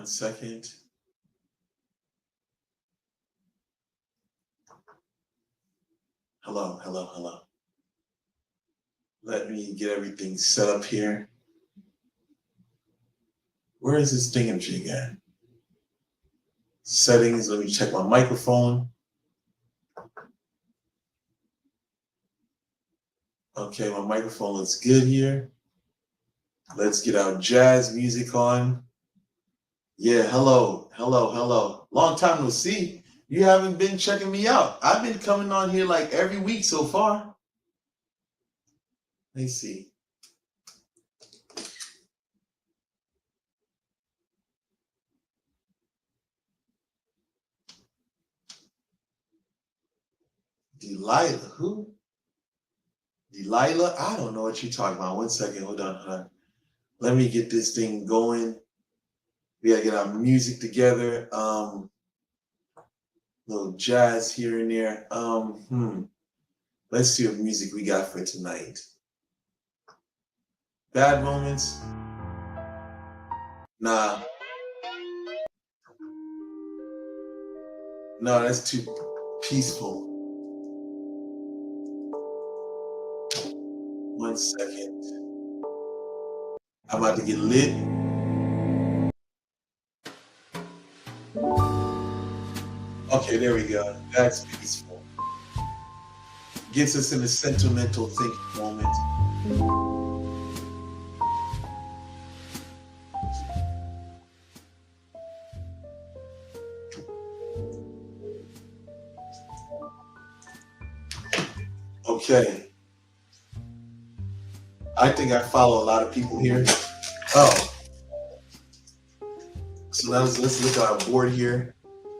One second. Hello, hello, hello. Let me get everything set up here. Where is this thingamajig at? Settings, let me check my microphone. Okay, my microphone looks good here. Let's get our jazz music on. Yeah, hello, hello, hello. Long time no see. You haven't been checking me out. I've been coming on here like every week so far. Let me see. Delilah, who? Delilah? I don't know what you're talking about. One second, hold on, hold on. Let me get this thing going. We gotta get our music together. Little jazz here and there. Let's see what music we got for tonight. Bad moments? Nah. No, that's too peaceful. One second. I'm about to get lit. Okay, there we go. That's peaceful. Gets us in a sentimental thinking moment. Okay. I think I follow a lot of people here. Oh. So now let's look at our board here.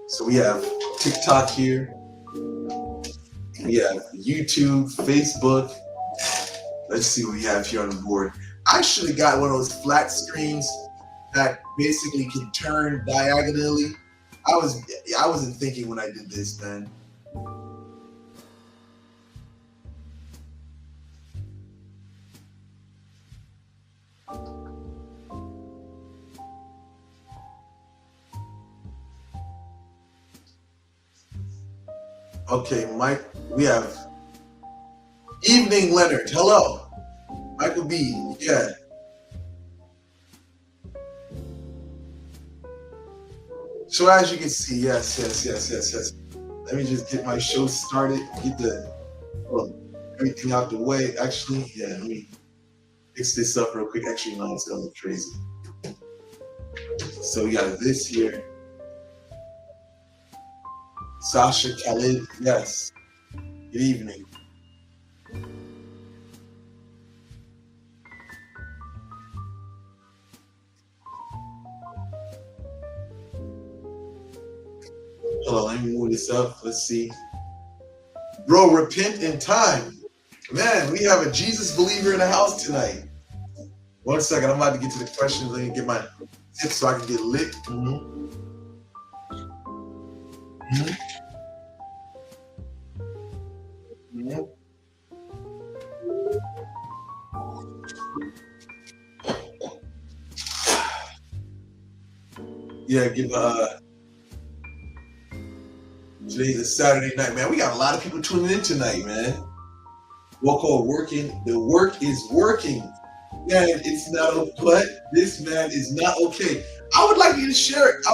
So we have TikTok here. We have YouTube, Facebook. Let's see what we have here on the board. I should have got one of those flat screens that basically can turn diagonally. I wasn't thinking when I did this, man. Okay, Mike, we have Evening Leonard. Hello. Michael B. Yeah. So as you can see, yes. Let me just get my show started, get everything out the way. Actually, yeah, let me fix this up real quick. Actually, no, it's gonna look crazy. So we got this here. Sasha Khalid, yes. Good evening. Hold on, let me move this up. Let's see. Bro, repent in time. Man, we have a Jesus believer in the house tonight. One second, I'm about to get to the questions. Let me get my tips so I can get lit. Yeah, today's a Saturday night, man. We got a lot of people tuning in tonight, man. We'll call working. The work is working. Man, it's not okay. This man is not okay. I would like you to share it.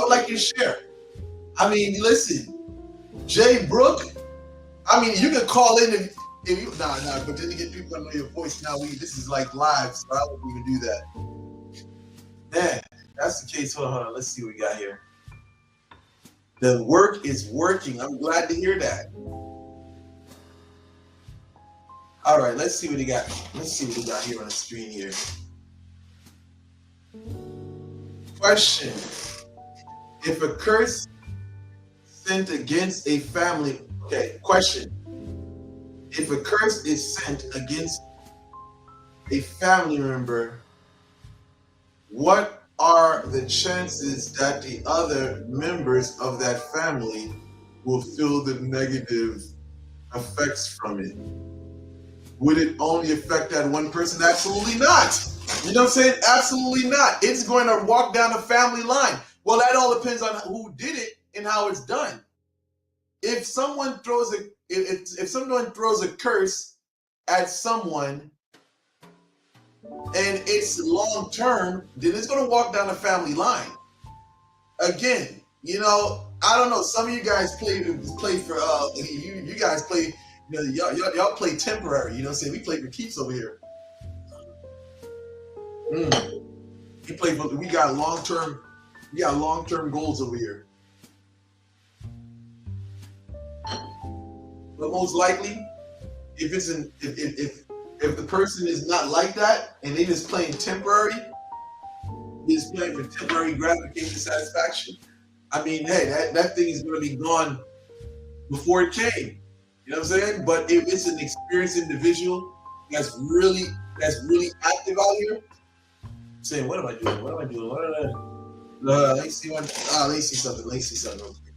I mean, listen, Jay Brook. I mean, you can call in if you but then to get people to know your voice. Now this is like live, so I won't even do that. Man, that's the case. Hold on. Let's see what we got here. The work is working. I'm glad to hear that. All right, let's see what we got. Let's see what we got here on the screen here. Question: if a curse sent against a family, question: if a curse is sent against a family member, what are the chances that the other members of that family will feel the negative effects from it? Would it only affect that one person? Absolutely not. You know what I'm saying? Absolutely not. It's going to walk down the family line. Well, that all depends on who did it and how it's done. If someone throws if someone throws a curse at someone and it's long term, then it's going to walk down the family line. Again, I don't know. Some of you guys play for you guys play. Y'all play temporary. You know what I'm saying? We play for keeps over here. We got long term. We got long term goals over here. But most likely, if the person is not like that and they just playing temporary, just playing for temporary gratification, satisfaction. I mean, hey, that thing is going to be gone before it came. You know what I'm saying? But if it's an experienced individual that's really active out here, saying, what am I doing? What am I doing? Let me see something. Let me see something real quick.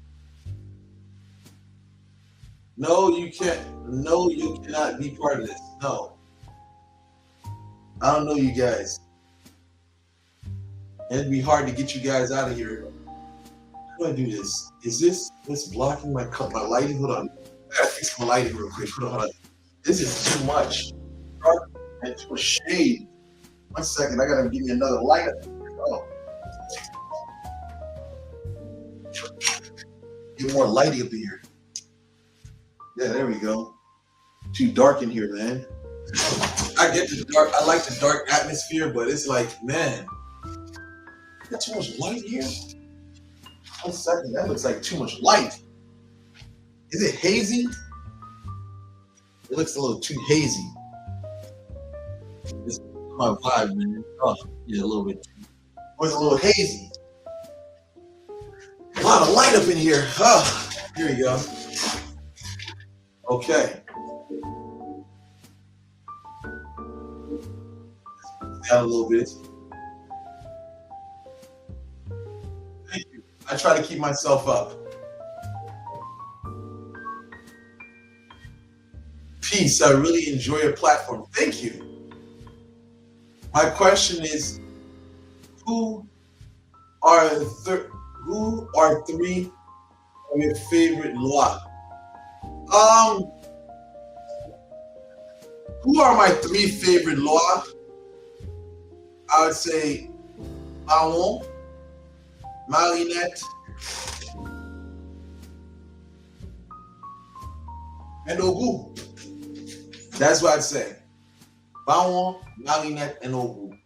No, you can't. No, you cannot be part of this. No. I don't know you guys. It'd be hard to get you guys out of here. How do I do this? Is this what's blocking my lighting? Hold on. I gotta fix my lighting real quick. Hold on. This is too much. Dark and too much shade. 1 second. I gotta give me another light up. Oh. Get more lighting up here. Yeah, there we go. Too dark in here, man. I get the dark. I like the dark atmosphere, but it's like, man, got too much light here. 1 second. That looks like too much light. Is it hazy? It looks a little too hazy. This is my vibe, man. Oh, yeah, a little bit. It's a little hazy. A lot of light up in here. Oh, here we go. Okay. Down a little bit. Thank you. I try to keep myself up. Peace. I really enjoy your platform. Thank you. My question is, who are three of your favorite lois? Who are my three favorite lois? I would say Maon, Marinette, and Ogu. That's what I'd say. Maon, Marinette, and Ogu.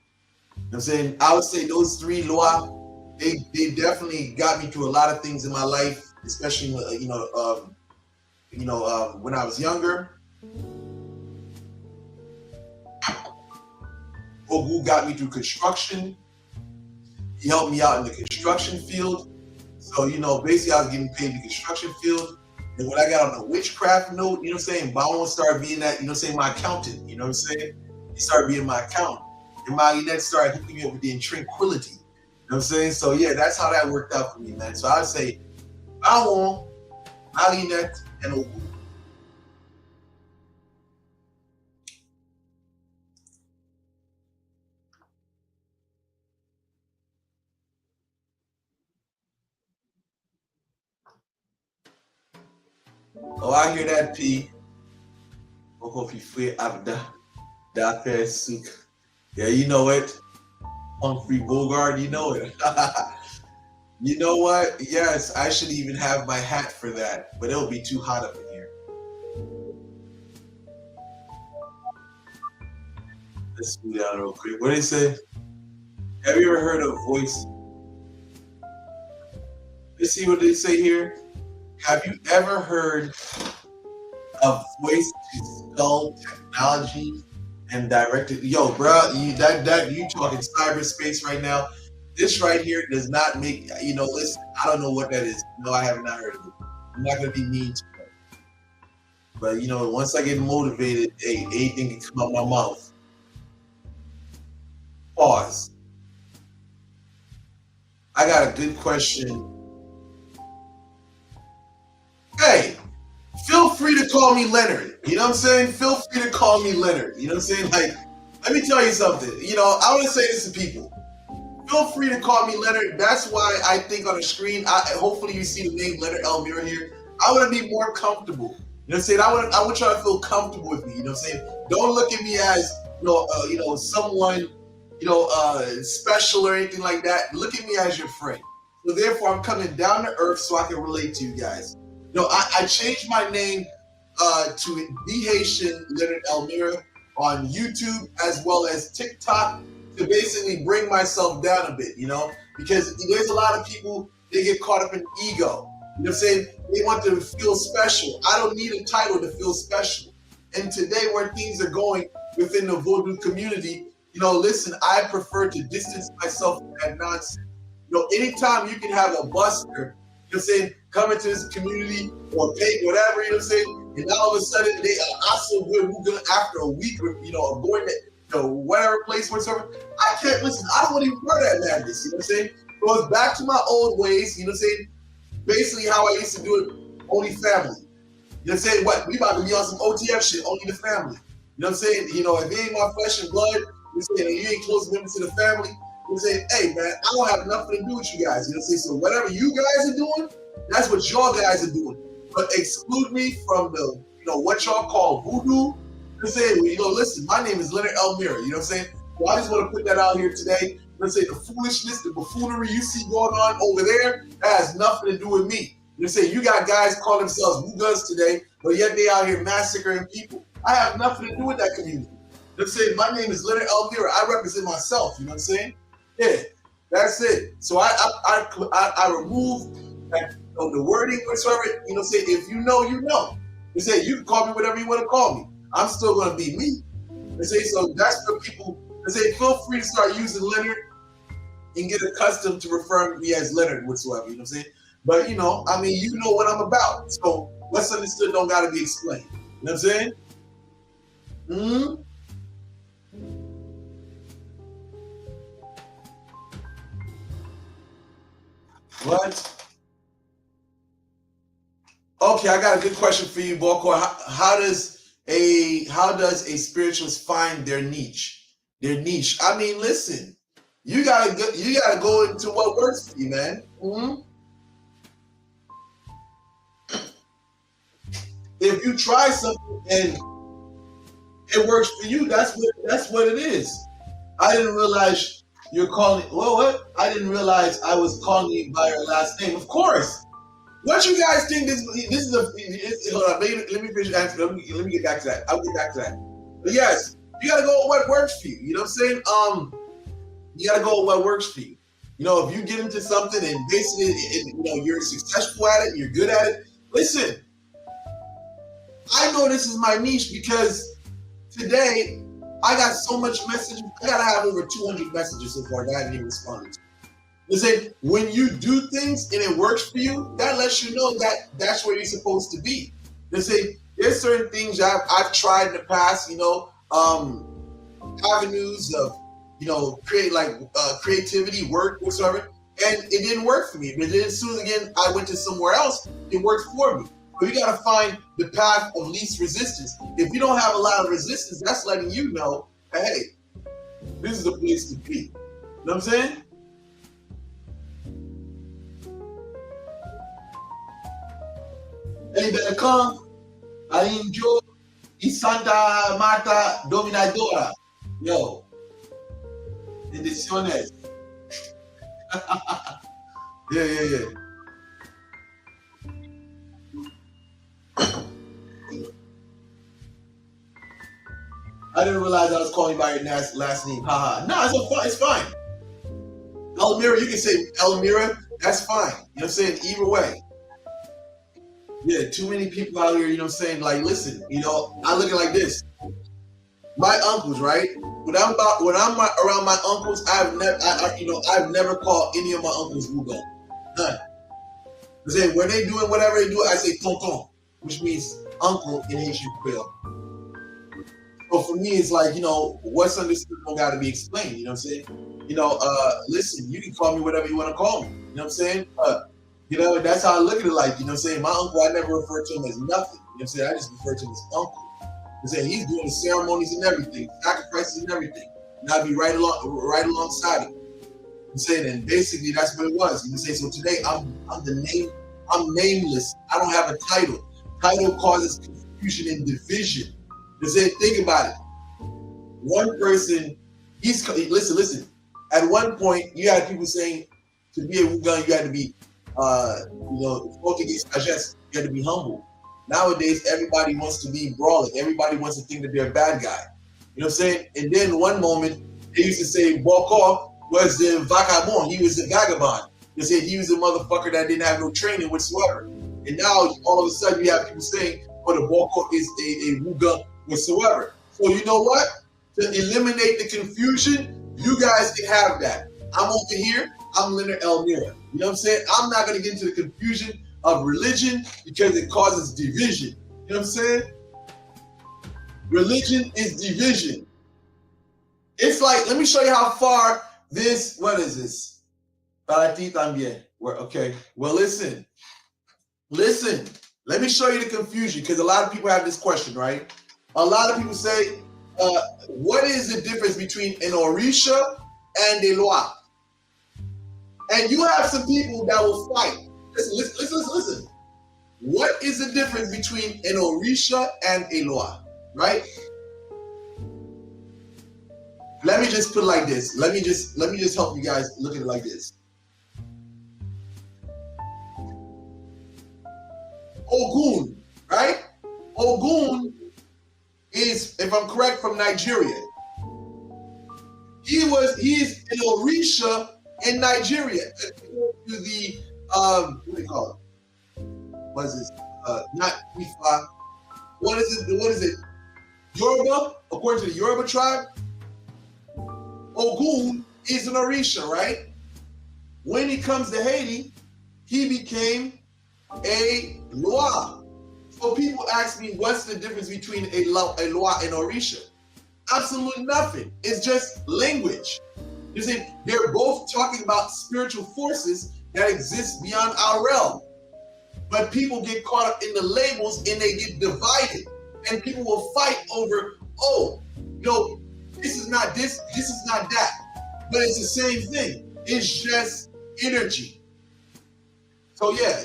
I'm saying I would say those three lois, they definitely got me through a lot of things in my life, especially when I was younger. Ogu got me through construction. He helped me out in the construction field. So, basically I was getting paid in the construction field. And when I got on the witchcraft note, you know what I'm saying, Baon started being that, my accountant, you know what I'm saying? He started being my accountant. And Marinette started hooking me up with the tranquility. You know what I'm saying? So yeah, that's how that worked out for me, man. So I would say Baon, Marinette, and Ogu. Oh, I hear that, P. Yeah, you know it. Humphrey Bogart, you know it. You know what? Yes, I should even have my hat for that, but it'll be too hot up in here. Let's move down real quick. What did it say? Have you ever heard a voice? Let's see what they say here. Have you ever heard of voice to skull technology and directed? Yo, bro, you talking cyberspace right now. This right here does not make, listen, I don't know what that is. No, I have not heard of it. I'm not going to be mean to it. But, once I get motivated, hey, anything can come out my mouth. Pause. I got a good question. Hey, feel free to call me Leonard. You know what I'm saying? Feel free to call me Leonard. You know what I'm saying? Like, let me tell you something. I want to say this to people. Feel feel free to call me Leonard. That's why I think on the screen, hopefully you see the name Leonard Elmira here. I want to be more comfortable. You know what I'm saying? I want y'all to feel comfortable with me. You know what I'm saying? Don't look at me as someone special or anything like that. Look at me as your friend. So therefore, I'm coming down to earth so I can relate to you guys. I changed my name to The Haitian Leonard Elmira on YouTube as well as TikTok to basically bring myself down a bit, because there's a lot of people, they get caught up in ego. You know what I'm saying? They want to feel special. I don't need a title to feel special. And today, where things are going within the vodou community, listen, I prefer to distance myself from that nonsense. Anytime you can have a buster, come into this community or pay whatever, and all of a sudden they are also good after a week of, going to whatever place, whatsoever. I can't listen. I don't want to even wear that madness, So it's back to my old ways, basically how I used to do it, only family. What? We about to be on some OTF shit, only the family. If it ain't my flesh and blood, you ain't close members to the family, hey man, I don't have nothing to do with you guys. So whatever you guys are doing, that's what y'all guys are doing. But exclude me from the, what y'all call voodoo. Listen, my name is Leonard Elmira. So I just want to put that out here today. The foolishness, the buffoonery you see going on over there, that has nothing to do with me. You got guys call themselves Mugas today, but yet they out here massacring people. I have nothing to do with that community. My name is Leonard Elmira. I represent myself. Yeah, that's it. So I remove the wording whatsoever. If you know, you know. You can call me whatever you want to call me. I'm still going to be me. So that's for people. Feel free to start using Leonard and get accustomed to referring to me as Leonard whatsoever. But you know what I'm about. So what's understood don't got to be explained. You know what I'm saying? What? Okay, I got a good question for you, Boko. How does a spiritualist find their niche? Their niche. I mean, listen, you gotta go into what works for you, man. If you try something and it works for you, that's what it is. I didn't realize you're calling. Well, what? I didn't realize I was calling you by your last name. Of course. What you guys think this is hold on, let me finish answering. Let me get back to that. I'll get back to that. But yes, you gotta go with what works for you. You know what I'm saying? You gotta go with what works for you. If you get into something and basically you're successful at it, you're good at it. Listen, I know this is my niche because today I got so much messages. I gotta have over 200 messages so far that I haven't even responded to. When you do things and it works for you, that lets you know that that's where you're supposed to be. There's certain things I've tried in the past, avenues of, creativity, work, whatsoever, and it didn't work for me. But then as soon as again I went to somewhere else, it worked for me. But you gotta find the path of least resistance. If you don't have a lot of resistance, that's letting you know, hey, this is the place to be. You know what I'm saying? Ele Belecon, Alinjo, y Santa Marta Dominadora. Yo, bendiciones. Yeah. I didn't realize I was calling you by your last name. Haha. No, it's fine. Elmira, you can say Elmira. That's fine. You know what I'm saying? Either way. Yeah, too many people out here, saying, like, listen, I look at it like this. My uncles, right? When I'm around my uncles, I've never called any of my uncles Hugo. None. When they doing whatever they do, I say tonton, which means uncle in Haitian Creole. So for me, it's like, what's understood don't got to be explained. You know what I'm saying? Listen, you can call me whatever you want to call me. You know what I'm saying? That's how I look at it. Like, you know what I'm saying? My uncle, I never refer to him as nothing. You know what I'm saying? I just refer to him as uncle. He's doing the ceremonies and everything, sacrifices and everything. And I'll be right alongside him. I'm saying, and basically that's what it was. You say, so today I'm nameless. I don't have a title. Title causes confusion and division. You say, think about it. One person, listen. At one point, you had people saying to be a Wugan, you had to be, you had to be humble. Nowadays, everybody wants to be brawling. Everybody wants to think that they're a bad guy. You know what I'm saying? And then one moment, they used to say Bokor was the vagabond. He was the vagabond. They said he was a motherfucker that didn't have no training whatsoever. And now, all of a sudden, you have people saying, the Bokor is a Wugan whatsoever. So you know what? To eliminate the confusion, you guys can have that. I'm over here. I'm Leonard Elmira. You know what I'm saying? I'm not going to get into the confusion of religion because it causes division. You know what I'm saying? Religion is division. It's like, let me show you how far this, what is this? Para ti también. Okay. Well, listen. Let me show you the confusion because a lot of people have this question, right? A lot of people say, what is the difference between an Orisha and a Loa? And you have some people that will fight. Listen. What is the difference between an Orisha and a Loa? Right? Let me just put it like this. Let me just help you guys look at it like this. Ogun, right? Ogun is, if I'm correct, from Nigeria. He's an Orisha in Nigeria. To the what do you call it? What is this? Not Ifa. What is it? Yoruba, according to the Yoruba tribe, Ogun is an Orisha, right? When he comes to Haiti, he became a Loa. So people ask me, what's the difference between a Loa and Orisha? Absolutely nothing. It's just language. You see, they're both talking about spiritual forces that exist beyond our realm. But people get caught up in the labels and they get divided. And people will fight over, this is not this is not that. But it's the same thing. It's just energy. So yeah,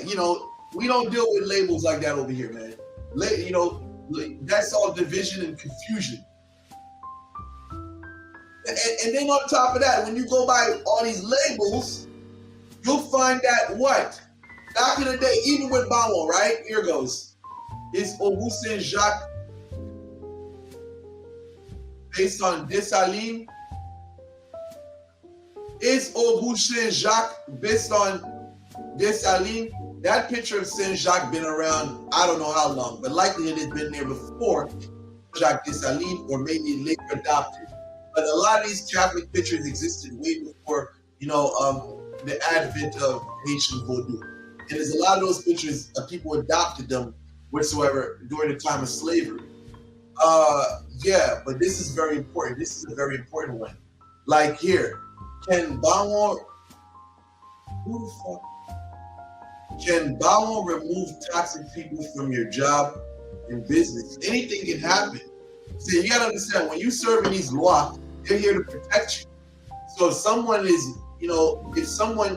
we don't deal with labels like that over here, man. That's all division and confusion. And then on top of that, when you go by all these labels, you'll find that what? Back in the day, even with Bawo, right? Here goes. It's Auguste Saint Jacques based on Dessalines. It's Auguste Saint Jacques based on Dessalines. That picture of Saint Jacques been around, I don't know how long, but likely it has been there before Jacques Dessalines or maybe later adopted. But a lot of these Catholic pictures existed way before, the advent of Haitian vodou. And there's a lot of those pictures, people adopted them whatsoever during the time of slavery. But this is very important. This is a very important one. Like here, can Bawon remove toxic people from your job and business? Anything can happen. See, you gotta understand, when you serve in these laws, they're here to protect you. So if someone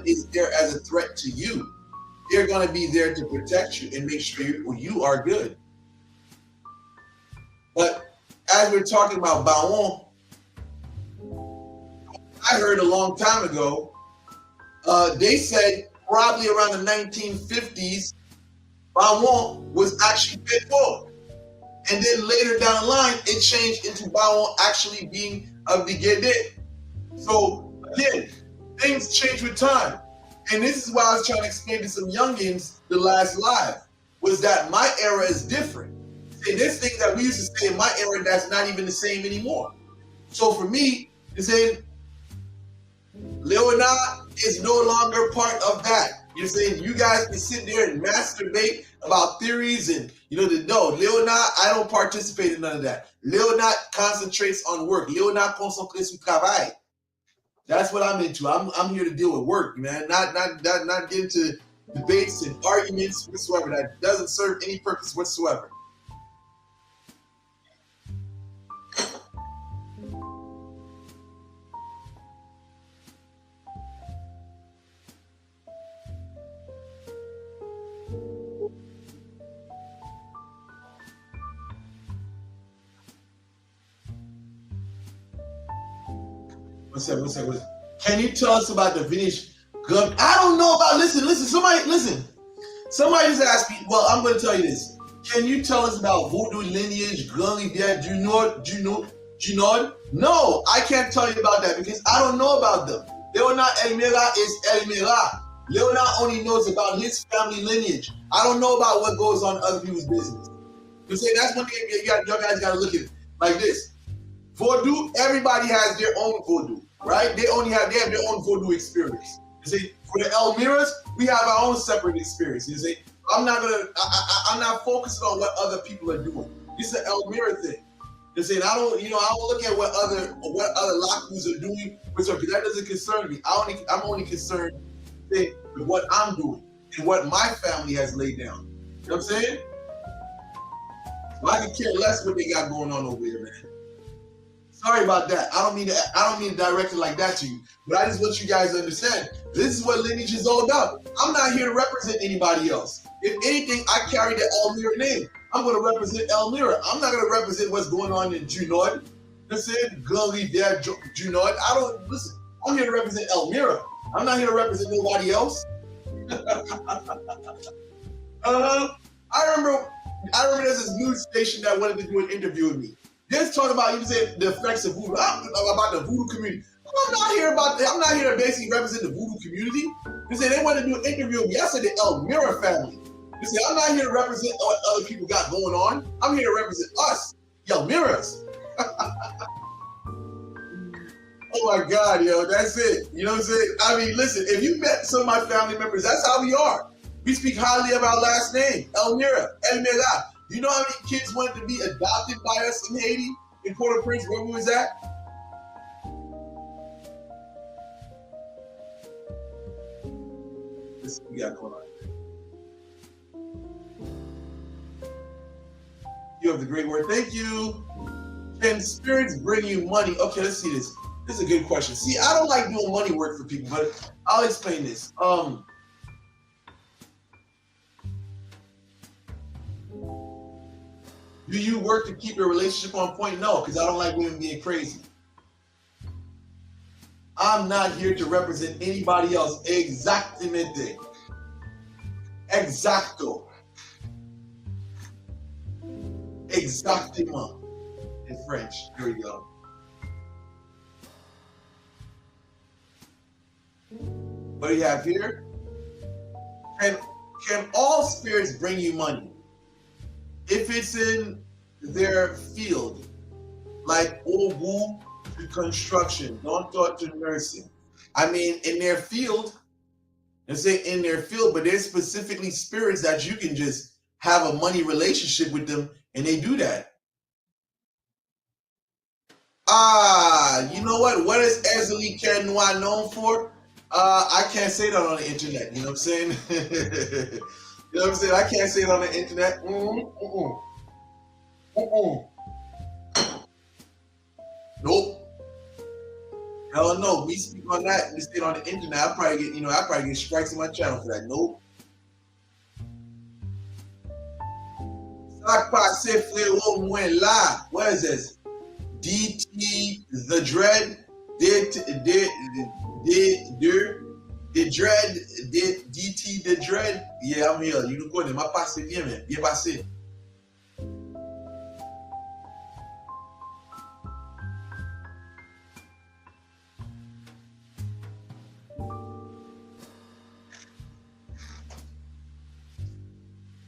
is there as a threat to you, they're gonna be there to protect you and make sure you are good. But as we're talking about Bawon, I heard a long time ago, they said probably around the 1950s, Bawon was actually Beto. And then later down the line, it changed into Bawon actually being of the Gede. So again, things change with time. And this is why I was trying to explain to some youngins the last live, was that my era is different. And there's things that we used to say in my era that's not even the same anymore. So for me, to say Leonard is no longer part of that. You're saying you guys can sit there and masturbate about theories and no, Leonard, I don't participate in none of that. Leonard concentrates on work. Leonard concentrates sur travail. That's what I'm into. I'm here to deal with work, man. Not get into debates and arguments whatsoever. That doesn't serve any purpose whatsoever. What's that? Can you tell us about the vintage gun? I don't know about. Listen. Somebody just asked me. Well, I'm going to tell you this. Can you tell us about vodou, lineage, gun, Junod? No, I can't tell you about that because I don't know about them. Leonard Elmira is Elmira. Leonard only knows about his family lineage. I don't know about what goes on in other people's business. You see, that's one thing y'all guys got to look at it like this. Vodou, everybody has their own vodou, right? They have their own vodou experience. You see, for the Elmiras, we have our own separate experience. You see, I'm not focusing on what other people are doing. This is an Elmira thing. You see, I don't look at what other Lakus are doing, because that doesn't concern me. I'm only concerned with what I'm doing and what my family has laid down. You know what I'm saying? So I can care less what they got going on over here, man. Sorry about that. I don't mean to direct it like that to you, but I just want you guys to understand. This is what lineage is all about. I'm not here to represent anybody else. If anything, I carry the Elmira name. I'm going to represent Elmira. I'm not going to represent what's going on in Junod. Listen, Gully, there, Junod. Listen. I'm here to represent Elmira. I'm not here to represent nobody else. I remember there's this news station that wanted to do an interview with me. Just talking about, you said the effects of voodoo, about the voodoo community. I'm not here about that. I'm not here to basically represent the voodoo community. You said they wanted to do an interview with me. I said the Elmira family. You see, I'm not here to represent what other people got going on. I'm here to represent us, Elmiras. Oh my God, yo, that's it. You know what I'm saying? I mean, listen, if you met some of my family members, that's how we are. We speak highly of our last name, Elmira, Elmira. You know how many kids wanted to be adopted by us in Haiti, in Port-au-Prince, where we was at? This is what we got going on. You have the great word. Thank you. Can spirits bring you money? Okay, let's see this. This is a good question. See, I don't like doing money work for people, but I'll explain this. Do you work to keep your relationship on point? No, because I don't like women being crazy. I'm not here to represent anybody else. Exactamente. Exacto. Exactement. In French. Here we go. What do you have here? Can all spirits bring you money? If it's in their field, like vodou to construction, don't talk to nursing. I mean, in their field, and say in their field, but there's specifically spirits that you can just have a money relationship with them, and they do that. You know what? What is Ezeli Kernois known for? I can't say that on the internet. You know what I'm saying? You know what I'm saying? I can't say it on the internet. Nope. Hell no. We speak on that. We say it on the internet. I probably get strikes on my channel for that. Nope. What is this? DT the Dread. The Dread, DT the Dread. Yeah, I'm here. You go there. Ma passe bien, man. Bien passé.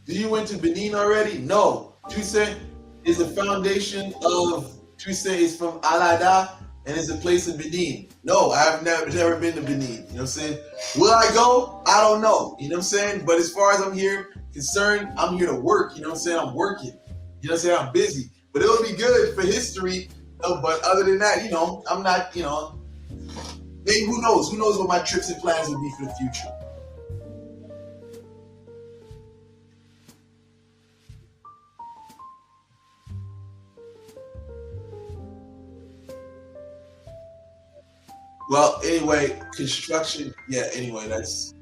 Do you went to Benin already? No. Toussaint is the foundation of Toussaint is from Alada and it's a place in Benin. No, I've never been to Benin. You know what I'm saying? Will I go? I don't know. You know what I'm saying? But as far as I'm here concerned, I'm here to work. You know what I'm saying? I'm working. You know what I'm saying? I'm busy. But it'll be good for history. But other than that, I'm not, maybe who knows? Who knows what my trips and plans will be for the future? Well, anyway, construction. Yeah. Anyway, that's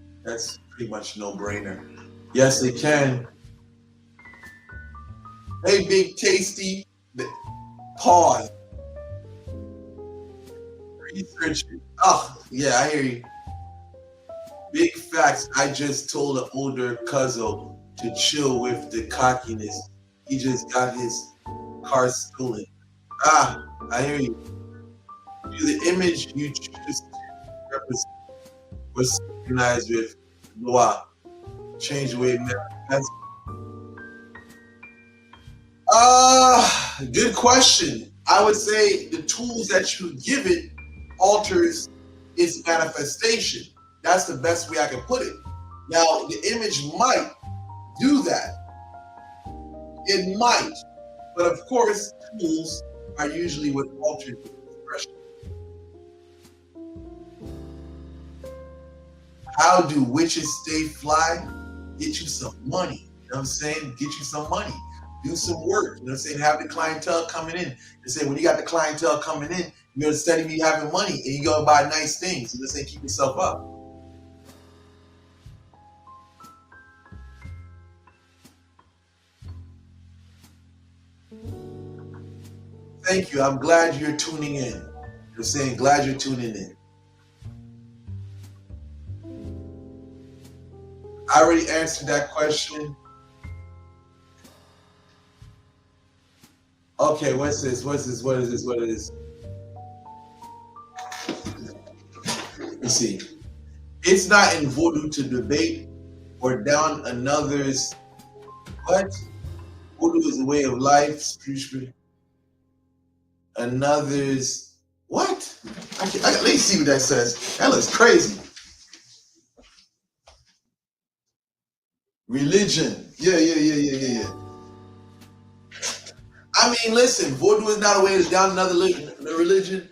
pretty much no brainer. Yes, they can. Hey, Big Tasty. Pause. Research it. Oh, yeah, I hear you. Big facts. I just told an older cousin to chill with the cockiness. He just got his car stolen. Ah, I hear you. Do the image you choose to represent was synchronized with Loa. Change the way it manifests. Good question. I would say the tools that you give it alters its manifestation. That's the best way I can put it. Now, the image might do that. It might. But of course, tools are usually what alters the expression. How do witches stay fly? Get you some money. You know what I'm saying? Get you some money. Do some work. You know what I'm saying? Have the clientele coming in. And say when you got the clientele coming in, you're gonna steady be having money and you go buy nice things. You know what I'm saying? Keep yourself up. Thank you. I'm glad you're tuning in. I'm saying glad you're tuning in. I already answered that question. Okay, what's this? What's this? What is this? What is this? Let's see. It's not in vodou to debate or down another's what? Vodou is a way of life, spiritual. Another's what? Let me see what that says. That looks crazy. Religion. Yeah. I mean, listen, vodou is not a way to down another religion.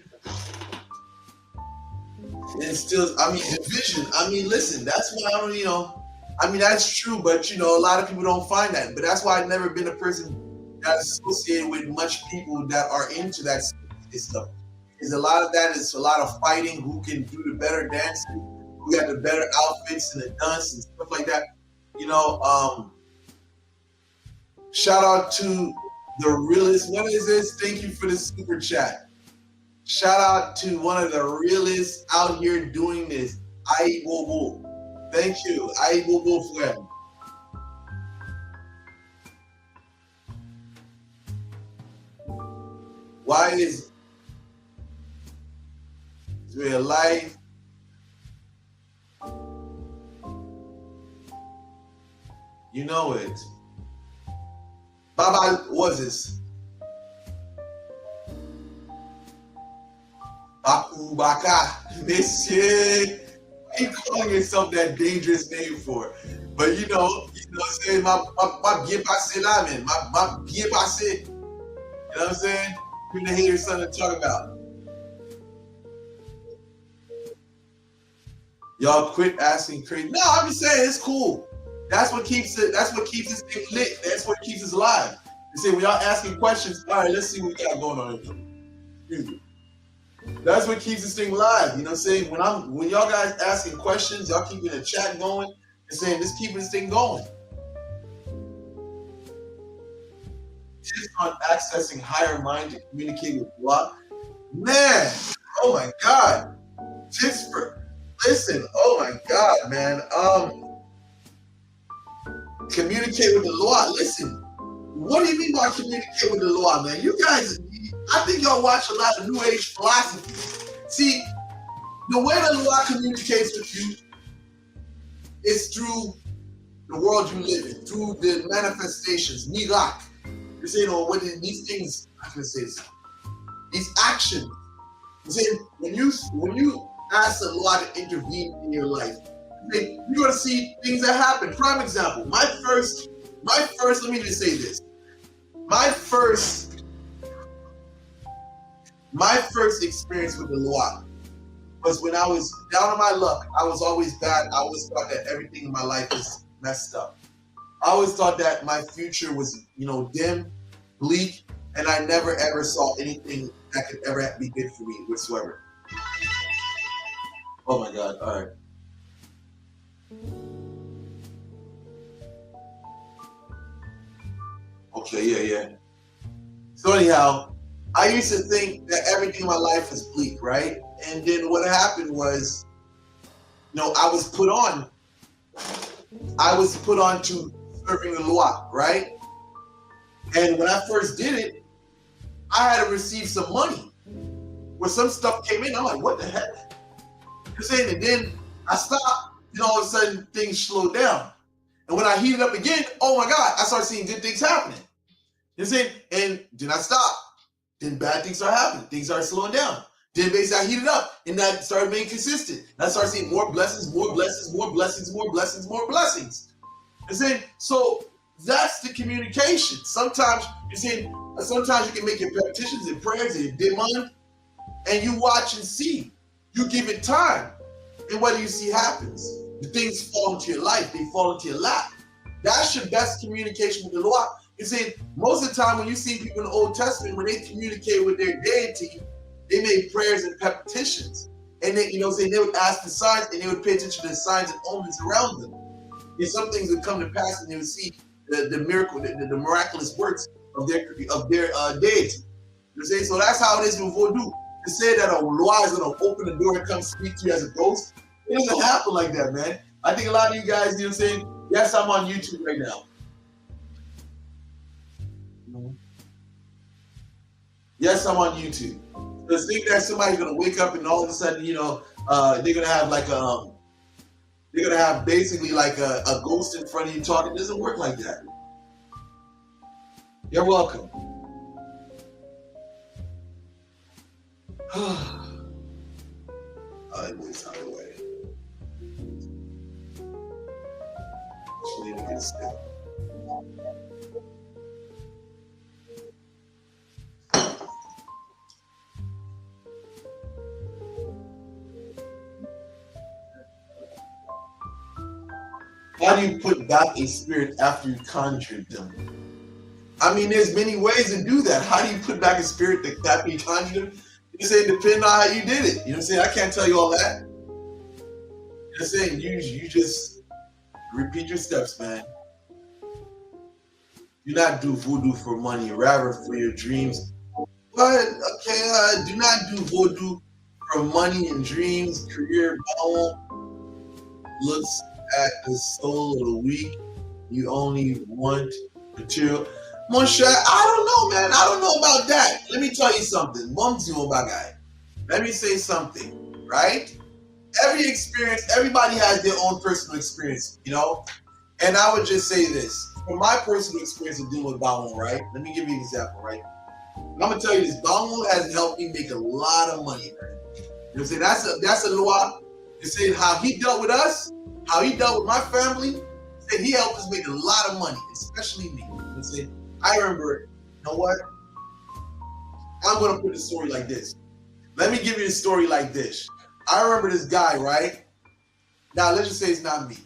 And still, I mean, division. I mean, listen, that's why I don't, I mean, that's true, but, a lot of people don't find that. But that's why I've never been a person that's associated with much people that are into that stuff. Because a lot of that is a lot of fighting, who can do the better dancing, who got the better outfits and the dance and stuff like that. Shout out to the realest. What is this? Thank you for the super chat. Shout out to one of the realists out here doing this. Ai Bobo. Thank you. Ai Bobo friend. Why is real life? You know it. Baba, what's this? Baku Baka. Monsieur. Why are you calling yourself that dangerous name for? But you know what I'm saying? My bien passé là, man. My bien passé. You know what I'm saying? You're the hater son to talk about. Y'all quit asking crazy. No, I'm just saying it's cool. That's what keeps it. That's what keeps this thing lit. That's what keeps us alive. You see, when y'all asking questions, all right, let's see what we got going on here. That's what keeps this thing alive. You know what I'm saying? When y'all guys asking questions, y'all keeping the chat going and saying, let's keep this thing going. Tips on accessing higher mind to communicate with Allah. Man, oh my God. Tips for listen, oh my God, man. Communicate with the Lord. Listen, what do you mean by communicate with the Lord, man? You guys, I think y'all watch a lot of New Age philosophy. See, the way the Lord communicates with you is through the world you live in, through the manifestations, mirak. You're saying, what these things, I can say this, these actions. You're saying, when you ask the Lord to intervene in your life, you're going to see things that happen. Prime example, my first, let me just say this. My first experience with the Lord was when I was down on my luck. I was always bad. I always thought that everything in my life was messed up. I always thought that my future was, dim, bleak, and I never ever saw anything that could ever be good for me whatsoever. Oh my God, all right. Okay, yeah. So anyhow, I used to think that everything in my life was bleak, right? And then what happened was, I was put on to serving the Lord, right? And when I first did it, I had to receive some money. Where some stuff came in, I'm like, what the heck? And then I stopped, and all of a sudden things slowed down. And when I heated up again, oh my God, I started seeing good things happening. And then I stopped. Then bad things started happening. Things started slowing down. Then basically I heated up, and that started being consistent. And I started seeing more blessings, more blessings, more blessings, more blessings, more blessings. So that's the communication. Sometimes sometimes you can make your petitions and prayers and your demand, and you watch and see. You give it time, and what do you see happens? The things fall into your life. They fall into your lap. That's your best communication with the Lord. Most of the time when you see people in the Old Testament, when they communicate with their deity, they made prayers and petitions. And they would ask for signs, and they would pay attention to the signs and omens around them. And some things would come to pass, and they would see the miracle, the miraculous works of their deity. So that's how it is with vodou. To say that a Loa is going to open the door and come speak to you as a ghost, it doesn't happen like that, man. I think a lot of you guys, yes, I'm on YouTube right now. Yes, I'm on YouTube. Just think that somebody's gonna wake up and all of a sudden, they're gonna have they're gonna have basically like a ghost in front of you talking. It doesn't work like that. You're welcome. It's out of the way. Just need to get still. How do you put back a spirit after you conjured them? I mean, there's many ways to do that. How do you put back a spirit after you conjured them? Depending on how you did it. I can't tell you all that. You just repeat your steps, man. Do not do voodoo for money, rather for your dreams. But okay, do not do voodoo for money and dreams, career, looks at the soul of the weak. You only want material. Mon cher, I don't know, man. I don't know about that. Let me tell you something. Let me say something, right? Every experience, everybody has their own personal experience, And I would just say this. From my personal experience of dealing with Balon, right? Let me give you an example, right? I'm going to tell you this. Balon has helped me make a lot of money, man. That's a Loa. How he dealt with us, how he dealt with my family, he helped us make a lot of money, especially me. I remember, what? I'm going to put the story like this. Let me give you a story like this. I remember this guy, right? Now, let's just say it's not me.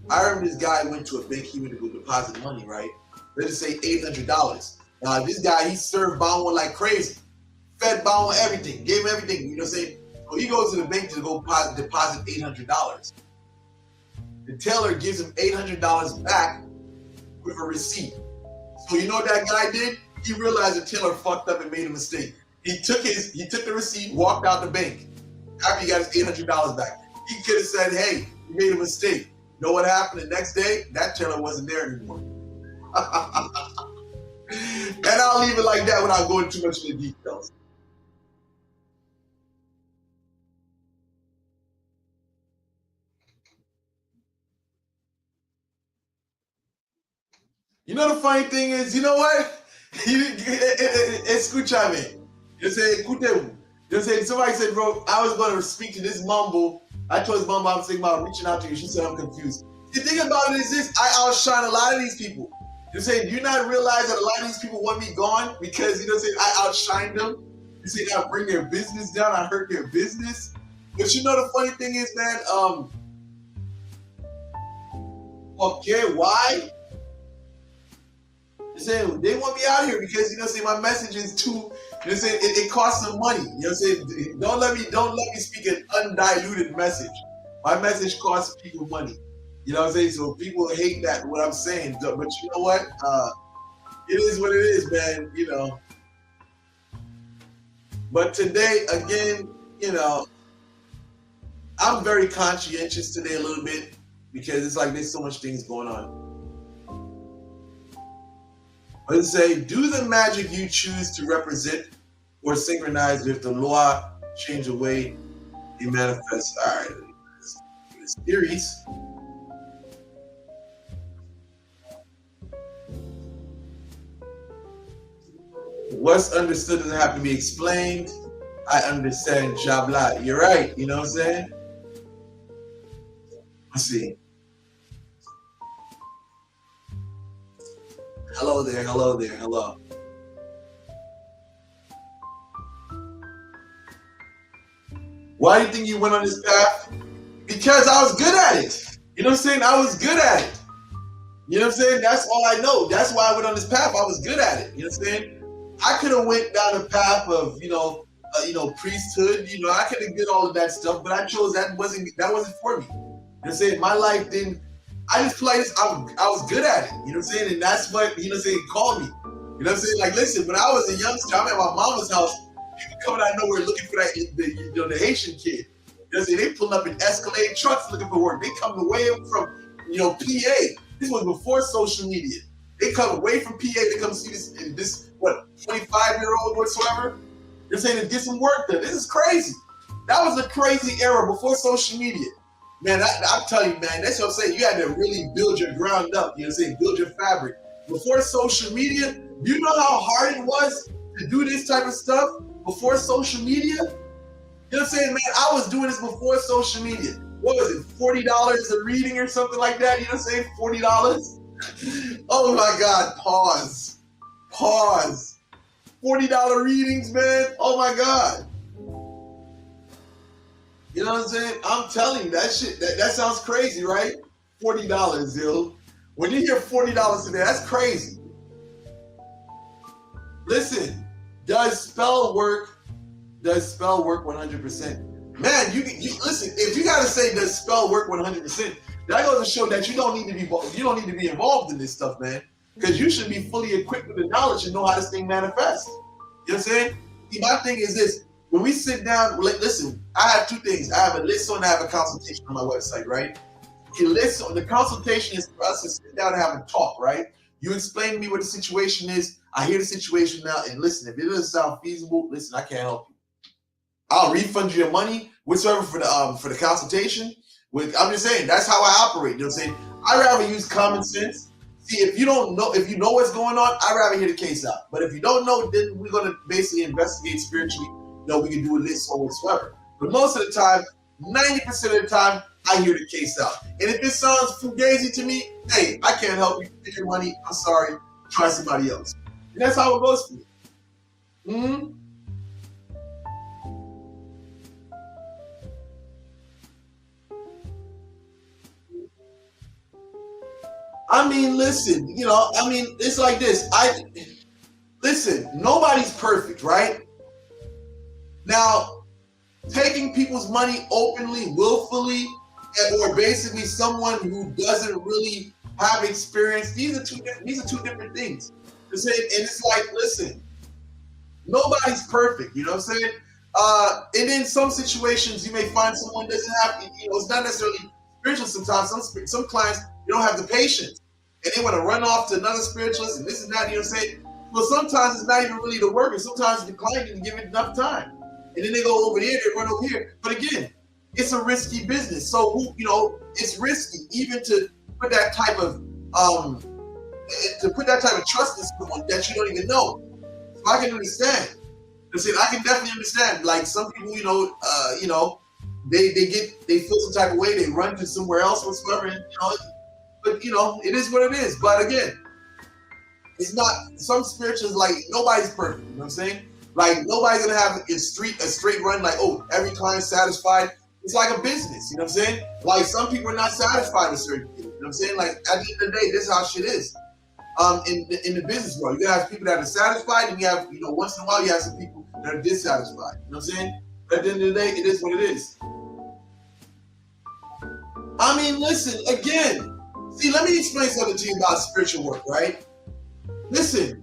I remember this guy went to a bank, he went to go deposit money, right? Let's just say $800. Now, this guy, he served Balon like crazy. Fed Balon everything, gave him everything, So he goes to the bank to go deposit $800. The teller gives him $800 back with a receipt. So you know what that guy did? He realized the teller fucked up and made a mistake. He took the receipt, walked out the bank. After he got his $800 back, he could have said, "Hey, you made a mistake." You know what happened the next day? That teller wasn't there anymore. And I'll leave it like that without going too much into details. You know the funny thing is, you know what? Escúchame. Somebody said, bro, I was going to speak to this mumble. I told this mumble I was thinking about reaching out to you. She said, I'm confused. The thing about it is this, I outshine a lot of these people. Do you not realize that a lot of these people want me gone? Because, I outshine them. I bring their business down. I hurt their business. But you know the funny thing is, man, okay, why? They want me out here because my message is too. It costs some money. Don't let me speak an undiluted message. My message costs people money. So people hate that what I'm saying. But you know what? It is what it is, man. But today, again, you know, I'm very conscientious today a little bit because it's like there's so much things going on. But it say, do the magic you choose to represent or synchronize with the law change the way you manifest. All right, this series. What's understood doesn't have to be explained. I understand, Jabla. You're right. You know what I'm saying? Let's see. Hello there. Hello there. Hello. Why do you think you went on this path? Because I was good at it. You know what I'm saying? I was good at it. You know what I'm saying? That's all I know. That's why I went on this path. I was good at it. You know what I'm saying? I could have went down a path of, priesthood. You know, I could have did all of that stuff, but I chose that wasn't for me. You know what I'm saying? My life didn't. I just played this. I was good at it. You know what I'm saying? And that's what, you know what I'm saying, called me. You know what I'm saying? Like, listen, when I was a youngster, I'm at my mama's house. People coming out of nowhere looking for the Haitian kid. You know what I'm saying? They pulling up in Escalade trucks looking for work. They coming away from, PA. This was before social media. They come away from PA. They come see this 25-year-old whatsoever. They're saying to get some work done. This is crazy. That was a crazy era before social media. Man, I'm telling you, man, that's what I'm saying. You had to really build your ground up. You know what I'm saying? Build your fabric. Before social media, you know how hard it was to do this type of stuff before social media? You know what I'm saying, man? I was doing this before social media. What was it, $40 a reading or something like that? You know what I'm saying? $40? Oh my God, pause. $40 readings, man. Oh my God. You know what I'm saying? I'm telling you, that shit, that sounds crazy, right? $40, yo. When you hear $40 today, that's crazy. Listen, does spell work 100%? Man, you listen, if you gotta say does spell work 100%, that goes to show that you don't need to be involved in this stuff, man. Because you should be fully equipped with the knowledge and know how this thing manifests. You know what I'm saying? See, my thing is this. When we sit down, listen, I have two things. I have a list and I have a consultation on my website, right? The consultation is for us to sit down and have a talk, right? You explain to me what the situation is. I hear the situation now, and listen, if it doesn't sound feasible, listen, I can't help you. I'll refund you your money, whatsoever, for the consultation. I'm just saying, that's how I operate. You know what I'm saying? I rather use common sense. See, if you know what's going on, I'd rather hear the case out. But if you don't know, then we're gonna basically investigate spiritually. We can do a list or whatsoever. But most of the time, 90% of the time, I hear the case out. And if it sounds fugazi to me, hey, I can't help you. Take your money. I'm sorry. Try somebody else. And that's how it goes for me. Mm-hmm. I mean, listen, it's like this. Listen, nobody's perfect, right? Now, taking people's money openly, willfully, or basically someone who doesn't really have experience, these are two different things. And it's like, listen, nobody's perfect, you know what I'm saying? And in some situations, you may find someone doesn't have, it's not necessarily spiritual sometimes. Some clients, they don't have the patience. And they want to run off to another spiritualist and this and that, you know what I'm saying? Well, sometimes it's not even really the work, and sometimes the client didn't give it enough time. And then they go over here, they run over here. But again, it's a risky business. So, it's risky even to put that type of trust in someone that you don't even know. So I can understand. I can definitely understand. Like some people, they feel some type of way, they run to somewhere else whatsoever, and but it is what it is. But again, it's not some spirituals, like nobody's perfect, you know what I'm saying? Like nobody's gonna have a straight run, like, oh, every client's satisfied. It's like a business, you know what I'm saying? Like some people are not satisfied with certain things, you know what I'm saying? Like at the end of the day, this is how shit is. In the business world, you have people that are satisfied, and you have, once in a while you have some people that are dissatisfied. You know what I'm saying? But at the end of the day, it is what it is. I mean, listen, again, see, let me explain something to you about spiritual work, right? Listen.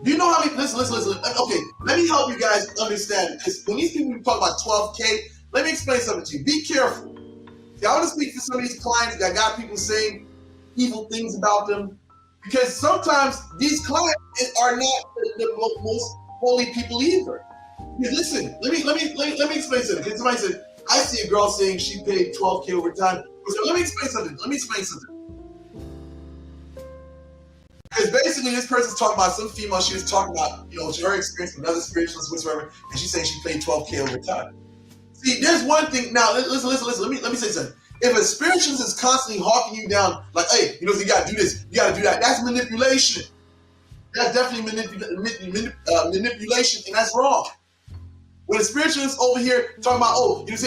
Do you know how many? Listen. Okay, let me help you guys understand. Because when these people talk about 12K, let me explain something to you. Be careful. See, I want to speak to some of these clients that got people saying evil things about them. Because sometimes these clients are not the most holy people either. Because listen, let me explain something. Because somebody said, I see a girl saying she paid 12K over time. So let me explain something. Because basically, this person's talking about some female. She was talking about, her experience with another spiritualist, whatsoever, and she's saying she paid 12K over time. See, there's one thing. Now, listen. Let me say something. If a spiritualist is constantly hawking you down, like, hey, you gotta do this, you gotta do that, that's manipulation. That's definitely manipulation, and that's wrong. When a spiritualist over here talking about, you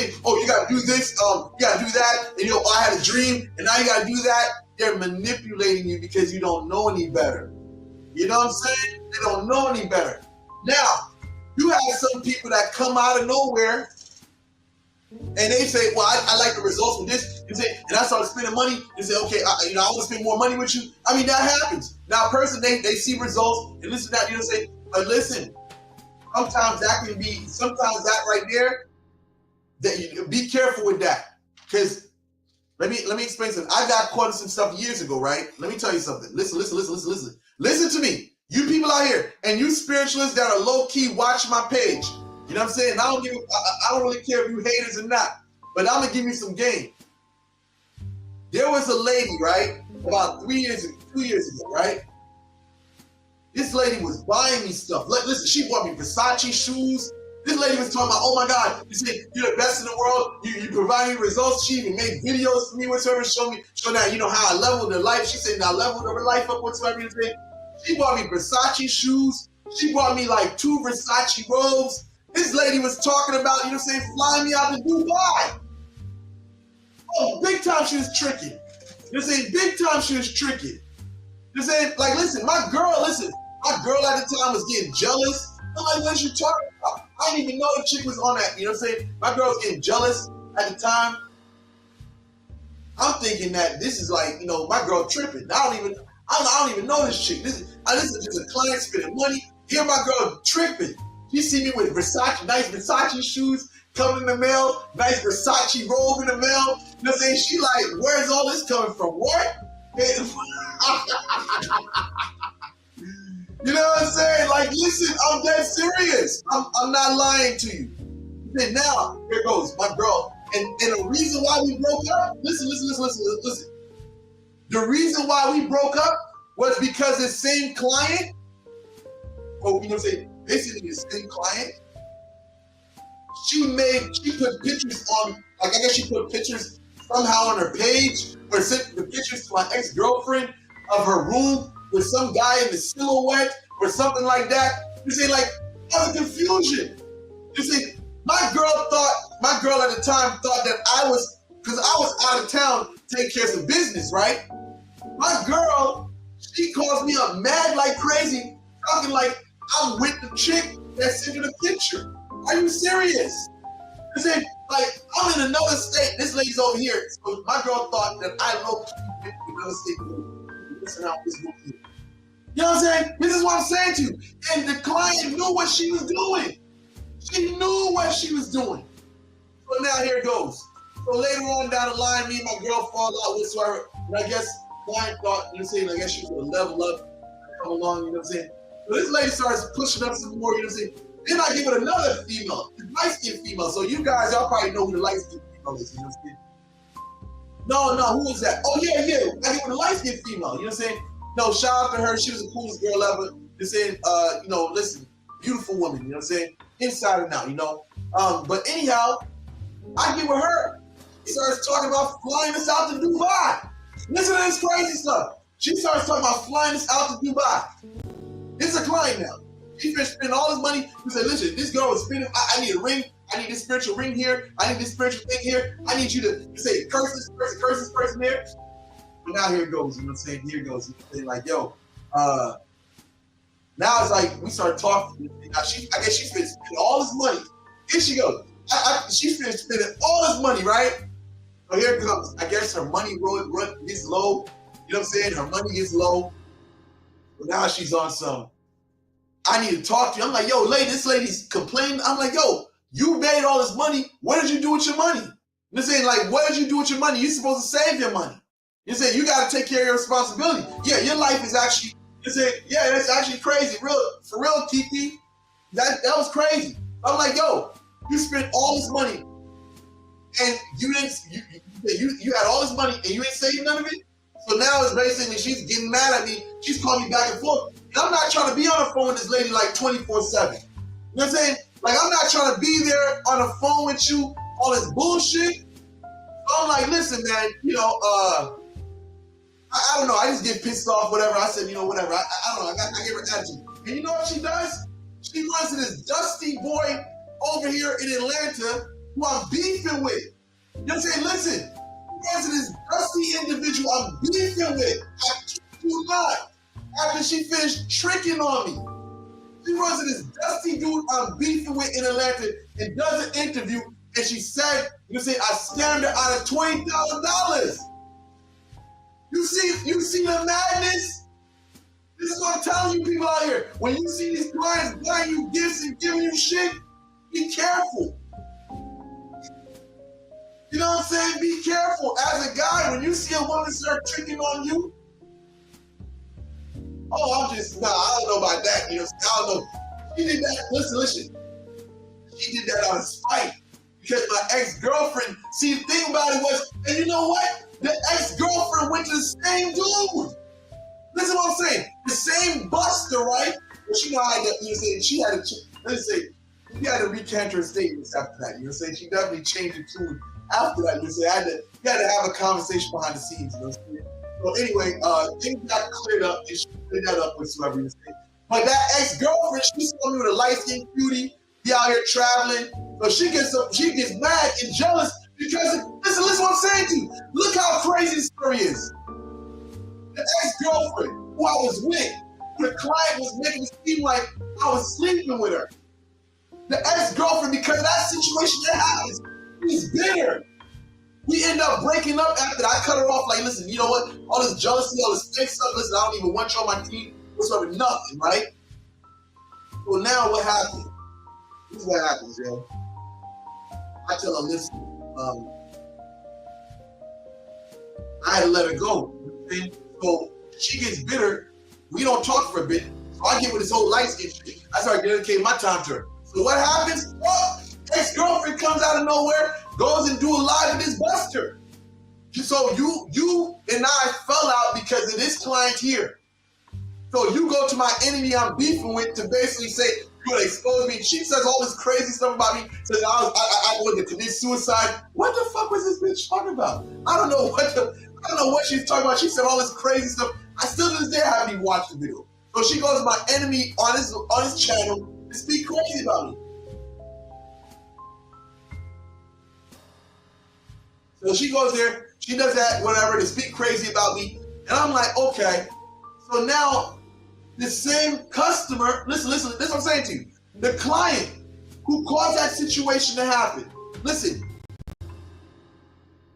gotta do this, you gotta do that, and I had a dream, and now you gotta do that, they're manipulating you because you don't know any better. You know what I'm saying? They don't know any better. Now, you have some people that come out of nowhere, and they say, well, I like the results from this, and I started spending money, and say, okay, I want to spend more money with you. I mean, that happens. Now, a person, they see results, and this and that, say, but listen, sometimes that right there, that you be careful with that. Because let me explain something. I got caught in some stuff years ago, right? Let me tell you something. Listen. Listen to me. You people out here, and you spiritualists that are low-key watching my page. You know what I'm saying? I don't really care if you haters or not, but I'm gonna give you some game. There was a lady, right? About 2 years ago, right? This lady was buying me stuff. Listen, she bought me Versace shoes. This lady was talking about, oh my God, you say you're the best in the world. You provide me results. She even made videos for me, whatsoever, show that, how I leveled her life. She said, I leveled her life up, whatsoever. She bought me Versace shoes. She bought me like 2 Versace robes. This lady was talking about, flying me out to Dubai. Oh, big time she was tricking. Big time she was tricking. Listen, my girl at the time was getting jealous. I'm like, what you talking about? I didn't even know the chick was on that, My girl was getting jealous at the time. I'm thinking that this is like, my girl tripping. I don't even know this chick. This is just a client spending money. Here my girl tripping. She see me with nice Versace shoes coming in the mail, nice Versace robe in the mail. She like, where's all this coming from? What? You know what I'm saying? Like, listen, I'm dead serious. I'm not lying to you. And now, here goes, my girl. And the reason why we broke up, listen. The reason why we broke up was because the same client, basically the same client, she put pictures on, I guess she put pictures somehow on her page, or sent the pictures to my ex-girlfriend of her room with some guy in the silhouette or something like that. That was confusion. My girl at the time thought that because I was out of town taking care of some business, right? My girl, she calls me up mad like crazy, talking like I'm with the chick that sent her the picture. Are you serious? I'm in another state. This lady's over here. So my girl thought that I low-key went to another state. Listen how this goes. You know what I'm saying? This is what I'm saying to you. And the client knew what she was doing. She knew what she was doing. So now here it goes. So later on down the line, me and my girl fall out whatsoever. And I guess client thought, I guess she was going to level up, come along, you know what I'm saying? So this lady starts pushing up some more, you know what I'm saying? Then I give it another female, light-skinned female. So you guys, y'all probably know who the light-skinned female is, you know what I'm saying? No, who is that? Oh, yeah. I give it a light-skinned female, you know what I'm saying? No, shout out to her. She was the coolest girl ever. Just saying, listen, beautiful woman, you know what I'm saying? Inside and out, But anyhow, I get with her. She starts talking about flying us out to Dubai. Listen to this crazy stuff. She starts talking about flying us out to Dubai. It's a client now. He's been spending all his money. He said, listen, this girl is spending, I need a ring. I need this spiritual ring here. I need this spiritual thing here. I need you to say, curse this person there. But now here it goes, you know what I'm saying? Here it goes. Like, yo, now it's like we start talking. Now I guess she's been spending all this money. Here she goes. She's been spending all this money, right? So here it comes. I guess her money gets low. You know what I'm saying? Her money gets low. But now she's on some. I need to talk to you. I'm like, yo, lady, this lady's complaining. I'm like, yo, you made all this money. What did you do with your money? You're saying, like, what did you do with your money? You're supposed to save your money. You're saying you got to take care of your responsibility. Yeah, your life is actually, you're saying, yeah, that's actually crazy. For real, Kiki. That was crazy. I'm like, yo, you spent all this money and you had all this money and you ain't saved none of it? So now it's basically she's getting mad at me. She's calling me back and forth. And I'm not trying to be on the phone with this lady like 24/7. You know what I'm saying? Like, I'm not trying to be there on the phone with you, all this bullshit. So I'm like, listen, man, you know, I don't know. I just get pissed off, whatever. I said, you know, whatever. I don't know. I give her attitude. And you know what she does? She runs to this dusty boy over here in Atlanta who I'm beefing with. You know what I'm saying? Listen, she runs to this dusty individual I'm beefing with. I kid you not. After she finished tricking on me, she runs to this dusty dude I'm beefing with in Atlanta and does an interview. And she said, you say, I scammed her out of $20,000. You see the madness? This is what I'm telling you people out here. When you see these clients buying you gifts and giving you shit, be careful. You know what I'm saying? Be careful. As a guy, when you see a woman start tricking on you, I don't know about that. You know, I don't know. She did that, listen. She did that out of spite. Because my ex-girlfriend, see, the thing about it was, and you know what? The ex-girlfriend went to the same dude. Listen to what I'm saying. The same buster, right? But you know how she had to recant her statements after that. You know what I'm saying? She definitely changed the tune after that. You had to have a conversation behind the scenes. You know what I'm saying? So anyway, things got cleared up, and she cleared that up with whoever you say. But that ex-girlfriend, she saw me with a light-skinned cutie, be out here traveling. So she gets mad and jealous because, listen what I'm saying to you. Look how crazy this story is. The ex-girlfriend who I was with, the client was making it seem like I was sleeping with her. The ex-girlfriend, because of that situation that happens, he's bitter. We end up breaking up after that. I cut her off like, listen, you know what? All this jealousy, all this fake stuff, listen, I don't even want you on my team. Whatsoever, nothing, right? Well, now what happens? This is what happens, yo. I tell her, listen, I had to let her go. So she gets bitter. We don't talk for a bit. So I give her this whole light skin shit. I start dedicating my time to her. So what happens? Ex-girlfriend comes out of nowhere, goes and do a live with this buster. So you and I fell out because of this client here. So you go to my enemy I'm beefing with to basically say, you want to expose me. She says all this crazy stuff about me. Says I wanted to commit suicide. What the fuck was this bitch talking about? I don't know what she's talking about. She said all this crazy stuff. I still to this day haven't even watched the video. So she goes to my enemy on his channel to speak crazy about me. So she goes there, she does that, whatever, to speak crazy about me. And I'm like, okay. So now the same customer, listen, this is what I'm saying to you. The client who caused that situation to happen, listen,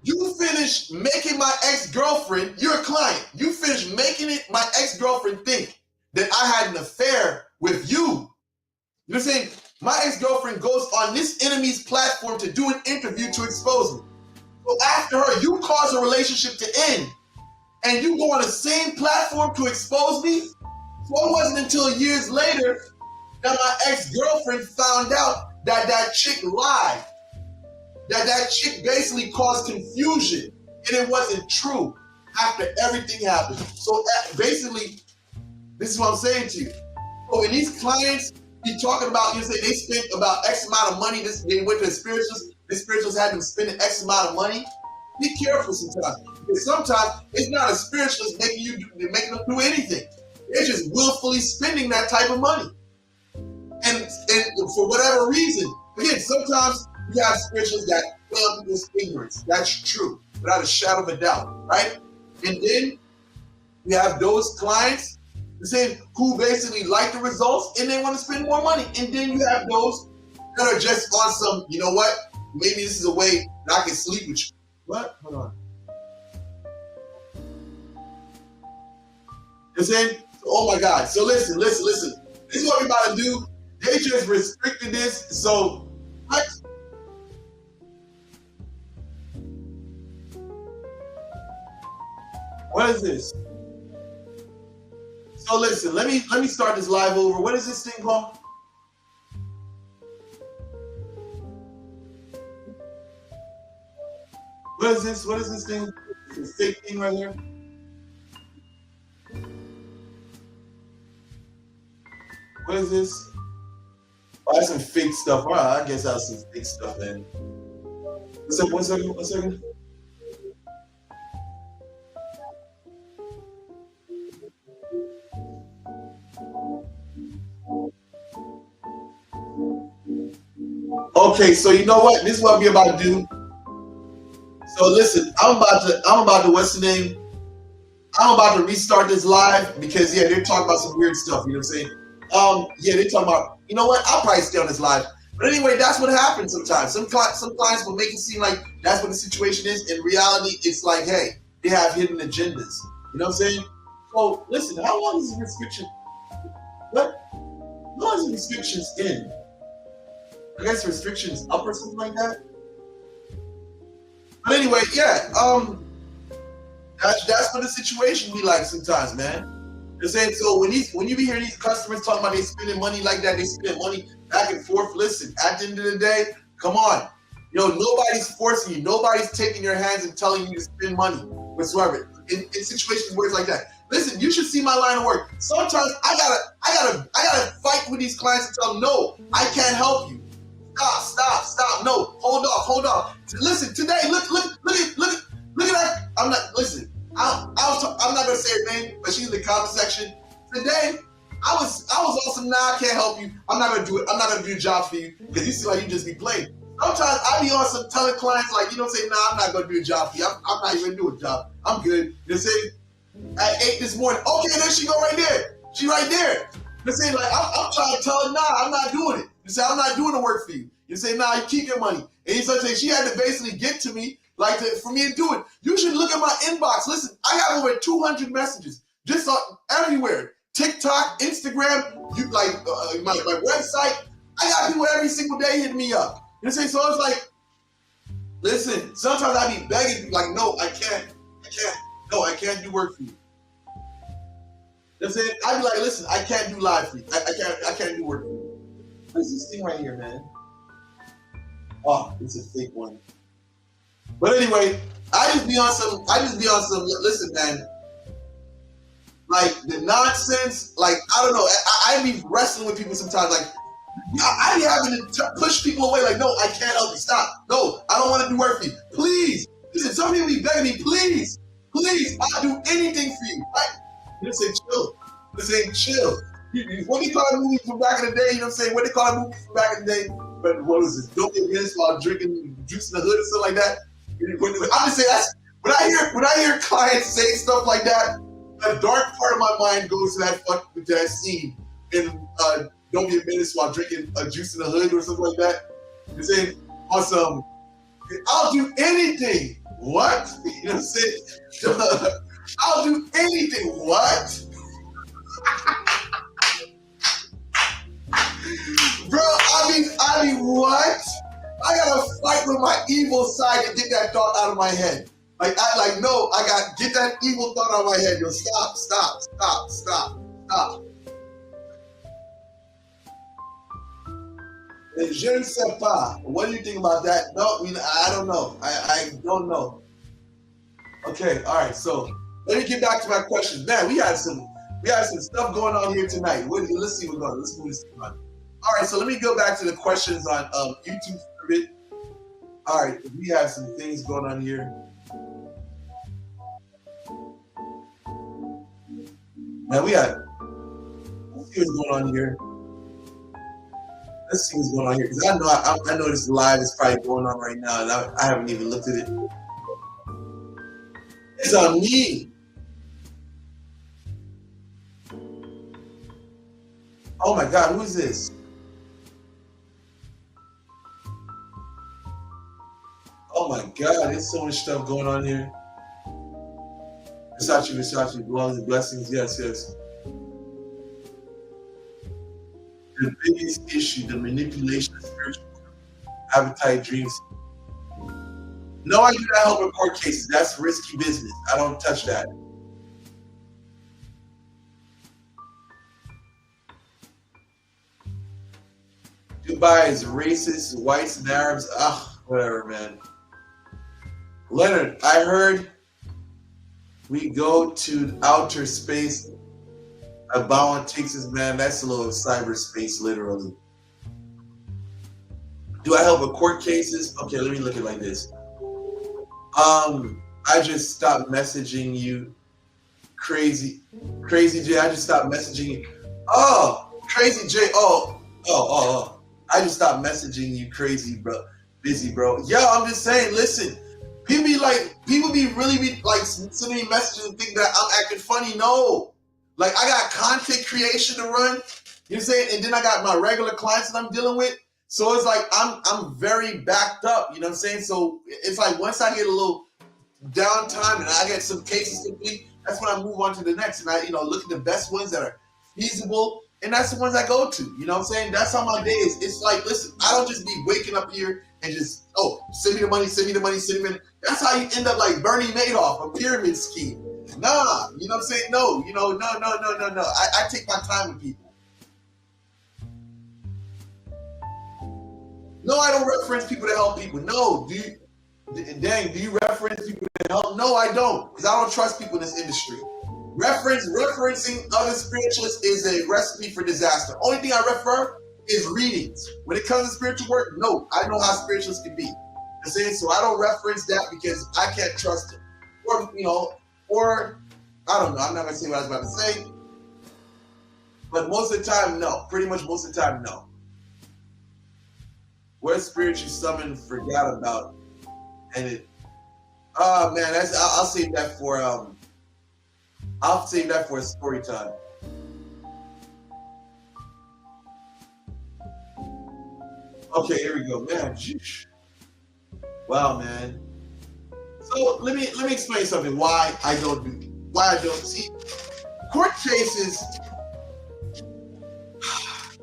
you finished making my ex-girlfriend, you're a client, you finished making my ex-girlfriend think that I had an affair with you. You know what I'm saying? My ex-girlfriend goes on this enemy's platform to do an interview to expose me. So after her, you cause a relationship to end. And you go on the same platform to expose me? So it wasn't until years later that my ex-girlfriend found out that that chick lied. That chick basically caused confusion. And it wasn't true after everything happened. So basically, this is what I'm saying to you. So when these clients be talking about, you say they spent about X amount of money, they went to the spiritualists had them spending X amount of money. Be careful sometimes. Because sometimes it's not a spiritualist making them do anything. They're just willfully spending that type of money. And for whatever reason, again, sometimes you have spiritualists that fail people's ignorance. That's true, without a shadow of a doubt, right? And then you have those clients who basically like the results and they want to spend more money. And then you have those that are just on some, you know what? Maybe this is a way that I can sleep with you. What? Hold on. You know what I'm saying? Oh my God. So listen. This is what we about to do. They just restricted this. So what? What is this? So listen, let me start this live over. What is this thing called? What is this? What is this thing? This fake thing right here. What is this? Oh, that's some fake stuff. All right, I guess that's some fake stuff then. What's up? 1 second. 1 second. Okay, so you know what? This is what we're about to do. So listen, I'm about to what's the name? I'm about to restart this live because yeah, they're talking about some weird stuff. You know what I'm saying? Yeah, they're talking about. You know what? I'll probably stay on this live. But anyway, that's what happens sometimes. Some clients will make it seem like that's what the situation is. In reality, it's like, hey, they have hidden agendas. You know what I'm saying? So listen, how long is the restriction? What? How long is the restrictions in? I guess restrictions up or something like that. But anyway, yeah. That's what the situation be like sometimes, man. You're saying so when you be hearing these customers talking about they spending money like that, they spend money back and forth. Listen, at the end of the day, come on, nobody's forcing you, nobody's taking your hands and telling you to spend money whatsoever. In situations where it's like that, listen, you should see my line of work. Sometimes I gotta fight with these clients and tell them, no, I can't help you. Stop. No, hold on. Listen, today, look at that. I'm not listen. I'm not gonna say her name, but she's in the comment section. Today, I was awesome. Nah, I can't help you. I'm not gonna do it. I'm not gonna do a job for you because you seem like you just be playing. Sometimes I be awesome telling clients like, say, nah, I'm not gonna do a job for you. I'm not even gonna do a job. I'm good. You say at 8 this morning. Okay, there she go right there. She right there. You say like I'm trying to tell her, nah, I'm not doing it. You say I'm not doing the work for you. You say, nah, you keep your money. And you start saying she had to basically get to me for me to do it. You should look at my inbox. Listen, I have over 200 messages just everywhere. TikTok, Instagram, my website. I got people every single day hitting me up. You say, so it's like, listen, sometimes I be begging, like, no, I can't do work for you. That's it. I be like, listen, I can't do live for you. I can't do work for you. What is this thing right here, man? Oh, it's a fake one. But anyway, I just be on some. Listen, man. Like the nonsense. Like I don't know. I be wrestling with people sometimes. Like I be having to push people away. Like no, I can't help you. Stop. No, I don't want to do work for you. Please. Listen, some people be begging me. Please, I'll do anything for you. Right? You say chill. Chill. What they call a movie from back in the day? You know what I'm saying? What they call a movie from back in the day? But what was it? Don't get against while drinking juice in the hood or something like that. I'm just saying that's when I hear clients say stuff like that, a dark part of my mind goes to that scene in Don't Be a Menace while drinking juice in the hood or something like that. You're saying awesome. I'll do anything. What? You know what I'm saying? I'll do anything. What? Bro, I mean, what? I gotta fight with my evil side to get that thought out of my head. No, I gotta get that evil thought out of my head. Yo, stop. And je ne sais pas. What do you think about that? No, I don't know. I don't know. Okay, all right. So let me get back to my questions. Man, we had some stuff going on here tonight. Let's see what's going on. Let's move this thing on. All right, so let me go back to the questions on YouTube for a bit. All right, we have some things going on here. Now let's see what's going on here. Let's see what's going on here because I know this live is probably going on right now, and I haven't even looked at it. It's on me. Oh my God, who is this? Oh my God, there's so much stuff going on here. Versace, blessings, yes. The biggest issue, the manipulation of spiritual appetite, dreams. No, I do not help in court cases. That's risky business. I don't touch that. Dubai is racist, whites and Arabs. Ugh, whatever, man. Leonard, I heard we go to outer space. A bow on Texas, man. That's a little cyberspace, literally. Do I help with court cases? Okay, let me look at it like this. I just stopped messaging you, crazy J. I just stopped messaging you. Oh, crazy J. Oh. I just stopped messaging you, crazy bro, busy bro. Yo, I'm just saying. Listen, people be really like sending me messages and think that I'm acting funny. No, like I got content creation to run. You know what I'm saying? And then I got my regular clients that I'm dealing with. So it's like I'm very backed up. You know what I'm saying? So it's like once I get a little downtime and I get some cases complete, that's when I move on to the next. And I, look at the best ones that are feasible, and that's the ones I go to. You know what I'm saying? That's how my day is. It's like, listen, I don't just be waking up here and just, send me the money, send me the money, send me the money. That's how you end up like Bernie Madoff, a pyramid scheme. Nah, you know what I'm saying? No, no. I take my time with people. No, I don't reference people to help people. No, do you reference people to help? No, I don't, because I don't trust people in this industry. Referencing other spiritualists is a recipe for disaster. Only thing I refer is readings. When it comes to spiritual work, no, I know how spiritualists can be. I'm saying, so I don't reference that because I can't trust them. Or I don't know. I'm not gonna say what I was about to say, but most of the time, no. Pretty much most of the time, no. What spirit you summoned, forgot about, and it. Oh man, I'll save that for a story time. Okay, here we go, man. Wow, man. So let me explain something. Why I don't see court cases.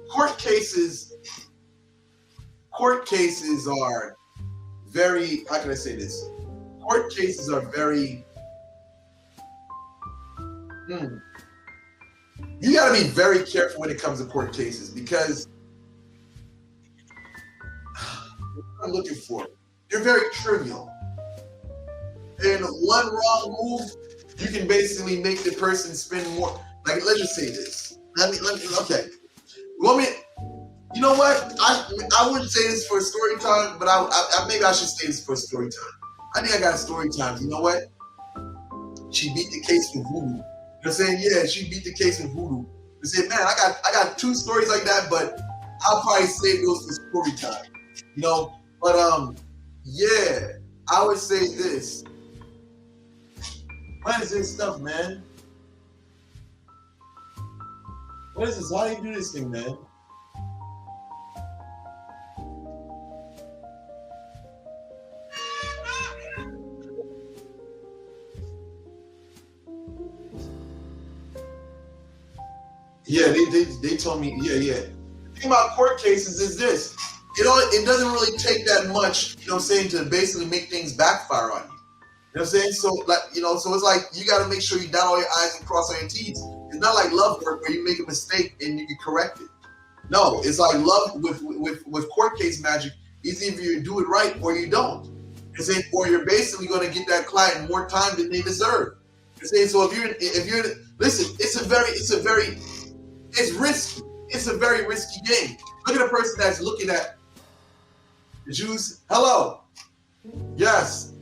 Court cases are very. How can I say this? Court cases are very. You got to be very careful when it comes to court cases because what I'm looking for, they're very trivial. And one wrong move, you can basically make the person spend more. Like, let's just say this. Okay. You know what? I wouldn't say this for a story time, but maybe I should say this for a story time. I think I got a story time. You know what? She beat the case with voodoo. You know what I'm saying? Yeah, she beat the case with voodoo. I said, man, I got two stories like that, but I'll probably save those for story time. But yeah, I would say this. What is this stuff, man? What is this? How do you do this thing, man? Yeah, they told me, yeah. The thing about court cases is this. It doesn't really take that much, you know what I'm saying, to basically make things backfire on you. You know what I'm saying? So so it's like you gotta make sure you dot all your I's and cross all your T's. It's not like love work where you make a mistake and you can correct it. No, it's like love with court case magic, it's either you do it right or you don't. Or you're basically gonna get that client more time than they deserve. So if you're listen, it's risky. It's a very risky game. Look at a person that's looking at the Jews. Hello. Yes.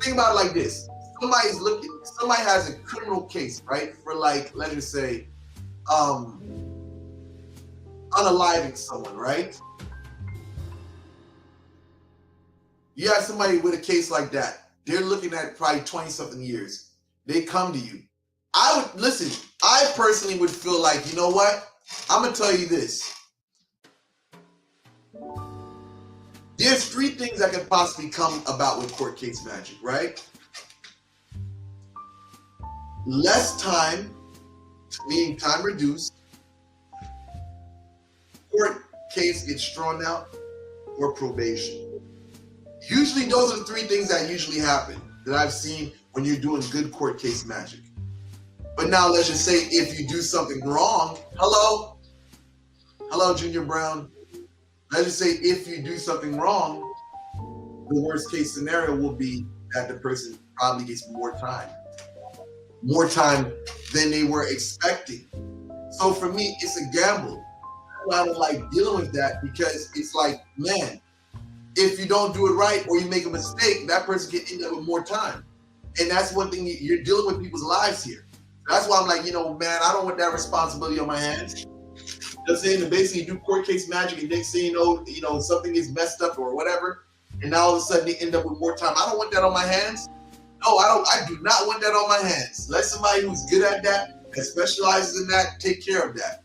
Think about it like this. Somebody has a criminal case, right? For like, let's just say, unaliving someone, right? You have somebody with a case like that. They're looking at probably 20-something years. They come to you. I personally would feel like, you know what? I'm going to tell you this. There's three things that could possibly come about with court case magic, right? Less time, meaning time reduced. court case gets drawn out, or probation. Usually those are the three things that usually happen that I've seen when you're doing good court case magic. But now let's just say if you do something wrong, hello, Junior Brown. Let's just say if you do something wrong, the worst case scenario will be that the person probably gets more time than they were expecting. So for me, it's a gamble. I don't like dealing with that because it's like, man, if you don't do it right or you make a mistake, that person can end up with more time. And that's one thing, you're dealing with people's lives here. That's why I'm like, man, I don't want that responsibility on my hands. You know what I'm saying? And basically, you do court case magic, and next thing you know, something is messed up or whatever, and now all of a sudden they end up with more time. I don't want that on my hands. No, I do not want that on my hands. Let somebody who's good at that, that specializes in that, take care of that.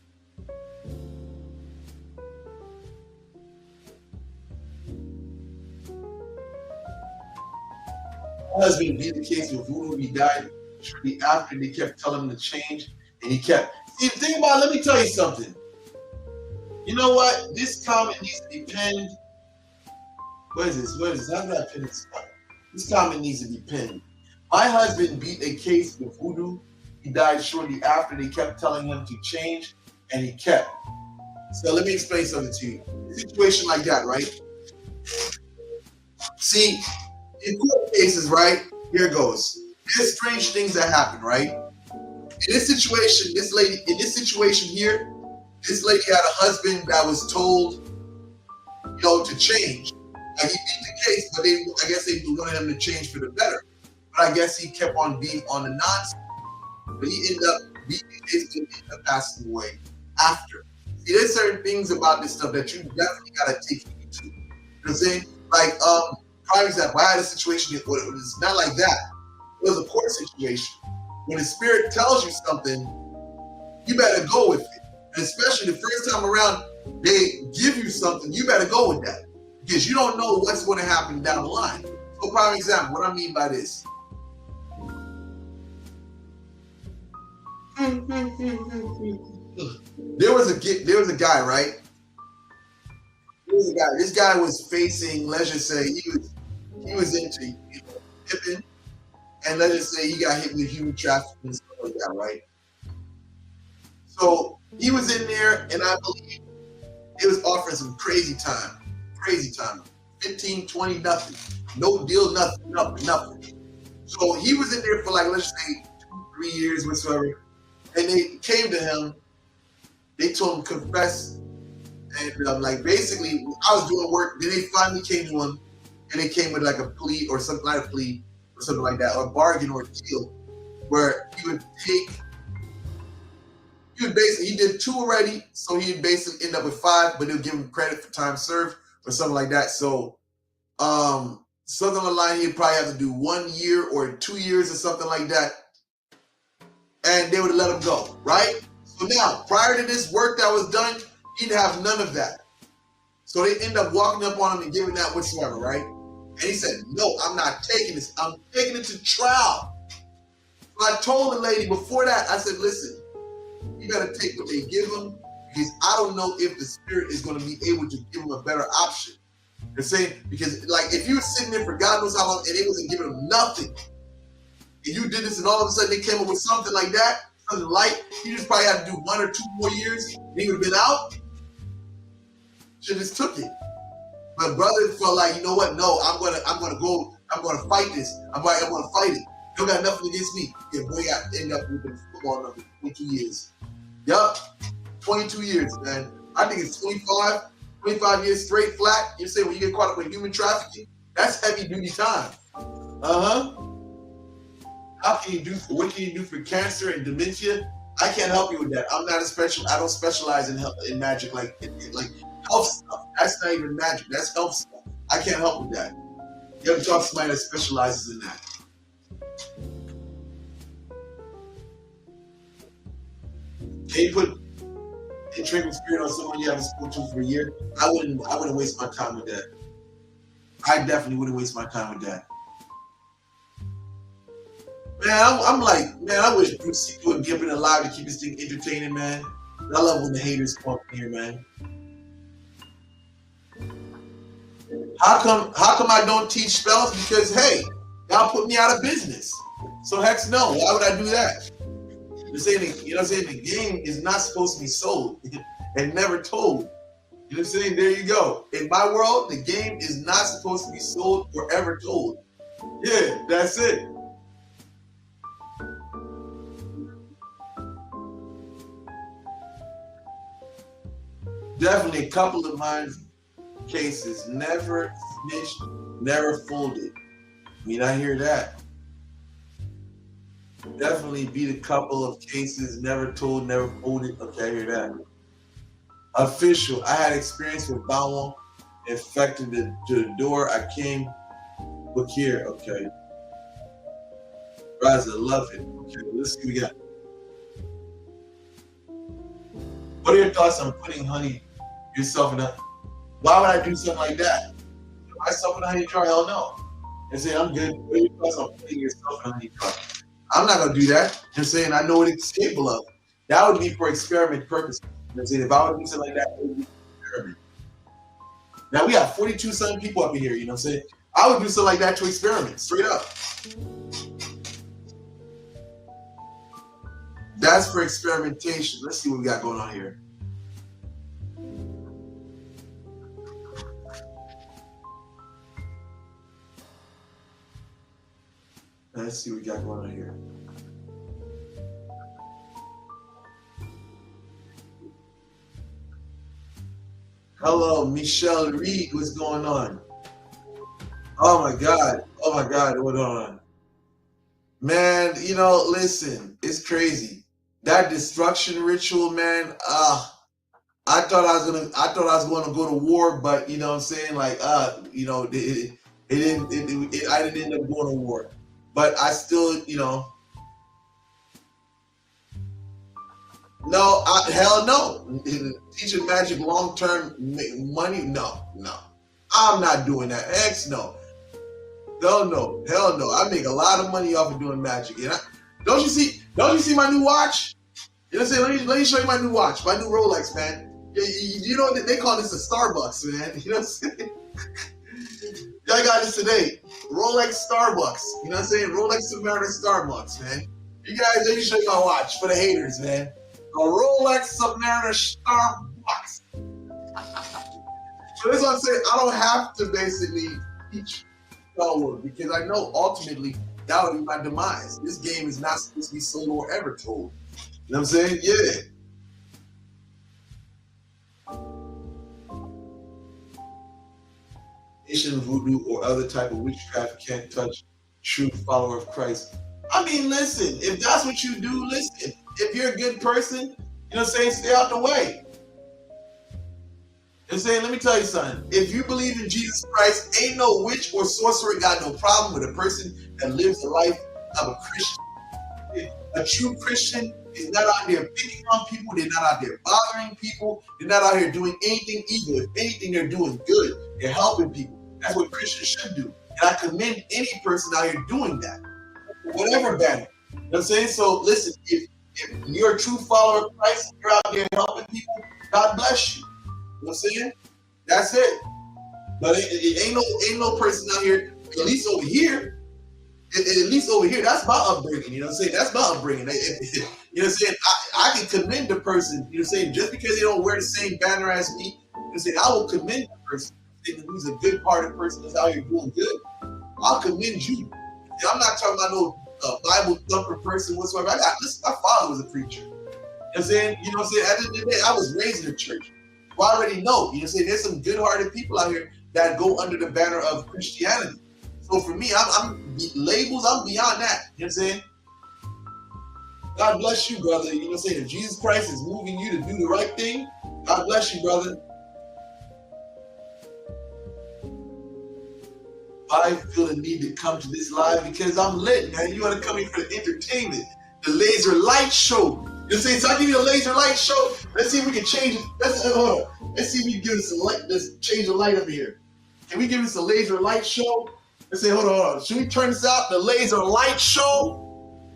My husband beat the case with voodoo. He died shortly after. They kept telling him to change, and he kept. See, the thing about it, let me tell you something. You know what? This comment needs to be pinned. What is this? How did I pin this? This comment needs to be pinned. My husband beat a case with voodoo. He died shortly after. They kept telling him to change, and he kept. So let me explain something to you. A situation like that, right? See, in court cases, right? Here it goes. There's strange things that happen, right? In this situation, this lady here, this lady had a husband that was told, to change. Like he beat the case, but I guess they wanted him to change for the better. But I guess he kept on being on the nonsense. But he ended up beating the case and ended up passing away after. See, there's certain things about this stuff that you definitely gotta take heed to. You know what I'm saying? Like, prime example, I had a situation, it was not like that. It was a court situation. When the spirit tells you something, you better go with it. And especially the first time around, they give you something, you better go with that. Because you don't know what's going to happen down the line. So, prime example, what I mean by this. There was a guy, right? There was a guy. This guy was facing, let's just say, he was into hipping, and let's just say he got hit with human trafficking and stuff like that, right? So he was in there, and I believe it was offering some crazy time, 15, 20, nothing, no deal, nothing. So he was in there for like, let's say 2-3 years whatsoever, and they came to him, they told him confess, and like basically I was doing work, then they finally came to him, and they came with like a plea or something like a plea or something like that, or a bargain or a deal, where he did 2 already, so he'd basically end up with 5, but they'll give him credit for time served or something like that. So something on the line, he'd probably have to do 1 year or 2 years or something like that, and they would let him go, right? So now, prior to this work that was done, he'd have none of that. So they end up walking up on him and giving that whatsoever, right? And he said, no, I'm not taking this. I'm taking it to trial. So I told the lady before that, I said, listen, you better take what they give him, because I don't know if the spirit is going to be able to give him a better option. They're saying, because like if you were sitting there for God knows how long and they wasn't giving him nothing, and you did this and all of a sudden they came up with something like that, something light, you just probably had to do 1 or 2 more years, and he would have been out. Should just took it. But brother felt like, you know what? No, I'm gonna fight this. I'm gonna fight it. You don't got nothing against me. Yeah, boy, I end up with the football number 22 years. Yup, 22 years, man. I think it's 25 years straight flat. You say when you get caught up with human trafficking, that's heavy duty time. What can you do for cancer and dementia? I can't help you with that. I'm not I don't specialize in magic like health stuff. That's not even magic. That's health stuff. I can't help with that. You have to talk to somebody that specializes in that. Can you put a trickle spirit on someone you haven't spoken to for a year? I wouldn't waste my time with that. I definitely wouldn't waste my time with that. Man, I'm like, man, I wish Bruce C would have been alive to keep this thing entertaining, man. I love when the haters come up here, man. How come I don't teach spells? Because hey, y'all put me out of business. So heck no, why would I do that? You're saying, you know what I'm saying? The game is not supposed to be sold and never told. You know what I'm saying? There you go. In my world, the game is not supposed to be sold or ever told. Yeah, that's it. Definitely a couple of mine cases never snitched, never folded. I mean, I hear that. Definitely beat a couple of cases, never told, never folded. Okay, I hear that. Official. I had experience with bowel infected to the door. I came. Look here. Okay. Guys, I love it. Okay, let's see what we got. What are your thoughts on putting honey yourself in a? Why would I do something like that? Put myself in a honey jar? Hell no. And say I'm good. What are your thoughts on putting yourself in a honey jar? I'm not gonna do that. Just saying I know what it's capable of. That would be for experiment purposes. I'm saying if I would do something like that, it would be for experiment. Now we have 42 something people up in here, you know what I'm saying? I would do something like that to experiment, straight up. That's for experimentation. Let's see what we got going on here. Let's see what we got going on here. Hello, Michelle Reed. What's going on? Oh my God. Oh my God. What's going on? Man, you know, listen, it's crazy. That destruction ritual, man. I thought I was gonna go to war, but you know what I'm saying? Like, you know, it didn't I didn't end up going to war. But I still, you know, no, hell no. Teaching magic long term money, no, no. I'm not doing that. X no. No, no, hell no. I make a lot of money off of doing magic. And don't you see my new watch? You know what I'm saying? Let me show you my new watch, my new Rolex, man. You know they call this a Starbucks, man. You know what I'm saying? I got this today. Rolex Starbucks. You know what I'm saying? Rolex Submariner Starbucks, man. You guys, let me show you my watch for the haters, man. A Rolex Submariner Starbucks. So that's what I'm saying. I don't have to basically teach spell because I know ultimately that would be my demise. This game is not supposed to be sold or ever told. You know what I'm saying? Yeah. Asian voodoo or other type of witchcraft can't touch true follower of Christ. I mean, listen, if that's what you do, listen. If you're a good person, you know what I'm saying, stay out the way. I'm saying, let me tell you something. If you believe in Jesus Christ, ain't no witch or sorcerer got no problem with a person that lives the life of a Christian. A true Christian is not out there picking on people. They're not out there bothering people. They're not out here doing anything evil. If anything, they're doing good. They're helping people. That's what Christians should do. And I commend any person out here doing that. Whatever banner. You know what I'm saying? So listen, if you're a true follower of Christ, you're out there helping people, God bless you. You know what I'm saying? That's it. But it ain't no person out here, at least over here, at least over here, that's my upbringing. You know what I'm saying? That's my upbringing. You know what I'm saying? I can commend the person, you know what I'm saying, just because they don't wear the same banner as me. You know what I'm saying? I will commend the person who's a good hearted person that's out here doing good. I'll commend you. And I'm not talking about no Bible thumper person whatsoever. Listen, my father was a preacher. You know what I'm saying? You know what I'm saying? At the end of the day, I was raised in a church. You already know. You know what I'm saying? There's some good-hearted people out here that go under the banner of Christianity. So for me, I'm labels, I'm beyond that. You know what I'm saying? God bless you, brother. You know what I'm saying? If Jesus Christ is moving you to do the right thing, God bless you, brother. I feel the need to come to this live because I'm lit, man. You want to come in for the entertainment, the laser light show. You know what I'm saying? So I give you a laser light show. Let's see if we can change it. Let's see if we can give us a light. Let's change the light up here. Can we give us a laser light show? Let's say, hold on. Should we turn this out? The laser light show?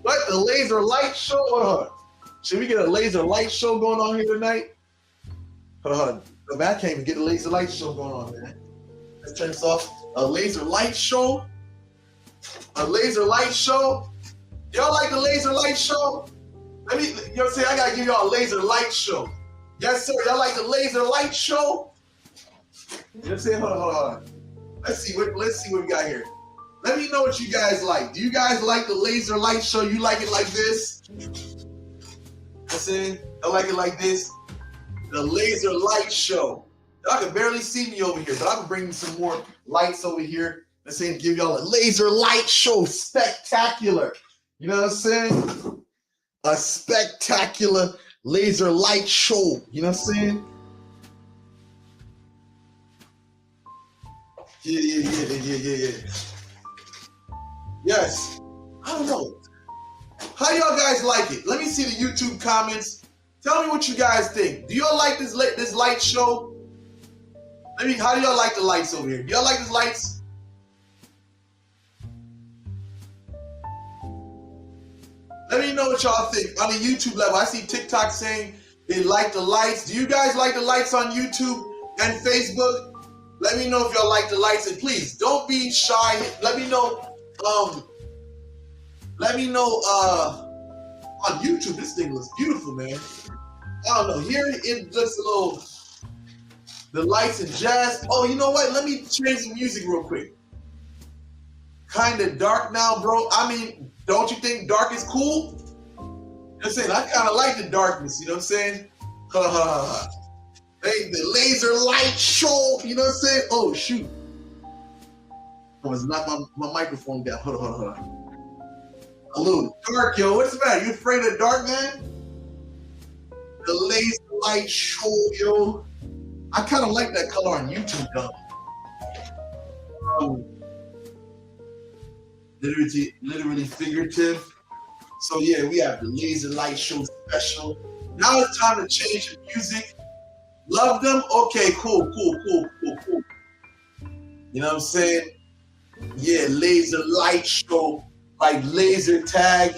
What? The laser light show? Hold on. Should we get a laser light show going on here tonight? Hold on. Man, I can't even get a laser light show going on, man. Let's turn this off. A laser light show. A laser light show. Y'all like the laser light show? Let me, you know what I'm saying? I gotta give y'all a laser light show. Yes, sir. Y'all like the laser light show? You know what I'm saying? Hold on. Let's see what we got here. Let me know what you guys like. Do you guys like the laser light show? You like it like this? I'm saying, I like it like this. The laser light show. Y'all can barely see me over here, but I'm bringing some more lights over here. Let's say give y'all a laser light show. Spectacular. You know what I'm saying? A spectacular laser light show. You know what I'm saying? Yeah. Yes. I don't know. How y'all guys like it? Let me see the YouTube comments. Tell me what you guys think. Do y'all like this light show? How do y'all like the lights over here? Do y'all like these lights? Let me know what y'all think on the YouTube level. I see TikTok saying they like the lights. Do you guys like the lights on YouTube and Facebook? Let me know if y'all like the lights, and please don't be shy. Let me know. On YouTube. This thing looks beautiful, man. I don't know. Here it looks a little. The lights and jazz. Oh, you know what? Let me change the music real quick. Kind of dark now, bro. I mean, don't you think dark is cool? You know what I'm saying? I kind of like the darkness. You know what I'm saying? Hey, the laser light show. You know what I'm saying? Oh, shoot. I was knock my microphone down. Hold on. A little dark, yo. What's the matter? You afraid of dark, man? The laser light show, yo. I kind of like that color on YouTube, though. Literally figurative. So yeah, we have the laser light show special. Now it's time to change the music. Love them? Okay, cool. You know what I'm saying? Yeah, laser light show, like laser tag,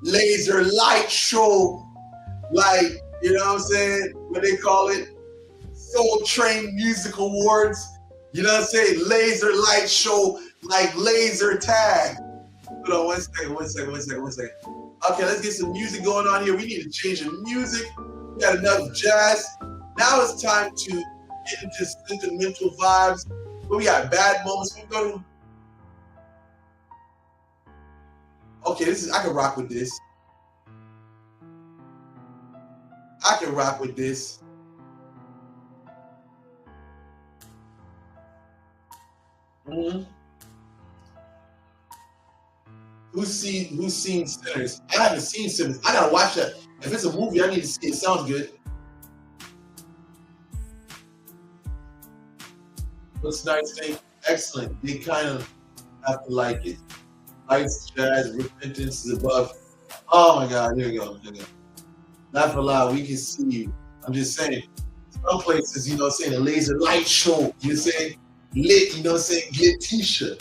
laser light show, like, you know what I'm saying? What they call it? Soul Train Music Awards. You know what I'm saying? Laser light show, like laser tag. Hold on, one second. Okay, let's get some music going on here. We need to change the music. We got enough jazz. Now it's time to get into sentimental vibes. But we got bad moments. We go to. Okay, I can rock with this. Mm-hmm. Who's seen Sinners? I haven't seen Sinners. I gotta watch that. If it's a movie, I need to see it. Sounds good. Looks nice, thing. Excellent. You kind of have to like it. Lights, jazz, repentance is above. Oh my God, here we go. Not for loud, we can see you. I'm just saying, some places, you know what I'm saying, a laser light show, you know what I'm saying, lit, you know what I'm saying, lit t-shirt.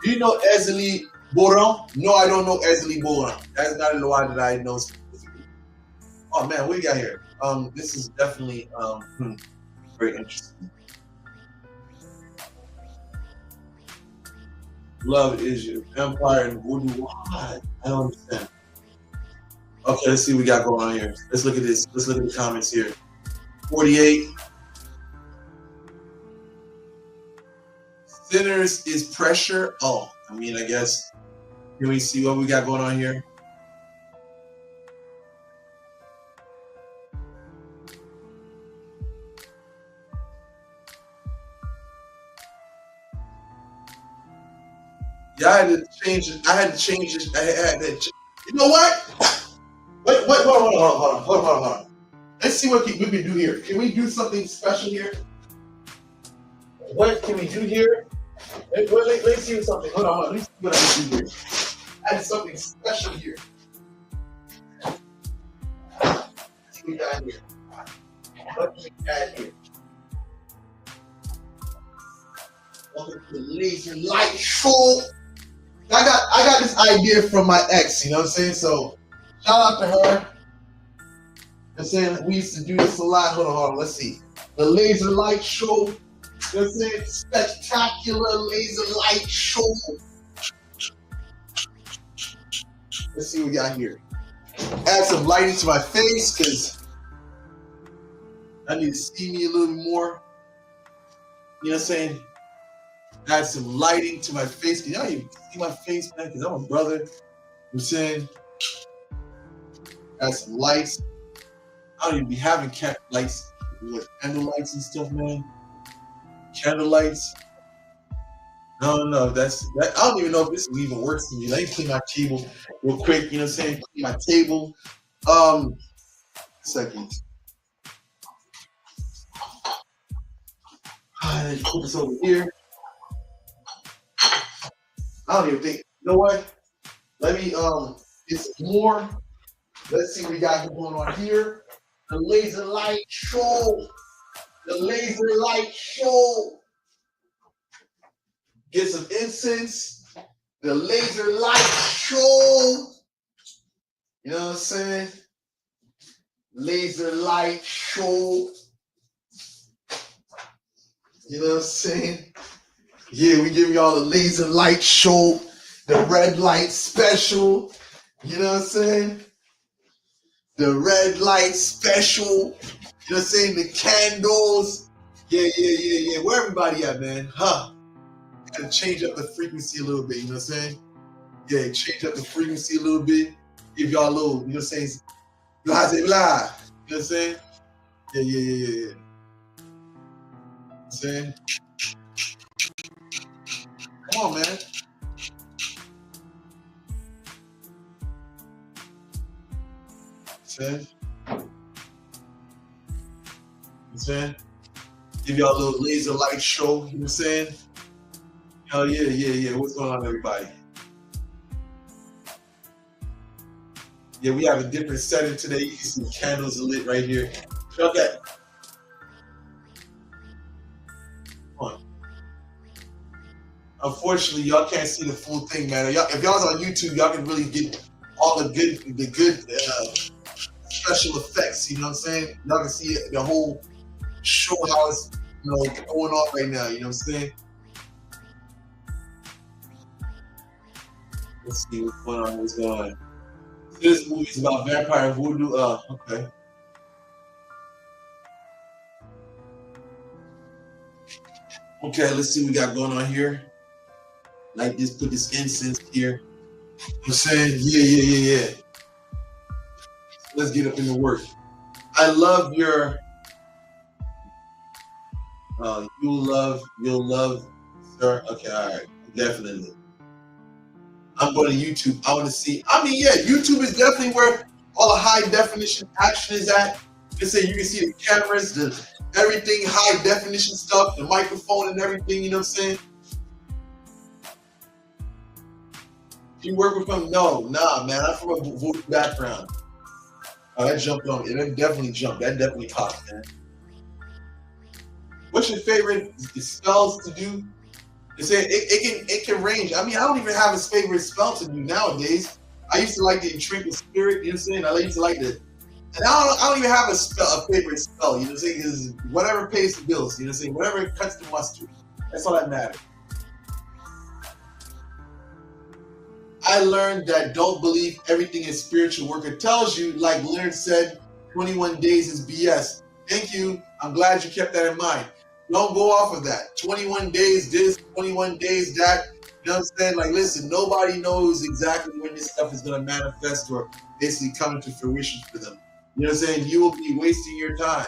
Do you know Ezeli Boran? No, I don't know Ezeli Boran. That's not a lie that I know specifically. Oh man, what do you got here? This is definitely very interesting. Love is your empire and voodoo. I don't understand. Okay, let's see what we got going on here. Let's look at this. Let's look at the comments here. 48. Sinners is pressure. Oh, I mean, I guess. Can we see what we got going on here? Yeah, I had to change it. You know what? Wait, hold on. Let's see what we can do here. Can we do something special here? What can we do here? Let's see something. Hold on. Let's see what I can do here. Add something special here. Let's see what we got here. What can we add here? Welcome to the laser light show. I got this idea from my ex, you know what I'm saying? So shout out to her. I'm saying we used to do this a lot. Hold on. Let's see. The laser light show. You know what I'm saying? Spectacular laser light show. Let's see what we got here. Add some lighting to my face because I need to see me a little more. You know what I'm saying? Add some lighting to my face. Can y'all even see my face, man? Because I'm a brother. You know what I'm saying? Add some lights. I don't even be having lights with candle lights and stuff, man. Candle lights. No, that. I don't even know if this will even work for me. Let me clean my table real quick. You know what I'm saying? Clean my table. Second. Put this over here. I don't even think. You know what? Let me get some more. Let's see what we got going on here. The laser light show. The laser light show. Get some incense. The laser light show. You know what I'm saying? Laser light show. You know what I'm saying? Yeah, we give y'all the laser light show. The red light special. You know what I'm saying? The red light special. You know what I'm saying? The candles. Yeah. Where everybody at, man? Huh? Gotta change up the frequency a little bit, you know what I'm saying? Yeah, change up the frequency a little bit. Give y'all a little, you know what I'm saying? Blah, blah, blah. You know what I'm saying? Yeah. You know what I'm saying? Come on, man. You know what I'm saying? Give y'all a little laser light show, you know what I'm saying? Oh, yeah. What's going on, everybody? Yeah, we have a different setting today. You can see the candles are lit right here. Okay. Come on. Unfortunately, y'all can't see the full thing, man. If y'all's on YouTube, y'all can really get all the good special effects. You know what I'm saying? Y'all can see the whole show how it's going on right now. You know what I'm saying? Let's see what's going on. This movie is about vampire voodoo. Okay. Okay, let's see what we got going on here. Like this, put this incense here. You know what I'm saying? Yeah. Let's get up into work. I love your you'll love, sir. Okay, all right. Definitely. I'm going to YouTube. I want to see. I mean, yeah, YouTube is definitely where all the high definition action is at. You can see the cameras, everything, high definition stuff, the microphone and everything. You know what I'm saying? You work with them? No, nah, man. I'm from a voodoo background. Oh, that jumped on me. That definitely jumped. That definitely caught, man. What's your favorite spells to do? It can range. I mean, I don't even have a favorite spell to do nowadays. I used to like the intrigue with spirit. You know what I'm saying? I used to like the, and I don't even have a favorite spell. You know what I'm saying? Because whatever pays the bills. You know what I'm saying? Whatever cuts the mustard. That's all that matters. I learned that don't believe everything is spiritual work. It tells you, like Leonard said, 21 days is BS. Thank you. I'm glad you kept that in mind. Don't go off of that. 21 days this, 21 days that. You know what I'm saying? Like, listen, nobody knows exactly when this stuff is going to manifest or basically come to fruition for them. You know what I'm saying? You will be wasting your time.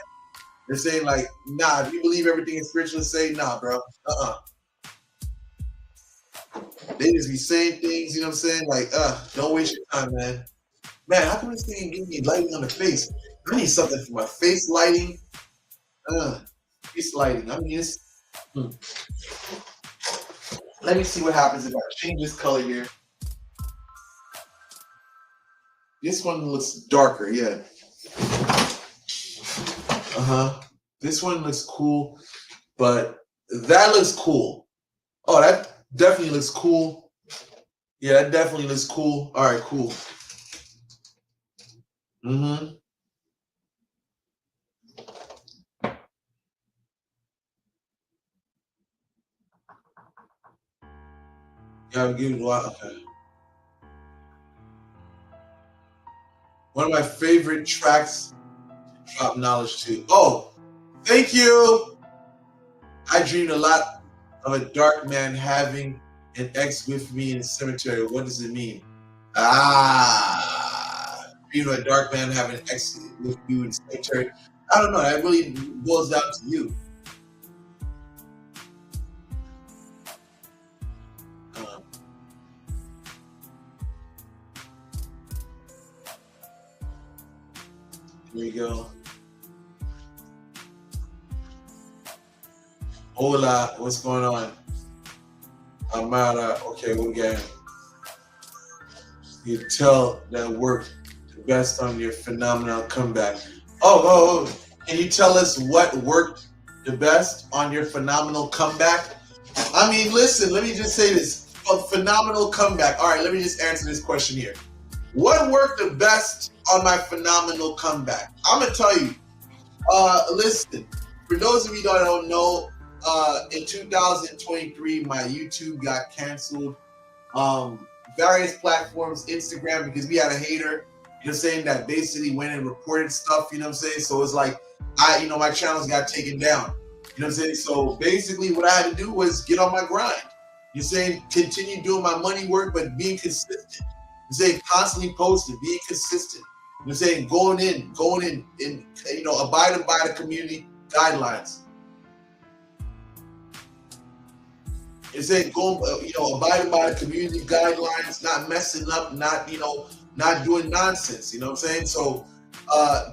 They're saying, like, nah, if you believe everything is spiritual, say, nah, bro. They just be saying things, you know what I'm saying? Like, don't waste your time, man. Man, how come this thing ain't giving me lighting on the face? I need something for my face lighting. Face lighting. I mean, it's. Let me see what happens if I change this color here. This one looks darker, yeah. This one looks cool, but that looks cool. Oh, that definitely looks cool. Yeah, that definitely looks cool. All right, cool. Yeah, give it a while. Okay. One of my favorite tracks to drop knowledge to. Oh, thank you. I dreamed a lot of a dark man having an ex with me in the cemetery. What does it mean? Ah, dream of a dark man having an ex with you in the cemetery. I don't know. That really boils down to you. Uh, Here you go. Hola, what's going on? Amara, okay, what we got? You tell that work the best on your phenomenal comeback. Can you tell us what worked the best on your phenomenal comeback? I mean, listen, let me just say this. A phenomenal comeback. All right, let me just answer this question here. What worked the best on my phenomenal comeback? I'm going to tell you. Listen, for those of you that don't know, in 2023, my YouTube got canceled. Various platforms, Instagram, because we had a hater, saying that basically went and reported stuff, I'm saying? So it's like, my channels got taken down, I'm saying? So basically what I had to do was get on my grind. You're saying continue doing my money work, but being consistent. You're saying constantly posting, being consistent. You're saying going in, and, abiding by the community guidelines. It's saying abiding by the community guidelines, not messing up, not doing nonsense. You know what I'm saying? So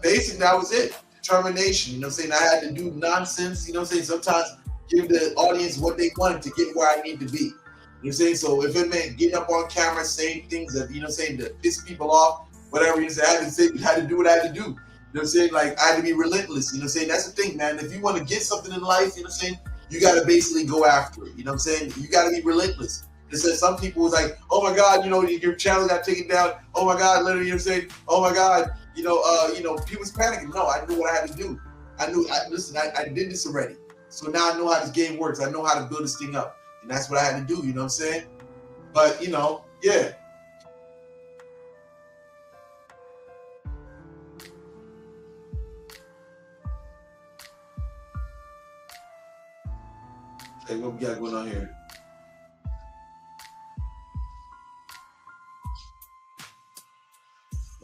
basically that was it. Determination. You know what I'm saying? I had to do nonsense. You know what I'm saying? Sometimes give the audience what they wanted to get where I need to be. You know what I'm saying? So if it meant getting up on camera saying things that, to piss people off, whatever I had to do what I had to do. You know what I'm saying? Like I had to be relentless. You know what I'm saying? That's the thing, man. If you want to get something in life, you know what I'm saying? You got to basically go after it. You know what I'm saying? You got to be relentless. It says some people was like, oh my God, your channel got taken down. Oh my God, literally, you know what I'm saying? Oh my God, people was panicking. No, I knew what I had to do. I did this already. So now I know how this game works. I know how to build this thing up. And that's what I had to do, you know what I'm saying? But, yeah. Hey, what we got going on here?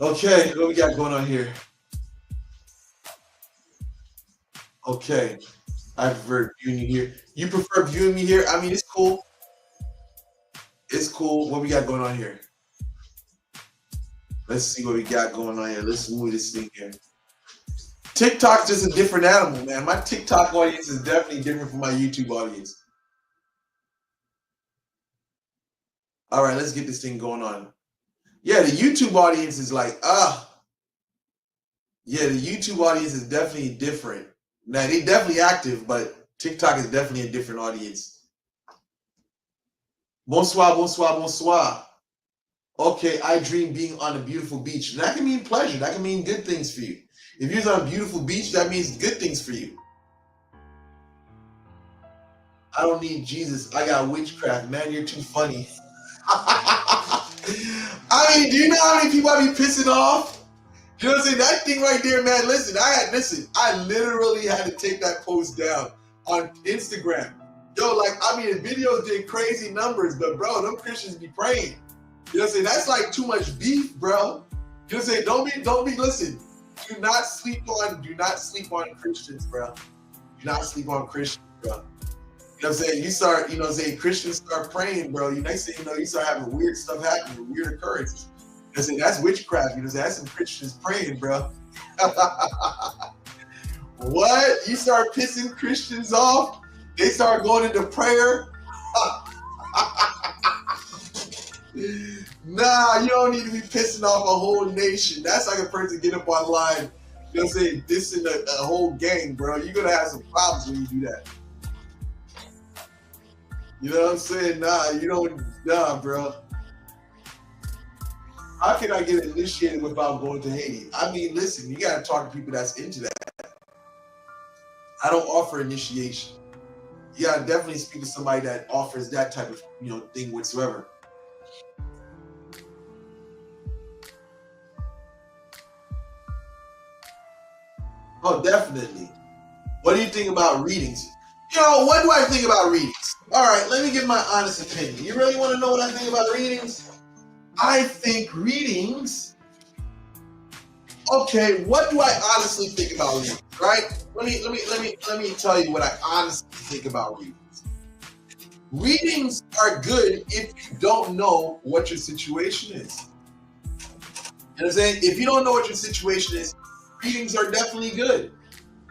Okay, what we got going on here? Okay, I prefer viewing you here. You prefer viewing me here? I mean, it's cool. It's cool. What we got going on here? Let's see what we got going on here. Let's move this thing here. TikTok's just a different animal, man. My TikTok audience is definitely different from my YouTube audience. All right, let's get this thing going on. Yeah, the YouTube audience is like, yeah, the YouTube audience is definitely different. Now, they definitely active, but TikTok is definitely a different audience. Bonsoir, bonsoir, bonsoir. Okay, I dream being on a beautiful beach. And that can mean pleasure. That can mean good things for you. If you're on a beautiful beach, that means good things for you. I don't need Jesus. I got witchcraft. Man, you're too funny. I mean, do you know how many people I be pissing off? You know what I'm saying? That thing right there, man. Listen, I literally had to take that post down on Instagram. Yo, the videos did crazy numbers, but bro, them Christians be praying. You know what I'm saying? That's like too much beef, bro. You know what I'm saying? Don't be, listen. Do not sleep on Christians, bro. Do not sleep on Christians, bro. You know what I'm saying? You start, Christians start praying, bro. Next thing you know, you start having weird stuff happening, weird occurrences. You know what I'm saying? That's witchcraft. You know what I'm saying? That's some Christians praying, bro. What? You start pissing Christians off? They start going into prayer? Nah, you don't need to be pissing off a whole nation. That's like a person get up online, you know what I'm saying, dissing a whole gang, bro. You're going to have some problems when you do that. You know what I'm saying? Nah, bro. How can I get initiated without going to Haiti? I mean, listen, you got to talk to people that's into that. I don't offer initiation. You gotta definitely speak to somebody that offers that type of thing whatsoever. Oh, definitely. What do you think about readings? What do I think about readings? All right, let me give my honest opinion. You really want to know what I think about readings? I think readings. Okay, what do I honestly think about readings? Right? Let me tell you what I honestly think about readings. Readings are good if you don't know what your situation is. You know what I'm saying? If you don't know what your situation is, readings are definitely good. You know